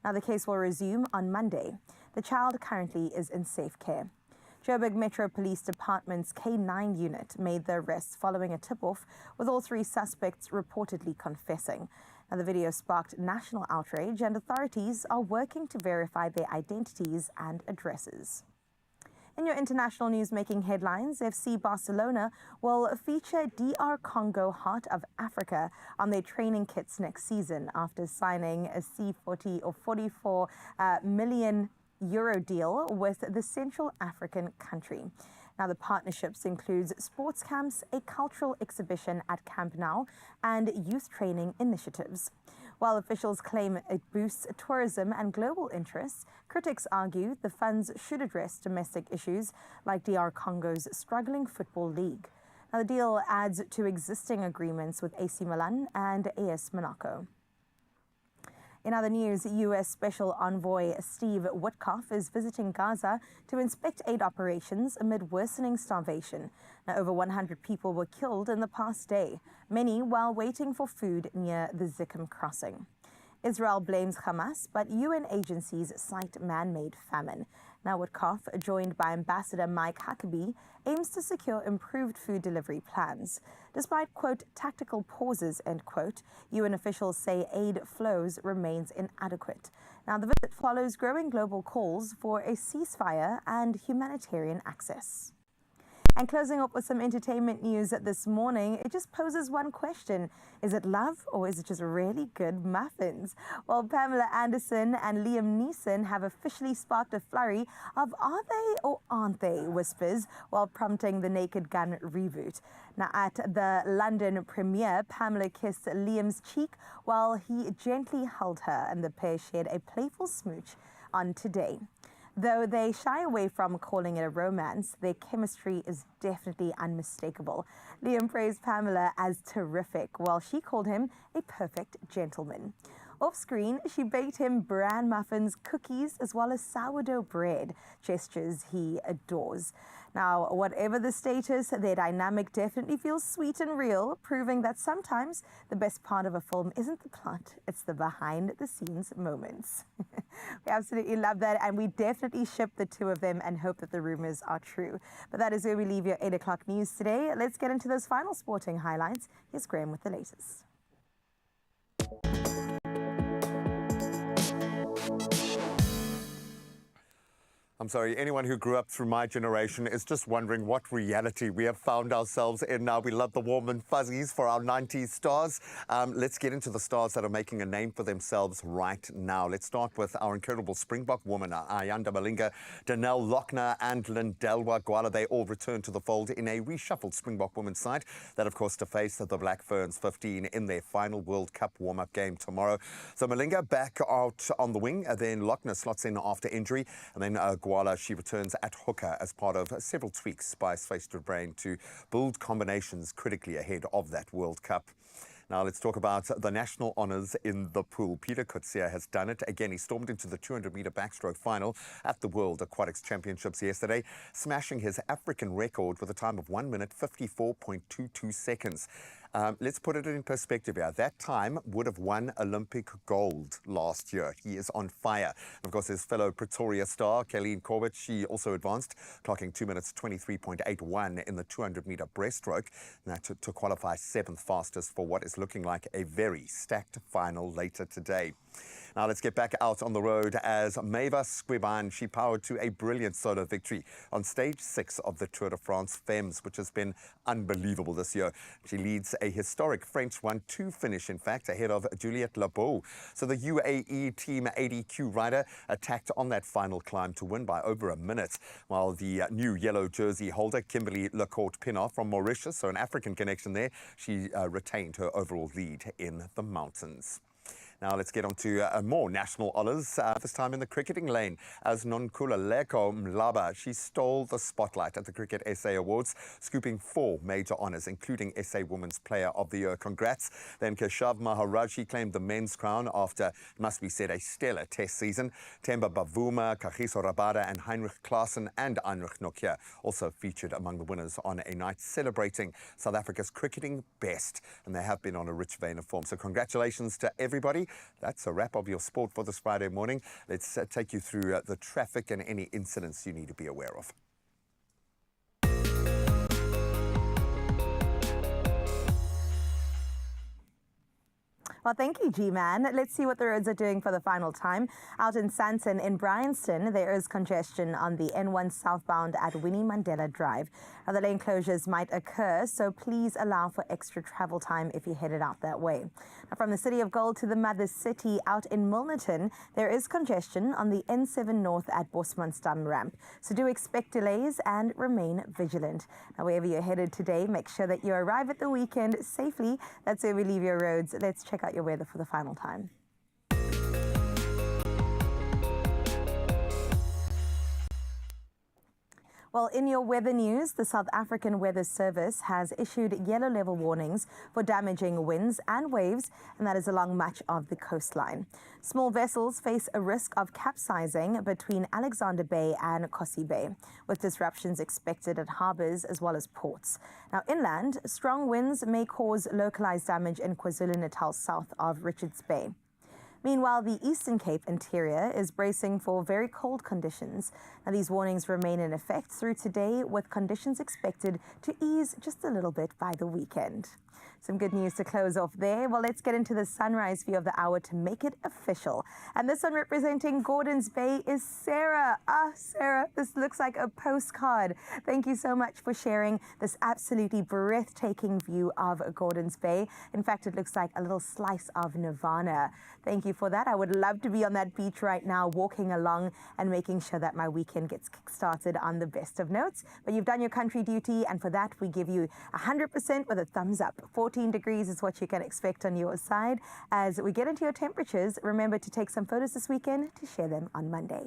Now, the case will resume on Monday. The child currently is in safe care. Joburg Metro Police Department's K9 unit made the arrests following a tip-off, with all 3 suspects reportedly confessing. Now, the video sparked national outrage, and authorities are working to verify their identities and addresses. In your international news making headlines, FC Barcelona will feature DR Congo Heart of Africa on their training kits next season after signing a C40 or 44 million euro deal with the Central African country. Now, the partnerships includes sports camps, a cultural exhibition at Camp Nou, and youth training initiatives. While officials claim it boosts tourism and global interests, critics argue the funds should address domestic issues like DR Congo's struggling football league. Now, the deal adds to existing agreements with AC Milan and AS Monaco. In other news, U.S. Special Envoy Steve Witkoff is visiting Gaza to inspect aid operations amid worsening starvation. Now, over 100 people were killed in the past day, many while waiting for food near the Zikkim crossing. Israel blames Hamas, but UN agencies cite man-made famine. Now, Witkoff, joined by Ambassador Mike Huckabee, aims to secure improved food delivery plans. Despite, quote, tactical pauses, end quote, UN officials say aid flows remains inadequate. Now, the visit follows growing global calls for a ceasefire and humanitarian access. And closing up with some entertainment news this morning, it just poses one question. Is it love or is it just really good muffins? Well, Pamela Anderson and Liam Neeson have officially sparked a flurry of are they or aren't they whispers while prompting the Naked Gun reboot. Now, at the London premiere, Pamela kissed Liam's cheek while he gently held her, and the pair shared a playful smooch on Today. Though they shy away from calling it a romance, their chemistry is definitely unmistakable. Liam praised Pamela as terrific, while she called him a perfect gentleman. Off-screen, she baked him bran muffins, cookies, as well as sourdough bread, gestures he adores. Now, whatever the status, their dynamic definitely feels sweet and real, proving that sometimes the best part of a film isn't the plot, it's the behind-the-scenes moments. We absolutely love that, and we definitely ship the two of them and hope that the rumors are true. But that is where we leave your 8 o'clock news today. Let's get into those final sporting highlights. Here's Graham with the latest.
I'm sorry, anyone who grew up through my generation is just wondering what reality we have found ourselves in now. We love the warm and fuzzies for our 90s stars. Let's get into the stars that are making a name for themselves right now. Let's start with our incredible Springbok women, Ayanda Malinga, Danelle Lochner and Lindelwa Gwala. They all returned to the fold in a reshuffled Springbok women's side that, of course, to face the Black Ferns 15 in their final World Cup warm-up game tomorrow. So Malinga back out on the wing, then Lochner slots in after injury, and then Gwala, she returns at hooker as part of several tweaks by Sface Brain to build combinations critically ahead of that World Cup. Now let's talk about the national honours in the pool. Peter Coetzee has done it again. He stormed into the 200-metre backstroke final at the World Aquatics Championships yesterday, smashing his African record with a time of 1 minute 54.22 seconds. Let's put it in perspective here. That time would have won Olympic gold last year. He is on fire. And of course, his fellow Pretoria star, Kayleen Corbett, she also advanced, clocking 2 minutes 23.81 in the 200-metre breaststroke. And that to qualify 7th fastest for what is looking like a very stacked final later today. Now let's get back out on the road as Maeva Squiban, she powered to a brilliant solo victory on stage 6 of the Tour de France Femmes, which has been unbelievable this year. She leads a historic French 1-2 finish, in fact, ahead of Juliette Lebeau. So the UAE Team ADQ rider attacked on that final climb to win by over a minute, while the new yellow jersey holder, Kimberly Lecourt-Pinot from Mauritius, so an African connection there, she retained her overall lead in the mountains. Now let's get on to more national honours, this time in the cricketing lane, as Nonkululeko Mlaba, she stole the spotlight at the Cricket SA Awards, scooping 4 major honours, including SA Women's Player of the Year. Congrats. Then Keshav Maharaj, she claimed the men's crown after, it must be said, a stellar test season. Themba Bavuma, Kagiso Rabada and Heinrich Klaassen and Heinrich Nokia also featured among the winners on a night celebrating South Africa's cricketing best, and they have been on a rich vein of form. So congratulations to everybody. That's a wrap of your sport for this Friday morning. Let's take you through the traffic and any incidents you need to be aware of.
Well, thank you, G-Man. Let's see what the roads are doing for the final time. Out in Sandton in Bryanston, there is congestion on the N1 southbound at Winnie Mandela Drive. Now, the lane closures might occur, so please allow for extra travel time if you're headed out that way. Now, from the City of Gold to the Mother City out in Milnerton, there is congestion on the N7 North at Bosmansdam ramp. So do expect delays and remain vigilant. Now, wherever you're headed today, make sure that you arrive at the weekend safely. That's where we leave your roads. Let's check out your weather for the final time. Well, in your weather news, the South African Weather Service has issued yellow level warnings for damaging winds and waves, and that is along much of the coastline. Small vessels face a risk of capsizing between Alexander Bay and Kossi Bay, with disruptions expected at harbours as well as ports. Now, inland, strong winds may cause localised damage in KwaZulu-Natal south of Richards Bay. Meanwhile, the Eastern Cape interior is bracing for very cold conditions. Now, these warnings remain in effect through today, with conditions expected to ease just a little bit by the weekend. Some good news to close off there. Well, let's get into the sunrise view of the hour to make it official. And this one representing Gordons Bay is Sarah. Sarah, this looks like a postcard. Thank you so much for sharing this absolutely breathtaking view of Gordons Bay. In fact, it looks like a little slice of nirvana. Thank you for that. I would love to be on that beach right now, walking along and making sure that my weekend gets kick-started on the best of notes. But you've done your country duty, and for that, we give you 100% with a thumbs up. 14 degrees is what you can expect on your side. As we get into your temperatures, remember to take some photos this weekend to share them on Monday.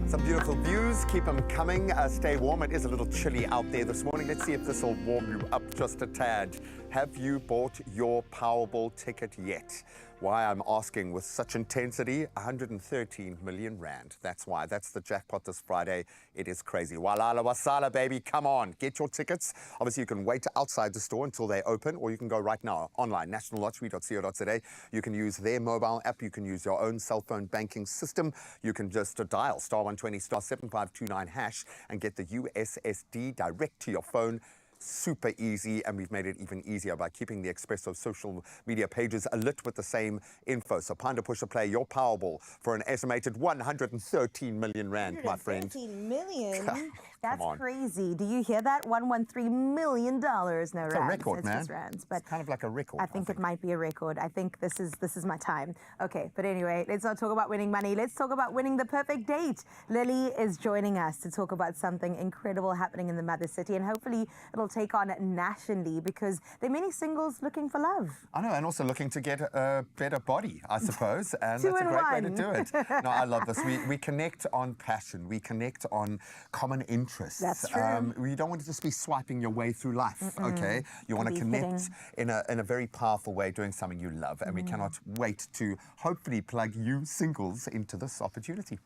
Some beautiful views, keep them coming. Stay warm. It is a little chilly out there this morning. Let's see if this will warm you up just a tad. Have you bought your Powerball ticket yet? Why I'm asking with such intensity, 113 million rand. That's why. That's the jackpot this Friday. It is crazy. Walala wasala, baby. Come on, get your tickets. Obviously, you can wait outside the store until they open, or you can go right now online, nationallottery.co.za. You can use their mobile app. You can use your own cell phone banking system. You can just dial *120 *7529 hash and get the USSD direct to your phone. Super easy, and we've made it even easier by keeping the Expresso social media pages alit with the same info. So Panda Pusher, play your Powerball for an estimated 113 million rand, my friend.
113 million? That's
on.
crazy. Do you hear that? $113 million. No,
It's
rands.
a record,
It's
man.
just rands, but
It's kind of like a record.
I think it might be a record. I think this is my time. Okay, but anyway, let's not talk about winning money. Let's talk about winning the perfect date. Lily is joining us to talk about something incredible happening in the Mother City, and hopefully it'll take on nationally, because there are many singles looking for love.
I know, and also looking to get a better body, I suppose, and
Two
that's a
in
great way to
one.
do it. No, I love this. We connect on passion. We connect on common interests.
That's true.
You don't want to just be swiping your way through life, okay? You want to
be
connect in a very powerful way, doing something you love, and we cannot wait to hopefully plug you singles into this opportunity.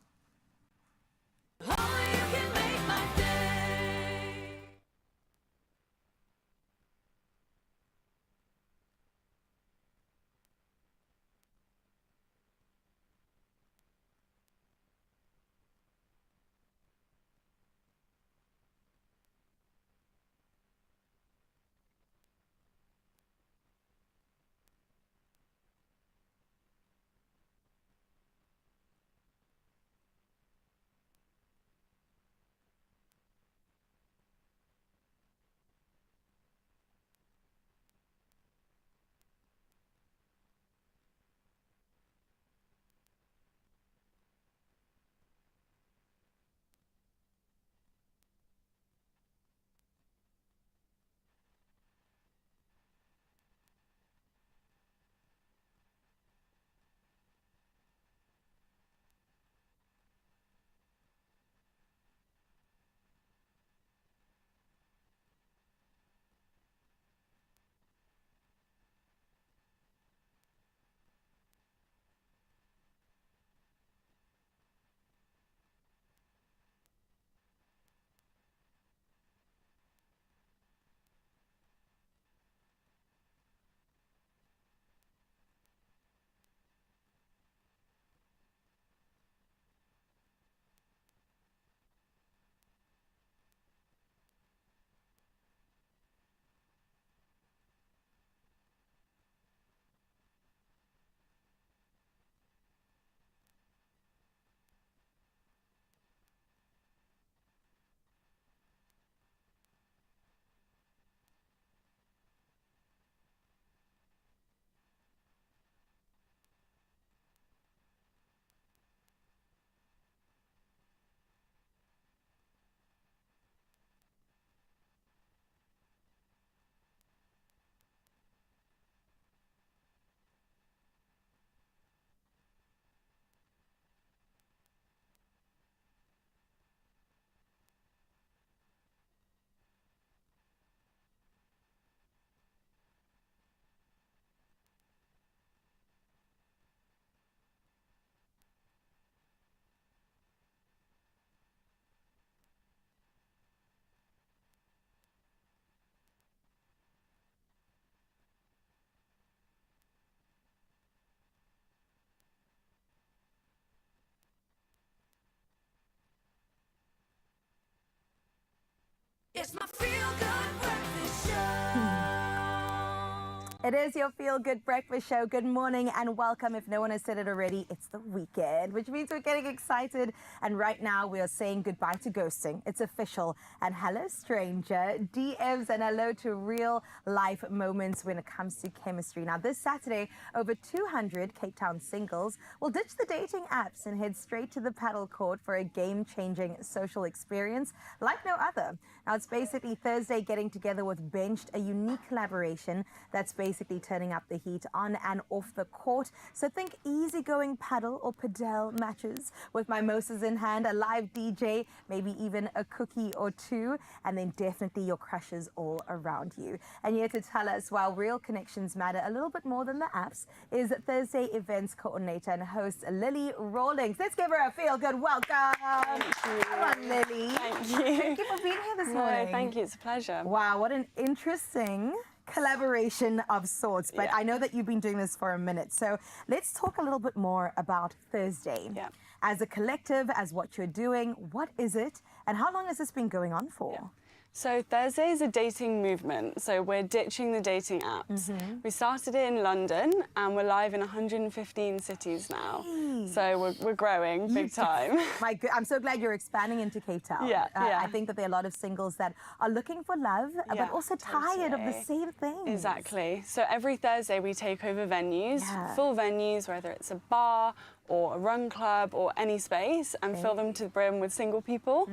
It's my feel-good breakfast show.
It is your feel-good breakfast show. Good morning and welcome. If no one has said it already, it's the weekend, which means we're getting excited. And right now we are saying goodbye to ghosting. It's official. And hello, stranger. DMs and hello to real life moments when it comes to chemistry. Now, this Saturday, over 200 Cape Town singles will ditch the dating apps and head straight to the paddle court for a game-changing social experience like no other. Now, it's basically Thursday getting together with Benched, a unique collaboration that's basically turning up the heat on and off the court. So think easygoing paddle or padel matches with mimosas in hand, a live DJ, maybe even a cookie or two, and then definitely your crushes all around you. And here to tell us why real connections matter a little bit more than the apps is Thursday events coordinator and host Lily Rawlings. Let's give her a feel-good welcome.
Thank you.
Come on, Lily.
Thank you.
Thank you for being here this morning.
No, thank you. It's a pleasure.
Wow, what an interesting collaboration of sorts. But
Yeah.
I know that you've been doing this for a minute. So let's talk a little bit more about Thursday.
Yeah.
As a collective, as what you're doing, what is it? And how long has this been going on for?
So Thursday is a dating movement. So we're ditching the dating apps. We started it in London and we're live in 115 cities now. So we're growing big time.
I'm so glad you're expanding into Cape Town.
Yeah, yeah.
I think that there are a lot of singles that are looking for love, but also tired of the same thing.
Exactly. So every Thursday we take over venues,
Yeah.
full venues, whether it's a bar or a run club or any space, and fill them to the brim with single people.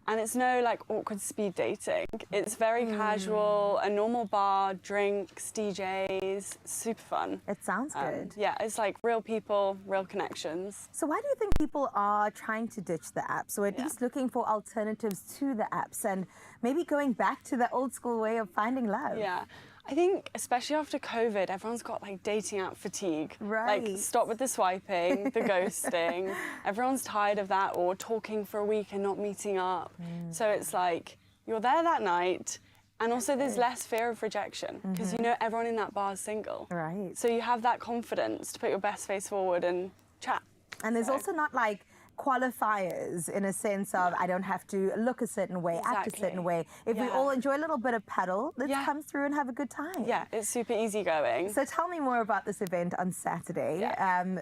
And it's no like awkward speed dating. It's very casual, a normal bar, drinks, DJs, super fun.
It sounds good.
Yeah, it's like real people, real connections.
So why do you think people are trying to ditch the apps, or at least looking for alternatives to the apps and maybe going back to the old school way of finding love?
Yeah. I think, especially after COVID, everyone's got like dating app fatigue.
Right.
Like, stop with the swiping, the ghosting. Everyone's tired of that, or talking for a week and not meeting up. So it's like, you're there that night, and also there's less fear of rejection, because you know everyone in that bar is single.
Right.
So you have that confidence to put your best face forward and chat.
And there's also not like qualifiers in a sense of I don't have to look a certain way, act a
Exactly.
certain way. If we
Yeah.
all enjoy a little bit of paddle, let's come through and have a good time.
Yeah, it's super easy going.
So tell me more about this event on Saturday,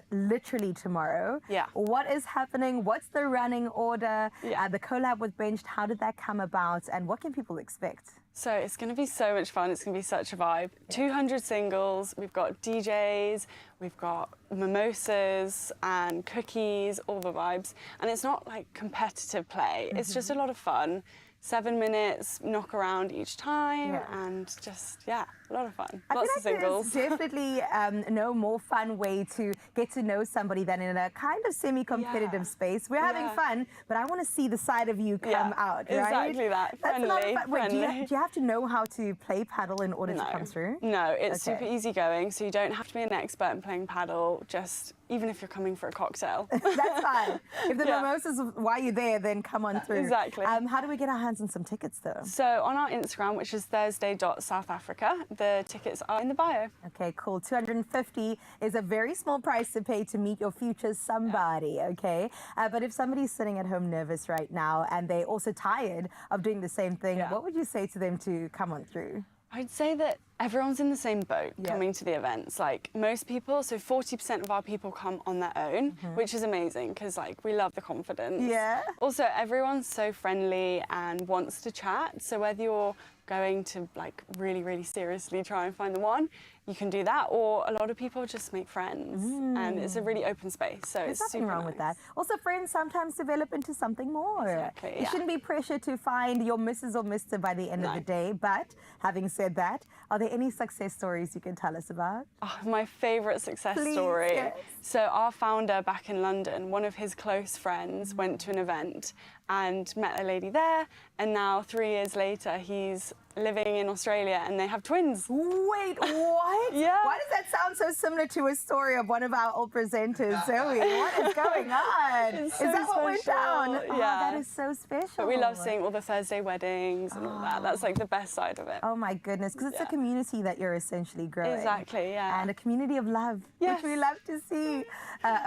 literally tomorrow.
Yeah.
What is happening? What's the running order?
Yeah.
The collab with Benched, how did that come about? And what can people expect?
So it's going to be so much fun. It's going to be such a vibe. 200 singles. We've got DJs. We've got mimosas and cookies, all the vibes. And it's not like competitive play. It's just a lot of fun. 7 minutes, knock around each time, and just, a lot of fun. Lots of singles.
There's definitely no more fun way to get to know somebody than in a kind of semi-competitive space. We're having fun, but I want to see the side of you come out, right?
Exactly that.
That's a lot of
Friendly,
fun. Wait, do
friendly.
you have to know how to play paddle in order to come through?
No, it's
Okay.
super easy going, so you don't have to be an expert in playing paddle, just even if you're coming for a cocktail.
That's fine. If the mimosas why you're there, then come on through.
Exactly.
How do we get our hands on some tickets though?
So on our Instagram, which is Thursday.SouthAfrica, the tickets are in the bio.
Okay, cool. 250 is a very small price to pay to meet your future somebody, okay? But if somebody's sitting at home nervous right now and they're also tired of doing the same thing, what would you say to them to come on through?
I'd say that everyone's in the same boat coming to the events. Like most people, so 40% of our people come on their own, which is amazing because like we love the confidence.
Yeah.
Also, everyone's so friendly and wants to chat. So whether you're going to like really, really seriously try and find the one, you can do that, or a lot of people just make friends, and it's a really open space, so
There's
it's
nothing
super
wrong
nice.
with that. Also, friends sometimes develop into something more.
Exactly,
You
yeah.
shouldn't be pressured to find your Mrs. or Mr. by the end of the day. But having said that, are there any success stories you can tell us about?
Oh, my favourite success
Please,
story.
yes.
So our founder back in London, one of his close friends went to an event and met a lady there, and now 3 years later he's living in Australia, and they have twins.
Wait, what?
Yeah.
Why does that sound so similar to a story of one of our old presenters, Zoe? What is going on?
It's
Is
so
that what went
special.
down?
Yeah.
Oh, that is so special.
But we love seeing all the Thursday weddings and all that. That's like the best side of it.
Oh my goodness, because it's a community that you're essentially growing.
Exactly, yeah.
And a community of love,
Yes.
which we love to see.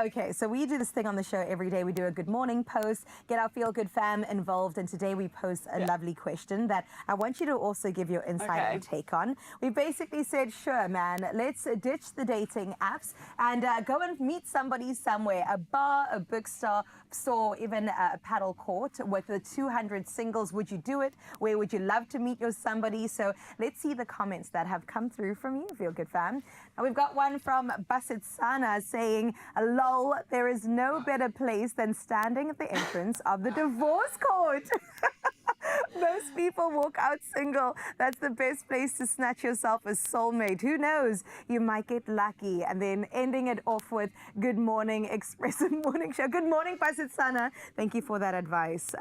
Okay, so we do this thing on the show every day. We do a good morning post, get our Feel Good fam involved, and today we post a lovely question that I want you to also give your insight and take on. We basically said, sure, man, let's ditch the dating apps and go and meet somebody somewhere, a bar, a bookstore, even a paddle court with the 200 singles. Would you do it? Where would you love to meet your somebody? So let's see the comments that have come through from you, Feel Good fam. Now we've got one from Basit Sana saying, lol, there is no better place than standing at the entrance of the divorce court. Most people walk out single. That's the best place to snatch yourself a soulmate. Who knows? You might get lucky. And then ending it off with good morning, Expresso morning show. Good morning, Basit Sana. Thank you for that advice.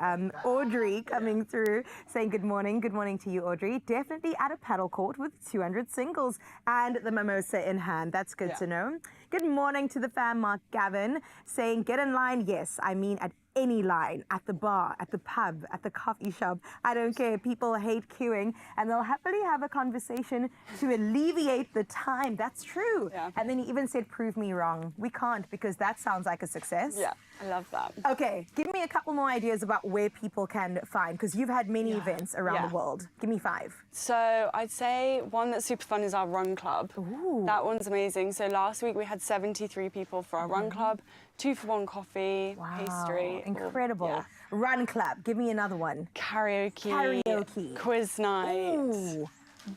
Audrey coming through saying good morning. Good morning to you, Audrey. Definitely at a paddle court with 200 singles and the mimosa in hand. That's good to know. Good morning to the fam, Mark Gavin, saying get in line. Yes, I mean at any line, at the bar, at the pub, at the coffee shop. I don't care. People hate queuing and they'll happily have a conversation to alleviate the time. That's true.
Yeah.
And then he even said, prove me wrong. We can't, because that sounds like a success.
Yeah, I love that.
Okay, give me a couple more ideas about where people can find, because you've had many events around the world. Give me 5.
So I'd say one that's super fun is our run club.
Ooh.
That one's amazing. So last week we had 73 people for our run club, 2-for-1 coffee, pastry.
Incredible. Run club. Give me another one.
Karaoke. Quiz night.
Ooh.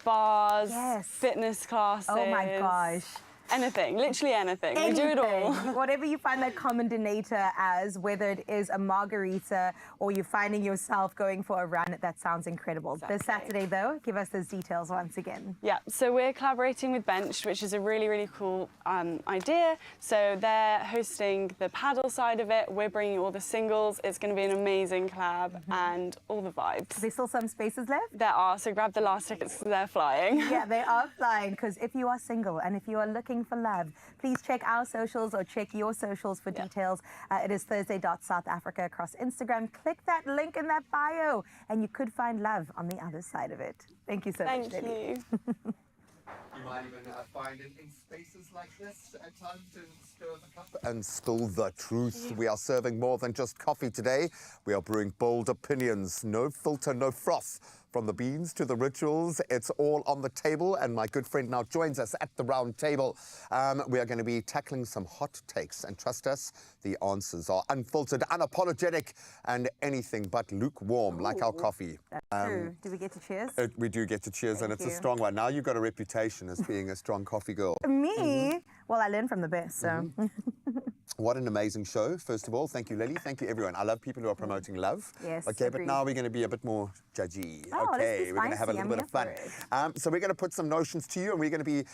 Bars.
Yes.
Fitness classes.
Oh my gosh.
Anything, literally anything. We do it all.
Whatever you find that common denominator as, whether it is a margarita or you're finding yourself going for a run, that sounds incredible.
Exactly.
This Saturday, though, give us those details once again.
Yeah, so we're collaborating with Benched, which is a really, really cool idea. So they're hosting the paddle side of it. We're bringing all the singles. It's going to be an amazing collab and all the vibes.
There's still some spaces left?
There are, so grab the last tickets because they're flying.
Yeah, they are flying, because if you are single and if you are looking for love, please check our socials or check your socials for details. It is Thursday.South Africa across Instagram. Click that link in that bio and you could find love on the other side of it. Thank you so much,
Thank
Lily.
you.
You might even find it in spaces like this at times to stir the cup and spill the truth. We are serving more than just coffee today. We are brewing bold opinions. No filter, no froth. From the beans to the rituals, it's all on the table. And my good friend now joins us at the round table. We are going to be tackling some hot takes. And trust us, the answers are unfiltered, unapologetic, and anything but lukewarm, like our coffee.
That's true. Do we get to cheers?
We do get to cheers, and
Thank
it's a
you.
strong one. Now you've got a reputation as being a strong coffee girl.
Me? Well, I learn from the best, so.
What an amazing show, first of all. Thank you, Lily. Thank you, everyone. I love people who are promoting love.
Yes,
Okay,
agreed.
but now we're going to be a bit more judgy.
Oh, let's
okay,
be
we're going to have a
spicy.
little bit of fun. So we're going to put some notions to you, and we're going to be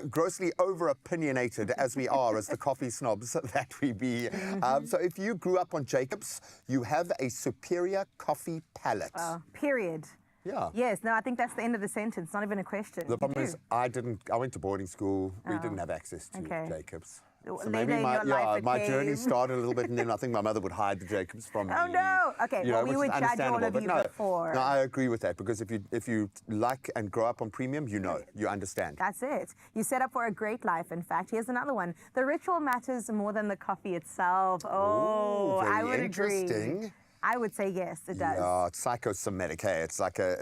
grossly over-opinionated, as we are, as the coffee snobs that we be. So if you grew up on Jacobs, you have a superior coffee palate.
Period.
Yeah.
Yes, no, I think that's the end of the sentence, not even a question.
The problem
You
is,
do.
I went to boarding school. We
Oh,
didn't have access to
okay.
Jacobs. So
Later
maybe
in your life it
my journey
came.
started a little bit, and then I think my mother would hide the Jacobs from me.
Oh, no. Okay,
You
well,
know,
we
which
would
is
judge all
understandable,
of
but
you
no,
before.
No, I agree with that, because if you like and grow up on premium, you know, you understand.
That's it. You set up for a great life, in fact. Here's another one. The ritual matters more than the coffee itself. Oh,
very
I would agree.
interesting.
I would say yes, it does.
Yeah, it's psychosomatic. Hey, it's like a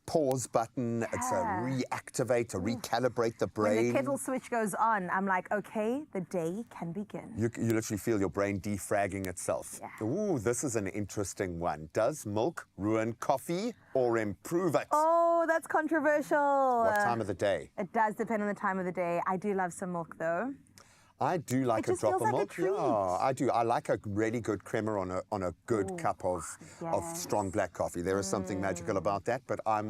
pause button. It's a reactivate, a recalibrate the brain.
When the kettle switch goes on, I'm like, okay, the day can begin.
You literally feel your brain defragging itself. Ooh, this is an interesting one. Does milk ruin coffee or improve it?
Oh, that's controversial.
What time of the day?
It does depend on the time of the day. I do love some milk, though.
I do like
It
a
just
drop
feels
of
like a
milk.
treat.
Yeah, I do. I like a really good creamer on a good cup of strong black coffee. There is something magical about that. But I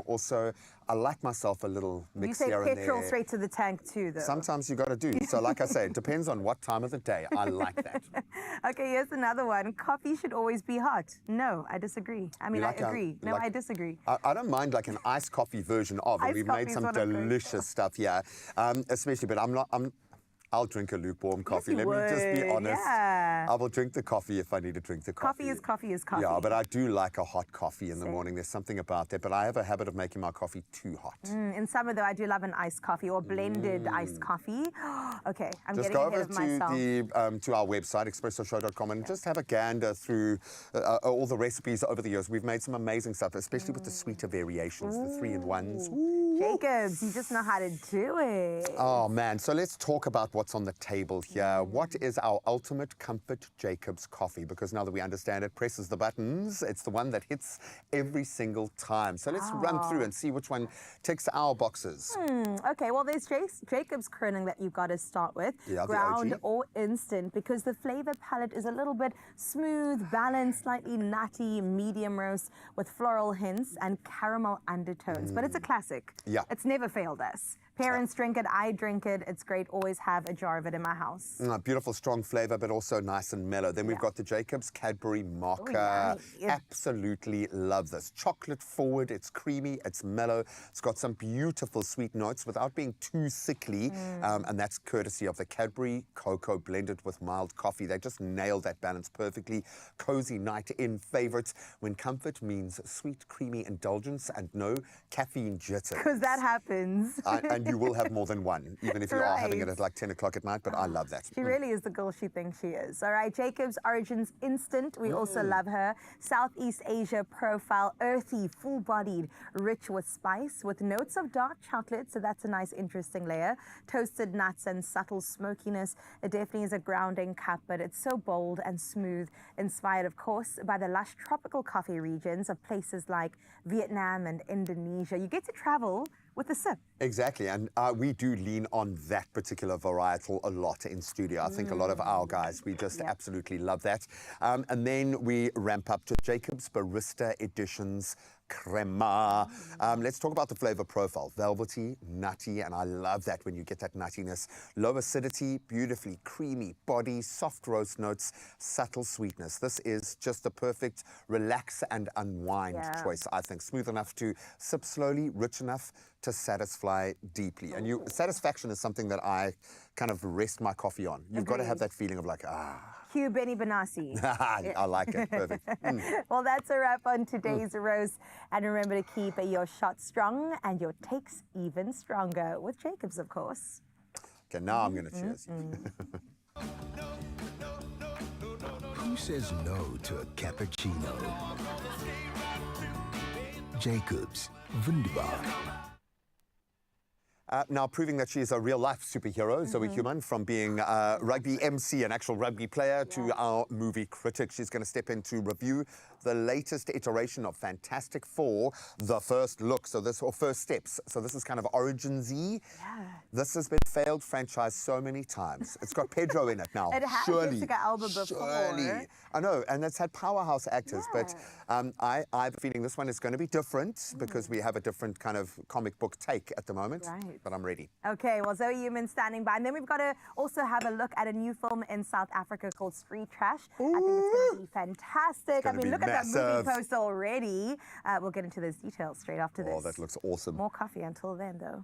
like myself a little
You
mix
say
here and
petrol
there.
straight to the tank too, though.
Sometimes you got to do. So like I say, it depends on what time of the day. I like that.
Okay, here's another one. Coffee should always be hot. No, I disagree. I mean, I agree. No, I disagree.
I don't mind like an iced coffee version of it.
Iced
We've
coffee
made
is
some
what I'm going
delicious stuff here, especially. But I'll drink a lukewarm coffee.
you
Let me just be
would,
honest.
yeah.
I will drink the coffee if I need to drink the coffee.
Coffee is coffee.
Yeah, but I do like a hot coffee in the
Same.
morning. There's something about that. But I have a habit of making my coffee too hot.
In summer, though, I do love an iced coffee or blended iced coffee. Okay, I'm
Just
getting
go
ahead
over
of myself.
to our website, expressoshow.com, and just have a gander through all the recipes over the years. We've made some amazing stuff, especially with the sweeter variations, the 3-in-1s.
Jacobs, you just know how to do it.
Oh, man. So let's talk about what's on the table here. What is our ultimate comfort Jacobs coffee? Because now that we understand it, presses the buttons. It's the one that hits every single time. So let's run through and see which one ticks our boxes.
Okay, well, there's Jacobs Kerning that you've got to start with.
Yeah, the
ground
OG.
or instant, because the flavor palette is a little bit smooth, balanced, slightly nutty, medium roast with floral hints and caramel undertones. But it's a classic.
Yeah.
It's never failed us. Parents drink it, I drink it. It's great. Always have a jar of it in my house.
Beautiful, strong flavor, but also nice and mellow. Then we've got the Jacobs Cadbury Mocha. Absolutely love this. Chocolate forward, it's creamy, it's mellow. It's got some beautiful sweet notes without being too sickly. And that's courtesy of the Cadbury Cocoa blended with mild coffee. They just nailed that balance perfectly. Cozy night in favorites when comfort means sweet, creamy indulgence and no caffeine jitters.
Because that happens.
And you will have more than one, even if you are having it at like 10 o'clock at night, but I love that.
She really is the girl she thinks she is. All right, Jacobs Origins Instant. We also love her. Southeast Asia profile, earthy, full-bodied, rich with spice, with notes of dark chocolate. So that's a nice, interesting layer. Toasted nuts and subtle smokiness. It definitely is a grounding cup, but it's so bold and smooth, inspired, of course, by the lush tropical coffee regions of places like Vietnam and Indonesia. You get to travel with a sip.
Exactly, and we do lean on that particular varietal a lot in studio. I think a lot of our guys, we just absolutely love that. And then we ramp up to Jacobs Barista Editions Crema. Let's talk about the flavor profile. Velvety, nutty, and I love that when you get that nuttiness. Low acidity, beautifully creamy body, soft roast notes, subtle sweetness. This is just the perfect relax and unwind choice, I think. Smooth enough to sip slowly, rich enough to satisfy deeply. And satisfaction is something that I kind of rest my coffee on. You've got to have that feeling of like,
Hugh Benny Benassi.
I like it. Perfect.
Well, that's a wrap on today's roast. And remember to keep your shot strong and your takes even stronger with Jacobs, of course.
Okay, now I'm going to cheers.
Who says no to a cappuccino? Jacobs, wunderbar.
Now, proving that she is a real-life superhero, Zoe Human, from being a rugby MC, an actual rugby player, to our movie critic. She's going to step in to review the latest iteration of Fantastic Four, The First Look, or First Steps. So this is kind of Origins-y. This has been failed franchise so many times. It's got Pedro in it now.
It has
Surely.
Jessica Alba before.
Surely. I know, and it's had powerhouse actors, but I'm feeling this one is going to be different because we have a different kind of comic book take at the moment.
Right.
But I'm ready.
Okay, well, Zoe Human standing by. And then we've got to also have a look at a new film in South Africa called Street Trash. I think it's going to be fantastic. I mean, look at that movie poster already. We'll get into those details straight after this.
Oh, that looks awesome.
More coffee until then, though.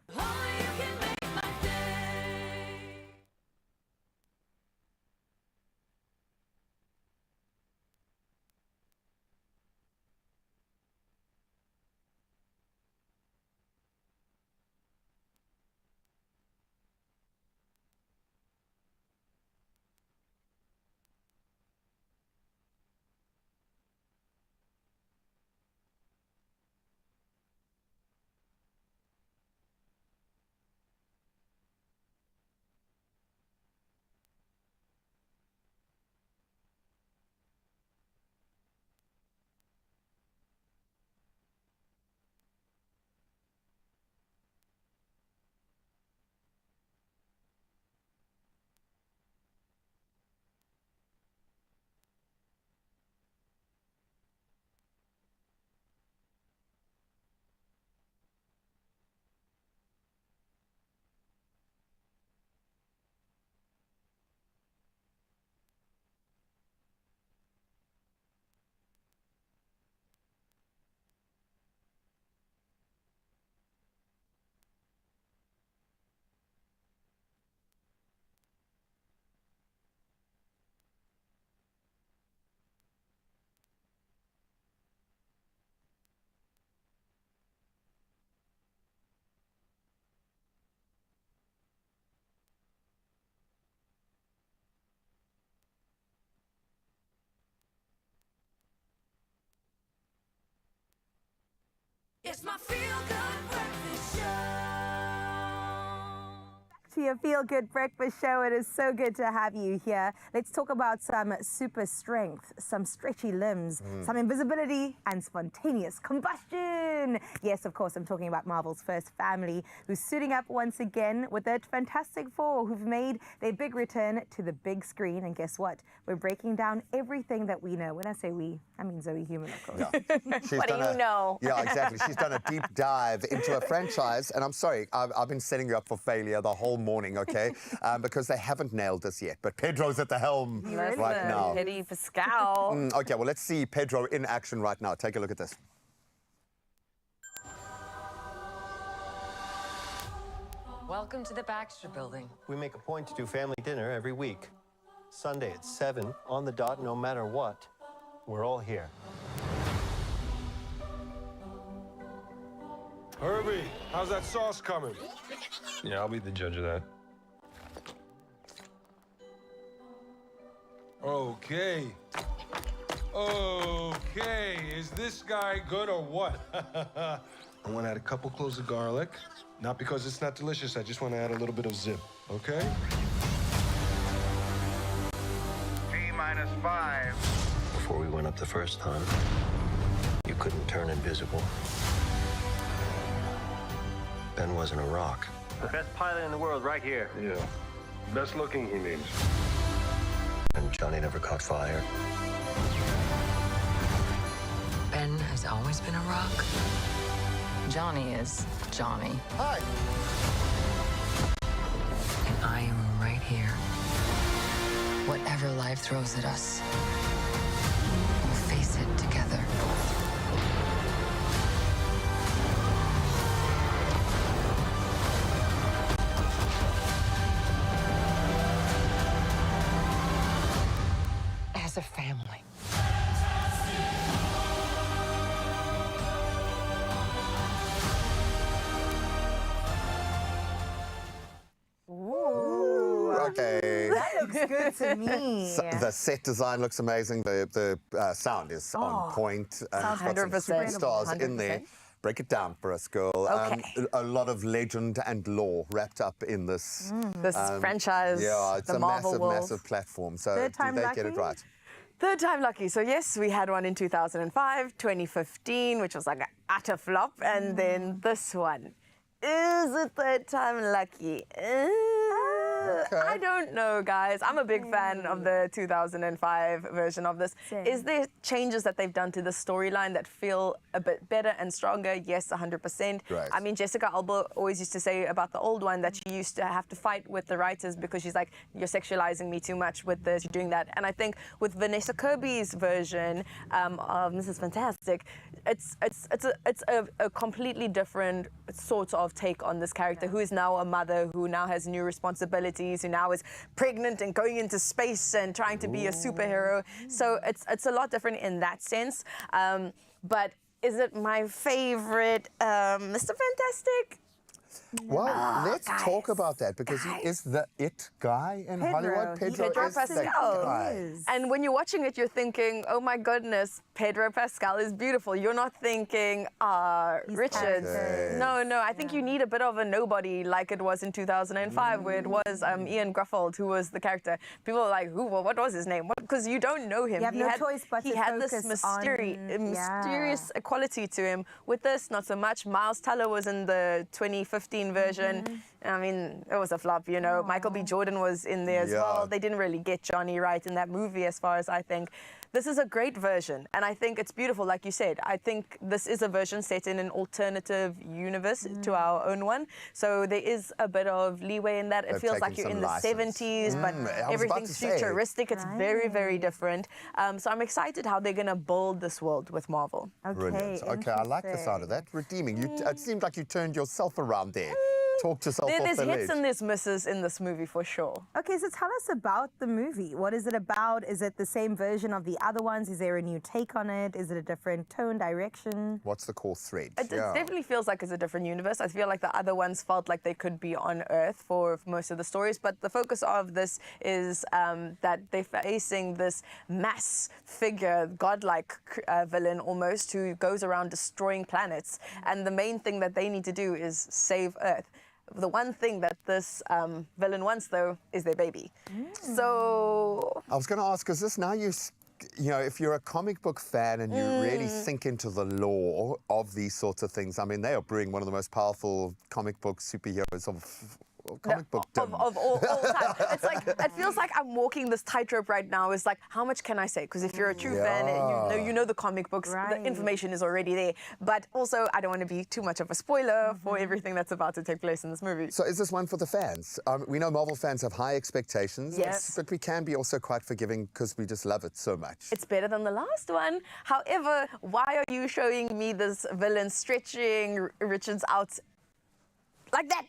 It's my feel-good breakfast show.
To your Feel Good Breakfast Show. It is so good to have you here. Let's talk about some super strength, some stretchy limbs, some invisibility, and spontaneous combustion. Yes, of course, I'm talking about Marvel's first family, who's suiting up once again with the Fantastic Four, who've made their big return to the big screen. And guess what? We're breaking down everything that we know. When I say we, I mean Zoe Human, of course.
Yeah.
What do you know?
Yeah, exactly. She's done a deep dive into a franchise, and I'm sorry, I've been setting you up for failure the whole morning, okay? Because they haven't nailed this yet. But Pedro's at the helm right now.
Petty Pascal.
Okay, well, let's see Pedro in action right now. Take a look at this.
Welcome to the Baxter Building.
We make a point to do family dinner every week. Sunday at 7, on the dot, no matter what. We're all here.
Herbie, how's that sauce coming? Yeah, I'll be the judge of that. Okay. Okay, is this guy good or what? I want to add a couple cloves of garlic. Not because it's not delicious, I just want to add a little bit of zip, okay?
T-5. Before we went up the first time, you couldn't turn invisible. Ben wasn't a rock. The best pilot in the world right here.
Yeah. Best looking, he means.
And Johnny never caught fire.
Ben has always been a rock. Johnny is Johnny.
Hi.
And I am right here. Whatever life throws at us, we'll face it together. As a family.
Okay.
That looks good to me.
The set design looks amazing. The sound is on point. And it's got some
100%.
superstars in there. Break it down for us, girl.
Okay.
A lot of legend and lore wrapped up in this.
This franchise,
Yeah, it's
the
a
Marvel
massive,
world.
massive platform. So
Third
do
time
they get it
lucky?
right?
Third time lucky. So yes, we had one in 2005, 2015, which was like an utter flop, and then this one. Is it third time lucky? I don't know, guys. I'm a big fan of the 2005 version of this. Is there changes that they've done to the storyline that feel a bit better and stronger? Yes, 100%.
Right.
I mean, Jessica Alba always used to say about the old one that she used to have to fight with the writers because she's like, you're sexualizing me too much with this, you're doing that. And I think with Vanessa Kirby's version of Mrs. Fantastic, it's a completely different sort of take on this character who is now a mother, who now has new responsibilities, who now is pregnant and going into space and trying to be a superhero. So it's a lot different in that sense. But is it my favorite Mr. Fantastic?
Well, let's talk about that because he is the it guy in Hollywood. Pedro is the guy.
And when you're watching it, you're thinking, oh my goodness, Pedro Pascal is beautiful. You're not thinking, Richards.
Okay.
No, I think you need a bit of a nobody like it was in 2005, where it was Ian Gruffold who was the character. People are like, what was his name? Because you don't know him.
You have no choice but
he
to
had this
focus on-
mysterious quality to him. With this, not so much. Miles Teller was in the 2015 version. I mean, it was a flop, you know. Michael B. Jordan was in there as well. They didn't really get Johnny right in that movie, as far as I think. This is a great version, and I think it's beautiful, like you said. I think this is a version set in an alternative universe to our own one. So there is a bit of leeway in that. It
They've
feels like
taken
you're in
some
the
license.
70s, but
I was about
everything's
to say.
futuristic. It's very, very different. So I'm excited how they're going to build this world with Marvel.
Brilliant. Okay, I like the sound of that. Redeeming. It seemed like you turned yourself around there. talked yourself off
There's
the
hits
ledge.
and there's misses in this movie for sure.
Okay, so tell us about the movie. What is it about? Is it the same version of the other ones? Is there a new take on it? Is it a different tone, direction?
What's the core thread?
It definitely feels like it's a different universe. I feel like the other ones felt like they could be on Earth for most of the stories, but the focus of this is that they're facing this mass figure, godlike villain almost, who goes around destroying planets. And the main thing that they need to do is save Earth. The one thing that this villain wants, though, is their baby. So
I was going to ask, is this now you know, if you're a comic book fan and you really sink into the lore of these sorts of things, I mean, they are bringing one of the most powerful comic book superheroes of comic book
of all time. It's like, it feels like I'm walking this tightrope right now. It's like, how much can I say? Because if you're a true fan and you know the comic books, the information is already there. But also, I don't want to be too much of a spoiler for everything that's about to take place in this movie.
So is this one for the fans? We know Marvel fans have high expectations,
Yes.
but we can be also quite forgiving because we just love it so much.
It's better than the last one. However, why are you showing me this villain stretching Richards out like that?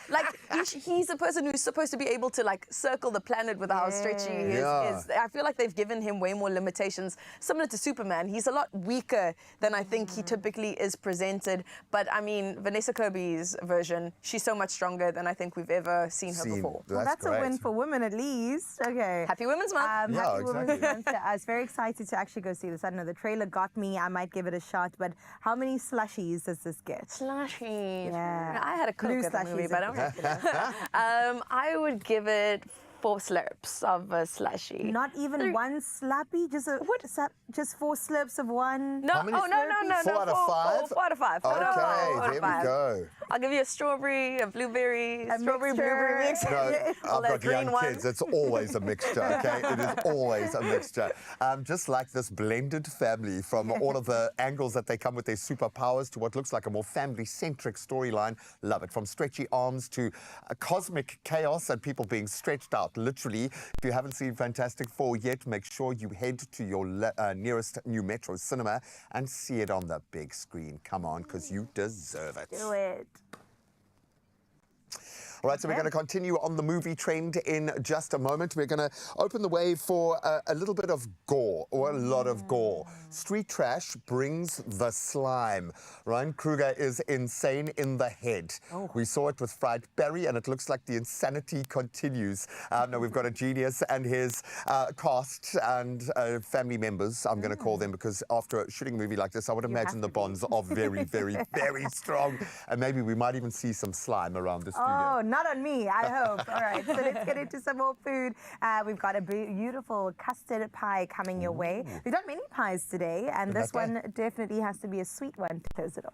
Like, he's a person who's supposed to be able to, like, circle the planet with how stretchy he is. I feel like they've given him way more limitations, similar to Superman. He's a lot weaker than I think he typically is presented. But, I mean, Vanessa Kirby's version, she's so much stronger than I think we've ever seen her before.
Well, that's a win for women, at least. Okay.
Happy Women's Month.
Happy Women's Month to us. Very excited to actually go see this. I don't know, the trailer got me. I might give it a shot. But how many slushies does this get?
Slushies.
Yeah.
I had a Coke
Blue
at the movie,
slushies,
but I would give it 4 slurps of a slushie.
Not even one slappy? Just just 4 slurps of one?
No, no.
4 out of 5?
4 out of 5.
Okay, there we go.
I'll give you a strawberry, a blueberry, strawberry, blueberry mix.
No,
All
I've
that
got young
green one.
kids. It's always a mixture, okay? It is always a mixture. Just like this blended family, from all of the angles that they come with their superpowers to what looks like a more family-centric storyline. Love it. From stretchy arms to cosmic chaos and people being stretched out, literally. If you haven't seen Fantastic Four yet, make sure you head to your nearest new Metro cinema and see it on the big screen. Come on, because you deserve it.
Do it.
All right, so we're going to continue on the movie trend in just a moment. We're going to open the way for a little bit of gore, or a lot of gore. Street trash brings the slime. Ryan Kruger is insane in the head. We saw it with Fried Berry, and it looks like the insanity continues. Now, we've got a genius and his cast and family members, I'm going to call them, because after shooting a movie like this, I would imagine the bonds are very, very, very strong. And maybe we might even see some slime around the studio.
Oh, not on me, I hope. All right, so let's get into some more food. We've got a beautiful custard pie coming your way. We've got many pies today, and this one definitely has to be a sweet one to close it off.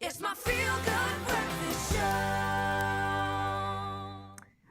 It's my feel-good breakfast show.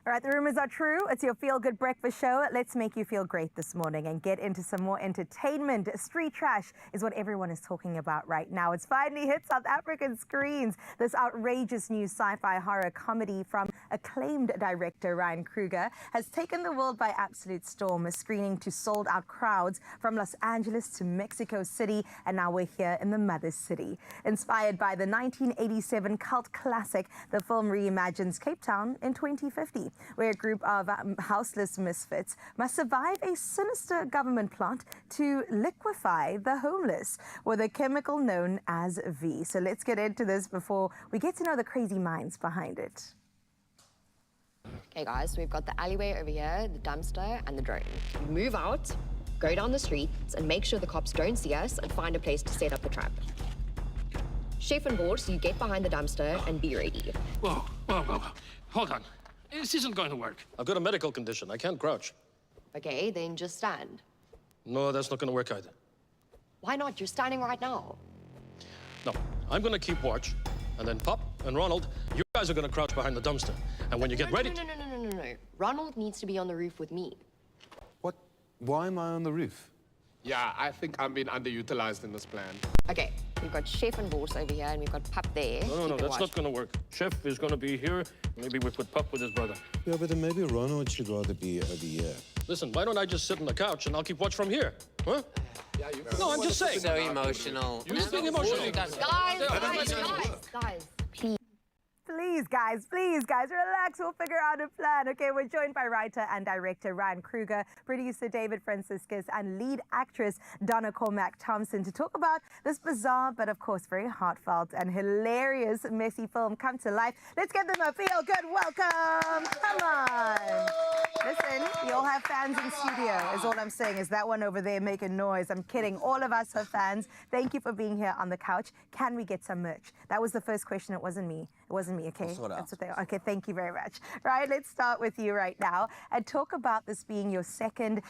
All right, the rumors are true. It's your feel-good breakfast show. Let's make you feel great this morning and get into some more entertainment. Street trash is what everyone is talking about right now. It's finally hit South African screens. This outrageous new sci-fi horror comedy from acclaimed director Ryan Coogler has taken the world by absolute storm, screening to sold-out crowds from Los Angeles to Mexico City, and now we're here in the mother city. Inspired by the 1987 cult classic, the film reimagines Cape Town in 2050. Where a group of houseless misfits must survive a sinister government plot to liquefy the homeless with a chemical known as V. So let's get into this before we get to know the crazy minds behind it.
Okay guys, so we've got the alleyway over here, the dumpster and the drone. We move out, go down the streets and make sure the cops don't see us and find a place to set up a trap. Chef and board, so you get behind the dumpster and be ready.
Whoa. Hold on. This isn't going to work. I've got a medical condition. I can't crouch.
Okay, then just stand.
No, that's not going to work either.
Why not? You're standing right now.
No, I'm going to keep watch, and then Pop and Ronald, you guys are going to crouch behind the dumpster. And when you get ready...
No. Ronald needs to be on the roof with me.
What? Why am I on the roof?
Yeah, I think I'm being underutilized in this plan.
Okay, we've got Chef and Boss over here, and we've got Pup there.
No, that's not going to work. Chef is going to be here. Maybe we put Pup with his brother.
Yeah, but then maybe Ronald should rather be over here.
Listen, why don't I just sit on the couch and I'll keep watch from here? Huh?
Yeah, you
No, I'm just saying.
So emotional.
You're being emotional.
Guys, please.
Please, guys, relax. We'll figure out a plan. Okay, we're joined by writer and director Ryan Coogler, producer David Franciscus, and lead actress Donna Cormack-Thompson to talk about this bizarre, but of course very heartfelt and hilarious, messy film come to life. Let's give them a feel-good welcome. Come on. Listen, you all have fans in studio, is all I'm saying. Is that one over there making noise? I'm kidding. All of us are fans. Thank you for being here on the couch. Can we get some merch? That was the first question. It wasn't me. Okay?
I'll sort it out.
That's what they are. Okay, thank you very much. Right, let's start with you right now and talk about this being your second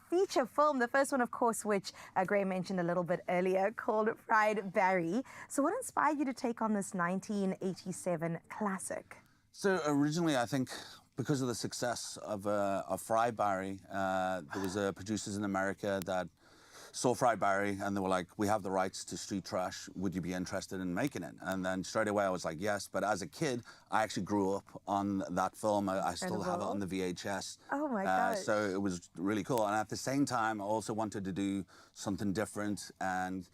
feature film. The first one, of course, which Graham mentioned a little bit earlier, called Fried Barry. So what inspired you to take on this 1987 classic?
So originally, I think, because of the success of Fried Barry, there was producers in America that saw Fried Barry and they were like, we have the rights to street trash. Would you be interested in making it? And then straight away I was like, yes. But as a kid, I actually grew up on that film. I still have it on the VHS.
Oh my gosh.
So it was really cool. And at the same time, I also wanted to do something different and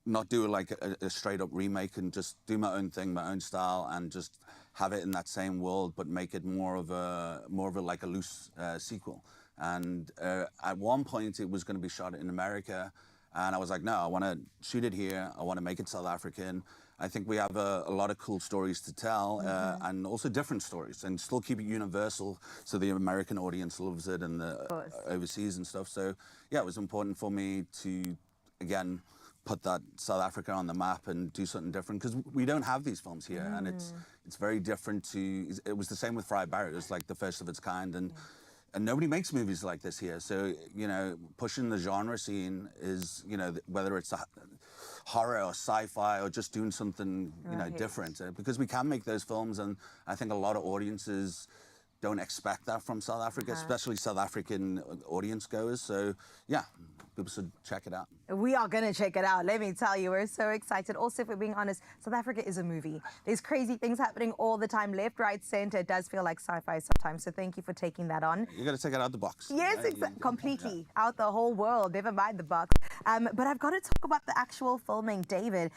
not do like a straight up remake and just do my own thing, my own style, and just have it in that same world, but make it more of a like a loose sequel. And at one point, it was going to be shot in America, and I was like, no, I want to shoot it here. I want to make it South African. I think we have a lot of cool stories to tell, and also different stories, and still keep it universal, so the American audience loves it, and the overseas and stuff. So yeah, it was important for me to, again, put that South Africa on the map and do something different, because we don't have these films here, and it's very different to. It was the same with Fried Barry. It was like the first of its kind, and nobody makes movies like this here. So, you know, pushing the genre scene is, you know, whether it's a horror or sci-fi or just doing something, you know, different. Because we can make those films, and I think a lot of audiences don't expect that from South Africa, especially South African audience goers. So, yeah, people should check it out.
We are going to check it out. Let me tell you, we're so excited. Also, if we're being honest, South Africa is a movie. There's crazy things happening all the time, left, right, center. It does feel like sci-fi sometimes. So thank you for taking that on.
You got to take it out the box.
Yes,
right?
Completely. Yeah. Out the whole world. Never mind the box. But I've got to talk about the actual filming, David.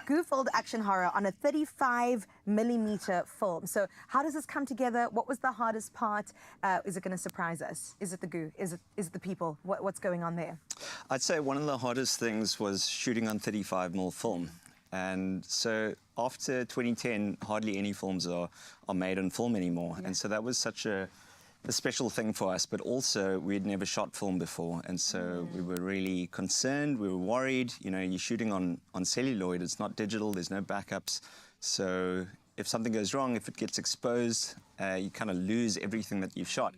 Goofield action horror on a 35mm film. So how does this come together? What was the hardest part? Is it going to surprise us? Is it the goo? Is it the people? What's going on there?
I'd say one of the hardest things was shooting on 35mm film. And so after 2010, hardly any films are made on film anymore. Yeah. And so that was such a special thing for us, but also we'd never shot film before. And so we were really concerned, we were worried. You know, you're shooting on celluloid, it's not digital, there's no backups. So if something goes wrong, if it gets exposed, you kind of lose everything that you've shot.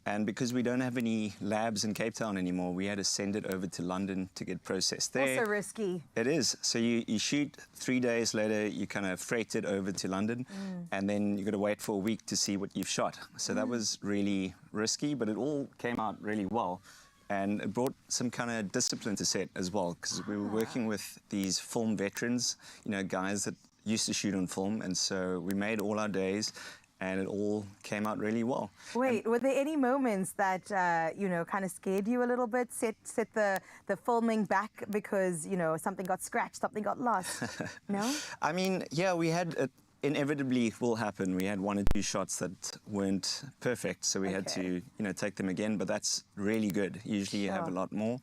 And because we don't have any labs in Cape Town anymore, we had to send it over to London to get processed there.
Also risky.
It is. So you shoot, 3 days later, you kind of freight it over to London, and then you got to wait for a week to see what you've shot. So that was really risky, but it all came out really well. And it brought some kind of discipline to set as well, because we were working with these film veterans, you know, guys that used to shoot on film. And so we made all our days, and it all came out really well.
Wait, were there any moments that, you know, kind of scared you a little bit, set the filming back because, you know, something got scratched, something got lost? No?
I mean, yeah, we had it inevitably will happen. We had 1 or 2 shots that weren't perfect, so we had to, you know, take them again, but that's really good. Usually you have a lot more.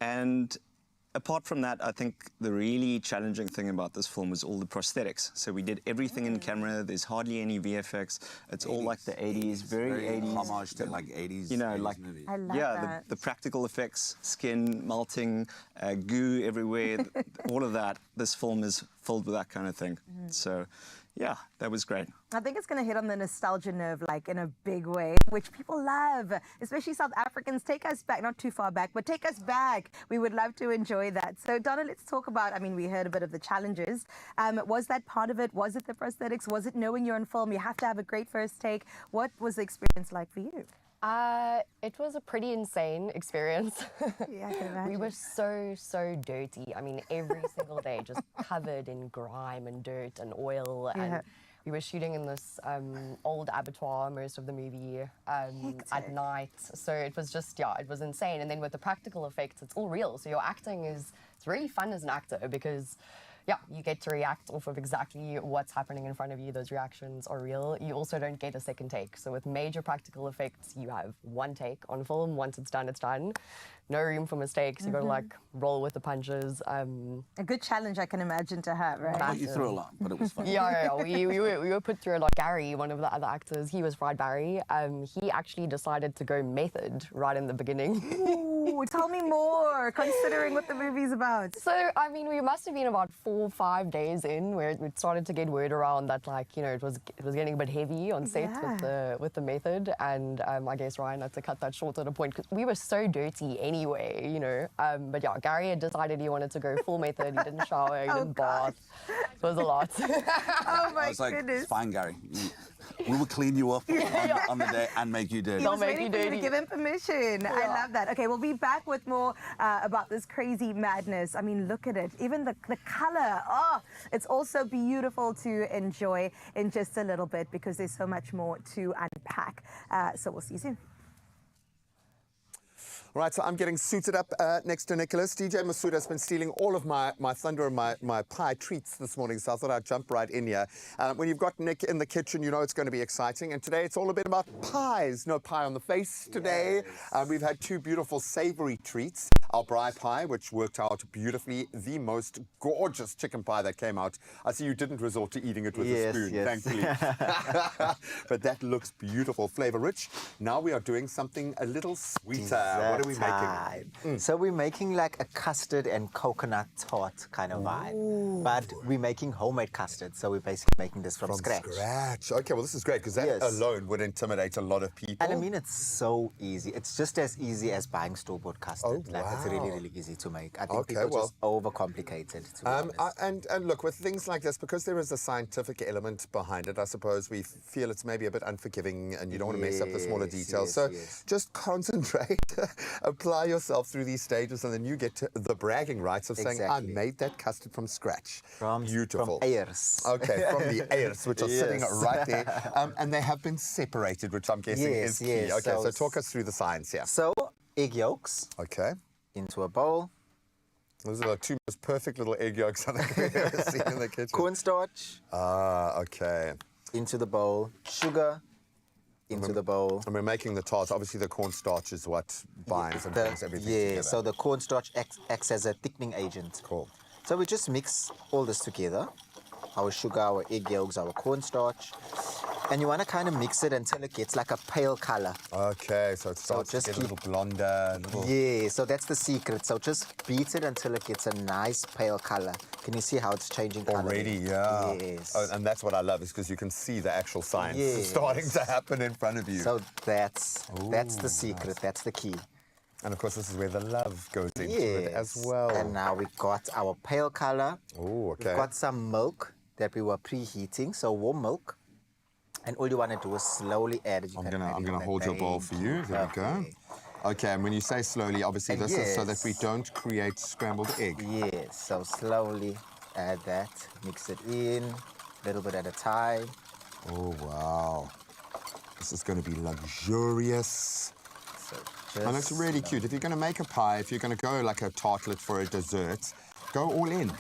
And apart from that, I think the really challenging thing about this film was all the prosthetics. So we did everything in camera. There's hardly any VFX. It's all like the 80s, very 80s.
Homage to like 80s.
You know,
80s
like,
movie.
I love
yeah,
that.
the practical effects, skin melting, goo everywhere, all of that. This film is filled with that kind of thing. So, yeah, that was great.
I think it's going to hit on the nostalgia nerve, like, in a big way, which people love, especially South Africans. Take us back, not too far back, but take us back. We would love to enjoy that. So, Donna, let's talk about, I mean, we heard a bit of the challenges. Was that part of it? Was it the prosthetics? Was it knowing you're on film? You have to have a great first take. What was the experience like for you?
It was a pretty insane experience.
Yeah, I can imagine.
We were so dirty. I mean, every single day, just covered in grime and dirt and oil. And we were shooting in this old abattoir most of the movie at night. So it was just, yeah, it was insane. And then with the practical effects, it's all real. So your acting it's really fun as an actor because, yeah, you get to react off of exactly what's happening in front of you. Those reactions are real. You also don't get a second take. So with major practical effects, you have 1 take on film. Once it's done, it's done. No room for mistakes. You got to like roll with the punches.
A good challenge, I can imagine, to have, right?
Put you through a lot, but it was fun.
Yeah. We were put through a lot. Gary, one of the other actors, he was Fried Barry. He actually decided to go method right in the beginning.
Ooh, tell me more, considering what the movie's about.
So, I mean, we must have been about 4 or 5 days in where it started to get word around that, like, you know, it was getting a bit heavy on set with the method, and I guess Ryan had to cut that short at a point because we were so dirty anyway, you know. But yeah, Gary had decided he wanted to go full method. He didn't shower, he didn't bath. It was a lot.
Oh my
I was like,
goodness.
it's fine, Gary. We will clean you up on the day and make you dirty.
He was waiting for you to give him permission. I love that. Okay, we'll be back with more about this crazy madness. I mean, look at it. Even the color. Oh, it's also beautiful to enjoy in just a little bit because there's so much more to unpack. So we'll see you soon.
All right, so I'm getting suited up next to Nicholas. DJ Masuda's been stealing all of my thunder and my pie treats this morning, so I thought I'd jump right in here. When you've got Nick in the kitchen, you know it's going to be exciting. And today it's all a bit about pies. No pie on the face today. We've had 2 beautiful savory treats. Our braai pie, which worked out beautifully. The most gorgeous chicken pie that came out. I see you didn't resort to eating it with a spoon, thankfully. But that looks beautiful, flavor rich. Now we are doing something a little sweeter. What are we making?
So we're making like a custard and coconut tart kind of vibe. But we're making homemade custard, so we're basically making this from scratch.
Okay, well, this is great, because that alone would intimidate a lot of people.
And I mean, it's so easy. It's just as easy as buying store-bought custard. It's really, really easy to make. I think people just overcomplicate it, to be honest.
And look, with things like this, because there is a scientific element behind it, I suppose we feel it's maybe a bit unforgiving and you don't want to mess up the smaller details. So just concentrate, apply yourself through these stages, and then you get to the bragging rights of saying, I made that custard from scratch. Beautiful.
From eiers.
Okay, from the eiers, which are sitting right there. And they have been separated, which I'm guessing is key. Okay, so talk us through the science here.
So, egg yolks.
Okay.
Into a bowl.
Those are the 2 most perfect little egg yolks I think we've ever seen in the kitchen.
Cornstarch.
Okay.
Into the bowl. Sugar. Into the bowl.
And we're making the tarts. Obviously, the cornstarch is what binds and brings everything together.
So the cornstarch acts as a thickening agent.
Cool.
So we just mix all this together. Our sugar, our egg yolks, our cornstarch. And you want to kind of mix it until it gets like a pale color.
Okay, so it starts
just
to get
keep-
a little blonder.
Yeah, so that's the secret. So just beat it until it gets a nice pale color. Can you see how it's changing color?
Already, yeah.
Yes.
Oh, and that's what I love, is because you can see the actual science
Yes.
starting to happen in front of you.
So that's the secret. That's the key.
And of course, this is where the love goes into it as
Yes.
well.
And now we got our pale color.
Oh, okay.
We've got some milk that we were preheating, so warm milk. And all you want to do is slowly add it.
I'm gonna hold your bowl for you. There we go. Okay, and when you say slowly, obviously
And
this is so that
yes.
we don't create scrambled egg.
Yes, so slowly add that, mix it in, a little bit at a time.
Oh, wow. This is going to be luxurious.
So
And it's really cute. If you're going to make a pie, if you're going to go like a tartlet for a dessert, go all in.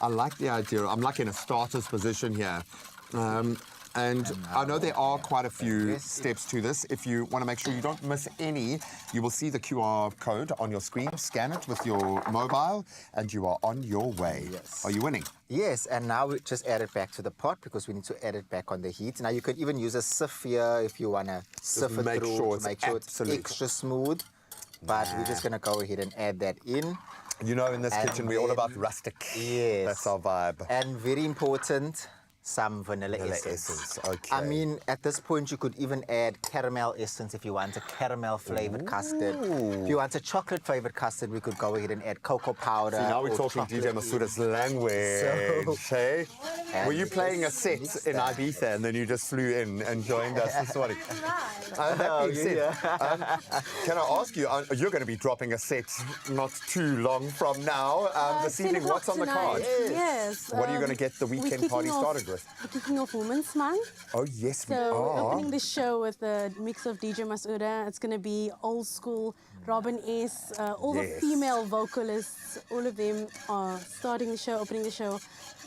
I like the idea. I'm like in a starter's position here. And I know there are quite a few steps to this. If you want to make sure you don't miss any, you will see the QR code on your screen. Scan it with your mobile, and you are on your way.
Yes.
Are you winning?
Yes, and now we just add it back to the pot because we need to add it back on the heat. Now you could even use a sieve here if you want to sieve it
make
through
sure
to
it's
make sure it's
absolute.
extra smooth. But we're just going to go ahead and add that in.
You know, in this
And
kitchen, we're all about
then-
rustic.
Yes.
That's our vibe.
And very important, some vanilla,
Vanilla
essence.
essence, okay.
I mean, at this point, you could even add caramel essence if you want a caramel flavored custard. If you want a chocolate flavored custard, we could go ahead and add cocoa powder.
See, now we're
or
talking DJ
chocolate
Masuda's
in.
language,
So-
hey? Were you
And
playing a
just
set
mix
in
that.
Ibiza and then you just flew in and joined us this morning? That
Oh,
being said,
yeah.
can I ask you, you're going to be dropping a set not too long from now. This
10
evening,
o'clock
what's on the
tonight.
card?
Yes.
What are you going to get the
we're
weekend
kicking
party
off-
started with?
We're kicking off Women's Month.
Oh, yes, we
So we're
are.
opening the show with a mix of DJ Masuda. It's going to be old school, Robin S, all
Yes.
the female vocalists, all of them are starting the show, opening the show.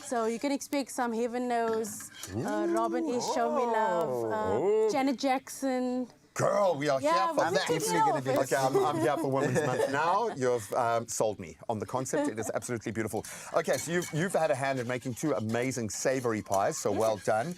So you can expect some Heaven Knows, Robin S, Show Me Love, Janet Jackson.
Girl, we are
Yeah,
here for
we're
that.
kicking off.
Okay, I'm here for Women's Month now. You've sold me on the concept. It is absolutely beautiful. Okay, so you've had a hand in making two amazing savoury pies, so well done.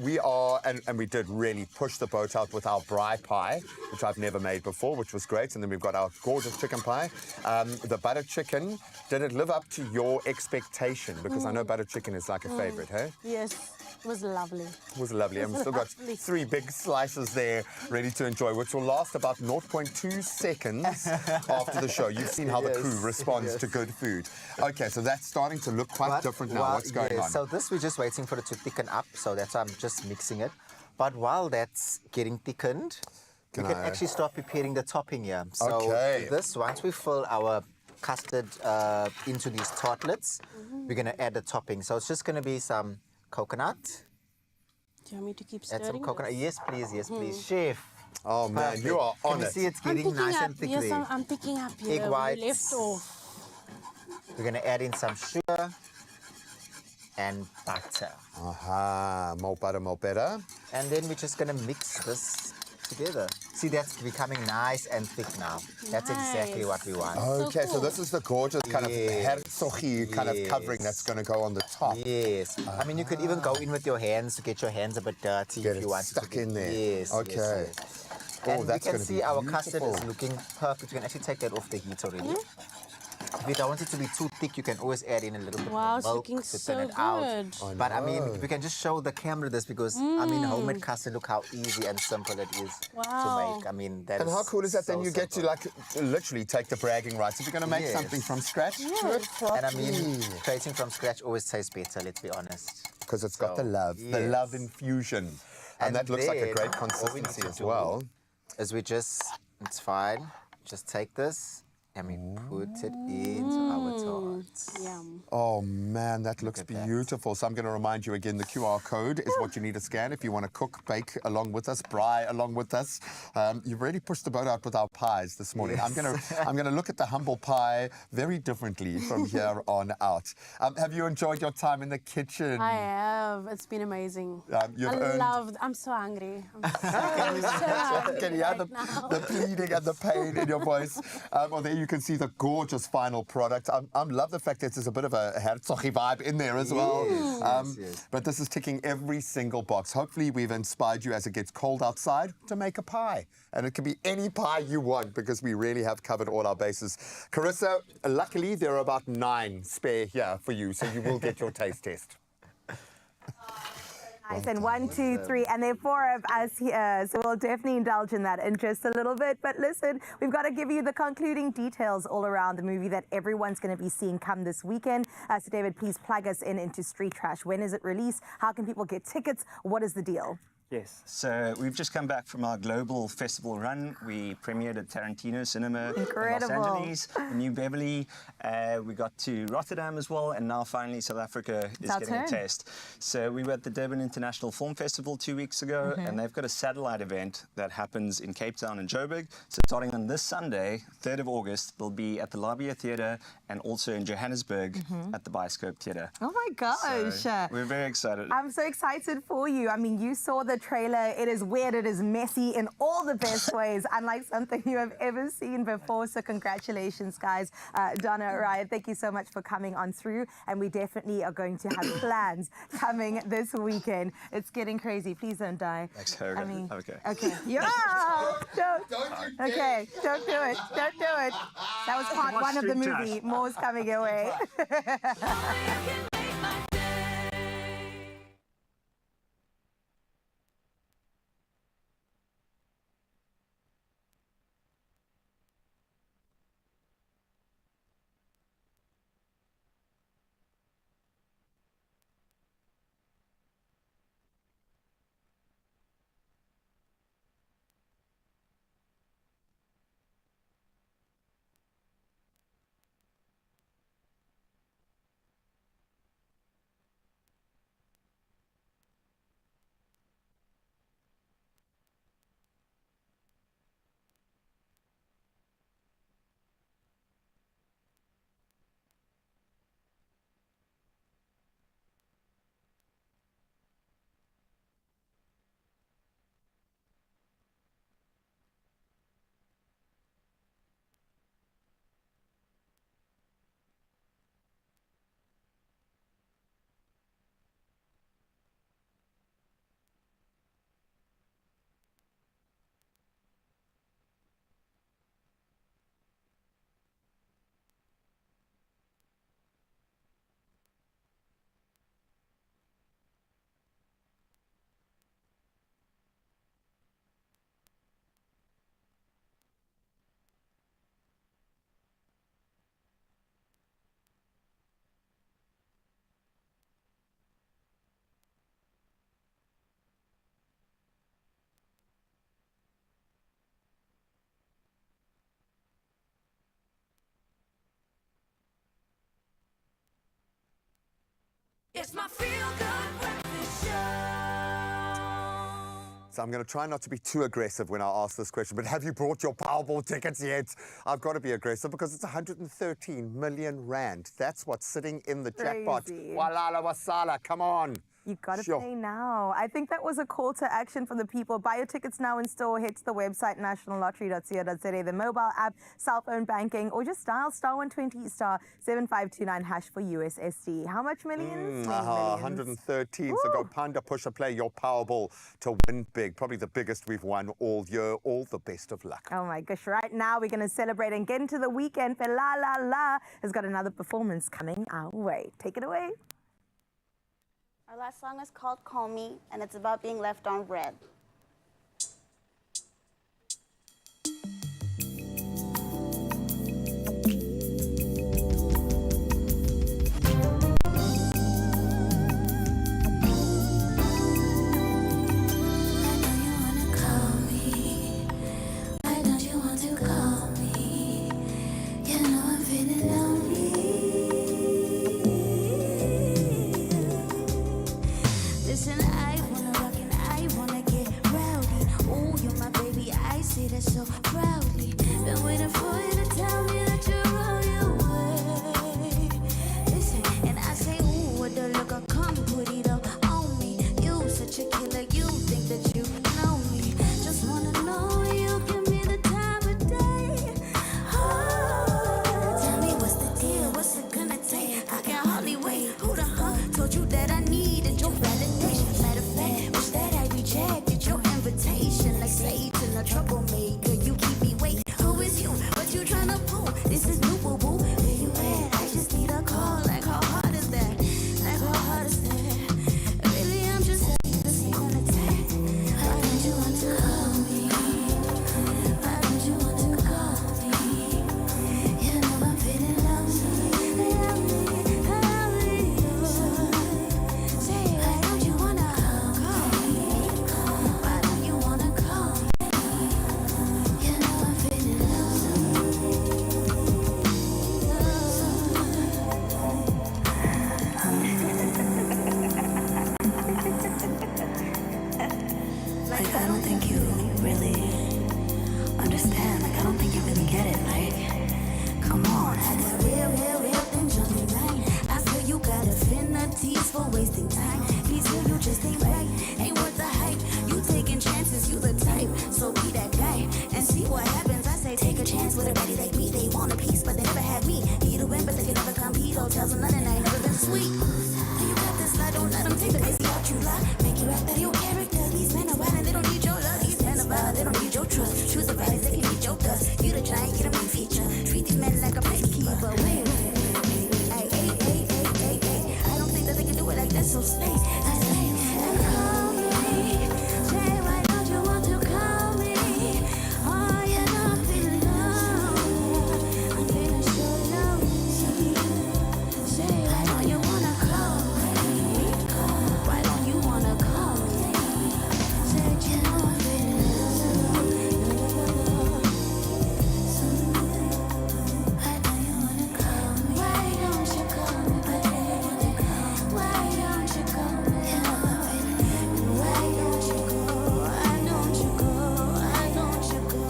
We are, and we did really push the boat out with our braai pie, which I've never made before, which was great. And then we've got our gorgeous chicken pie. The butter chicken, did it live up to your expectation? Because I know butter chicken is like a favourite, hey?
Yes, it was lovely.
It was lovely. And we've still got
Lovely.
3 big slices there ready to enjoy, which will last about 0.2 seconds after the show. You've seen how the crew responds to good food. Okay, so that's starting to look quite different now. What's going on?
So this, we're just waiting for it to thicken up. So that's why I'm just mixing it. But while that's getting thickened, we can actually start preparing the topping here. So this, once we fill our custard into these tartlets, we're going to add the topping. So it's just going to be some coconut.
Do you want me to keep
Add
stirring
some coconut.
this?
Yes, please. Yes, please. Chef.
Oh, man,
Perfect.
you are on
Can you
it.
see it's
I'm
getting
picking
nice
up.
and thick
Yes,
there?
I'm picking up here.
Egg
where we
whites.
left off.
We're going to add in some sugar and butter.
Aha, more butter, more better.
And then we're just going to mix this together. See, that's becoming nice and thick now. That's exactly what we want.
Okay, so this is the gorgeous kind of herzogi kind of covering that's going to go on the top.
Yes. I mean, you could even go in with your hands to get your hands a bit dirty
Get
if
it
you want
stuck
to.
in there.
Yes.
Okay.
Yes, yes.
Oh,
And
that's
we
gonna
can see
be
our custard is
beautiful.
looking perfect. You can actually take that off the heat already. If you don't want it to be too thick, you can always add in a little bit
Wow,
of
it's
milk
looking
to
so
thin it out.
good.
I
But I mean,
know.
we can just show the camera this because I mean, homemade custard. Look how easy and simple it is to
Wow.
make. I mean, that
And
is
how cool is that?
so
Then you get to
simple.
like literally take the bragging rights. If you're going to make
Yes.
something from scratch, do it
And I mean,
properly.
creating from scratch always tastes better. Let's be honest.
Because it's got the
So,
love, the
yes.
love infusion. And that looks like a
then
great
all we need
consistency
to
as
do
well.
Is we just, it's fine. Just take this and we put it into our tarts.
Yum.
Oh man, that looks
at that.
beautiful. So I'm going to remind you again, the QR code is what you need to scan if you want to cook, bake along with us, braai along with us. You've really pushed the boat out with our pies this morning.
Yes.
I'm going to look at the humble pie very differently from here on out. Have you enjoyed your time in the kitchen?
I have. It's been amazing.
You've
I
earned-
loved. I'm so hungry. I'm so hungry
Can you hear
right now.
the pleading and the pain in your voice? Well, there you can see the gorgeous final product. love the fact that there's a bit of a Herzoghi vibe in there as well.
Yes.
But this is ticking every single box. Hopefully we've inspired you as it gets cold outside to make a pie. And it can be any pie you want because we really have covered all our bases. Carissa, luckily there are about 9 spare here for you, so you will get your taste test.
Nice. And 1, 2, 3, and there are 4 of us here, so we'll definitely indulge in that in just a little bit. But listen, we've got to give you the concluding details all around the movie that everyone's going to be seeing come this weekend. So David, please plug us into Street Trash. When is it released? How can people get tickets? What is the deal?
Yes, so we've just come back from our global festival run. We premiered at Tarantino Cinema in Los Angeles, New Beverly. We got to Rotterdam as well, and now finally South Africa is getting a taste. So we were at the Durban International Film Festival 2 weeks ago, and they've got a satellite event that happens in Cape Town and Joburg. So starting on this Sunday, 3rd of August, they'll be at the Labia Theatre and also in Johannesburg at the Bioscope Theatre.
Oh my gosh.
So we're very excited.
I'm so excited for you. I mean, you saw the trailer. It is weird. It is messy in all the best ways, unlike something you have ever seen before. So congratulations, guys. Donna, Ryan, thank you so much for coming on through. And we definitely are going to have plans coming this weekend. It's getting crazy. Please don't die.
Thanks,
I mean,
okay.
Okay. Yeah. Don't. Okay. Don't do it. Don't do it. That was part 1 of the movie. More's coming your way.
It's my feel-good breakfast show.
So I'm going to try not to be too aggressive when I ask this question, but have you brought your Powerball tickets yet? I've got to be aggressive because it's 113 million rand. That's what's sitting in the jackpot. Walala wasala, come on.
You've got to pay now. I think that was a call to action for the people. Buy your tickets now in store. Head to the website, nationallottery.co.za, the mobile app, cell phone banking, or just dial *120 *7529# for USSD. How much millions?
113. So go panda, push a play your Powerball to win big. Probably the biggest we've won all year. All the best of luck.
Oh my gosh. Right now, we're going to celebrate and get into the weekend. La La La has got another performance coming our way. Take it away.
Our last song is called Call Me, and it's about being left on red.
Listen, I wanna rock and I wanna get Like, I don't think you really understand. Like, I don't think you really get it. Like, come on. I got real things on me, right? I feel you got affinities for wasting time. Please feel you just ain't right. Ain't worth the hype. You taking chances, you the type. So be that guy and see what happens. I say take a chance with a buddy like me. They want a piece, but they never had me. He the win, but they can never compete. Hotels in London, I ain't never been sweet. You got this lie, don't let them take the crazy out you lie. Make you act out of your character. These men are wild and they don't need your love. These men are wild, they don't need your trust. Choose the right, they can need your dust. You the giant, you the main feature. Treat these men like a peacekeeper. Wait. I don't think that they can do it like that, so stay. Call me. Say, why don't you want to call me? Oh, you're not feeling love. I'm feeling so low. Say, why don't you wanna call me? Why don't you wanna call me? Say, you're not feeling love. Why don't you wanna call me? Why don't you call me? Why don't you call me? Why don't you go? Why don't you go? Why don't you go?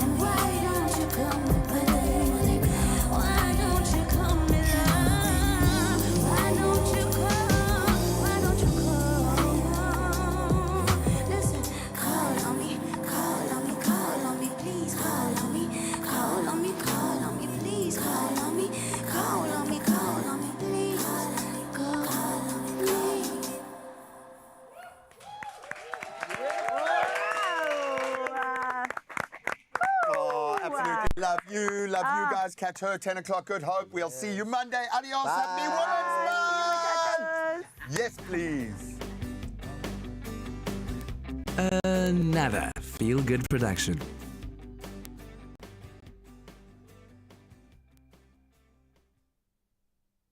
And why don't you come? Why don't you come, love? Why don't you come? Why don't you come? Listen, call on me, please call on me, call on me, please call on me, call on me, please call on me.
Oh, absolutely. Love you guys. Catch her 10 o'clock. Good hope. We'll see you Monday. Adios. Happy Women's Month. Yes, please.
Another feel-good production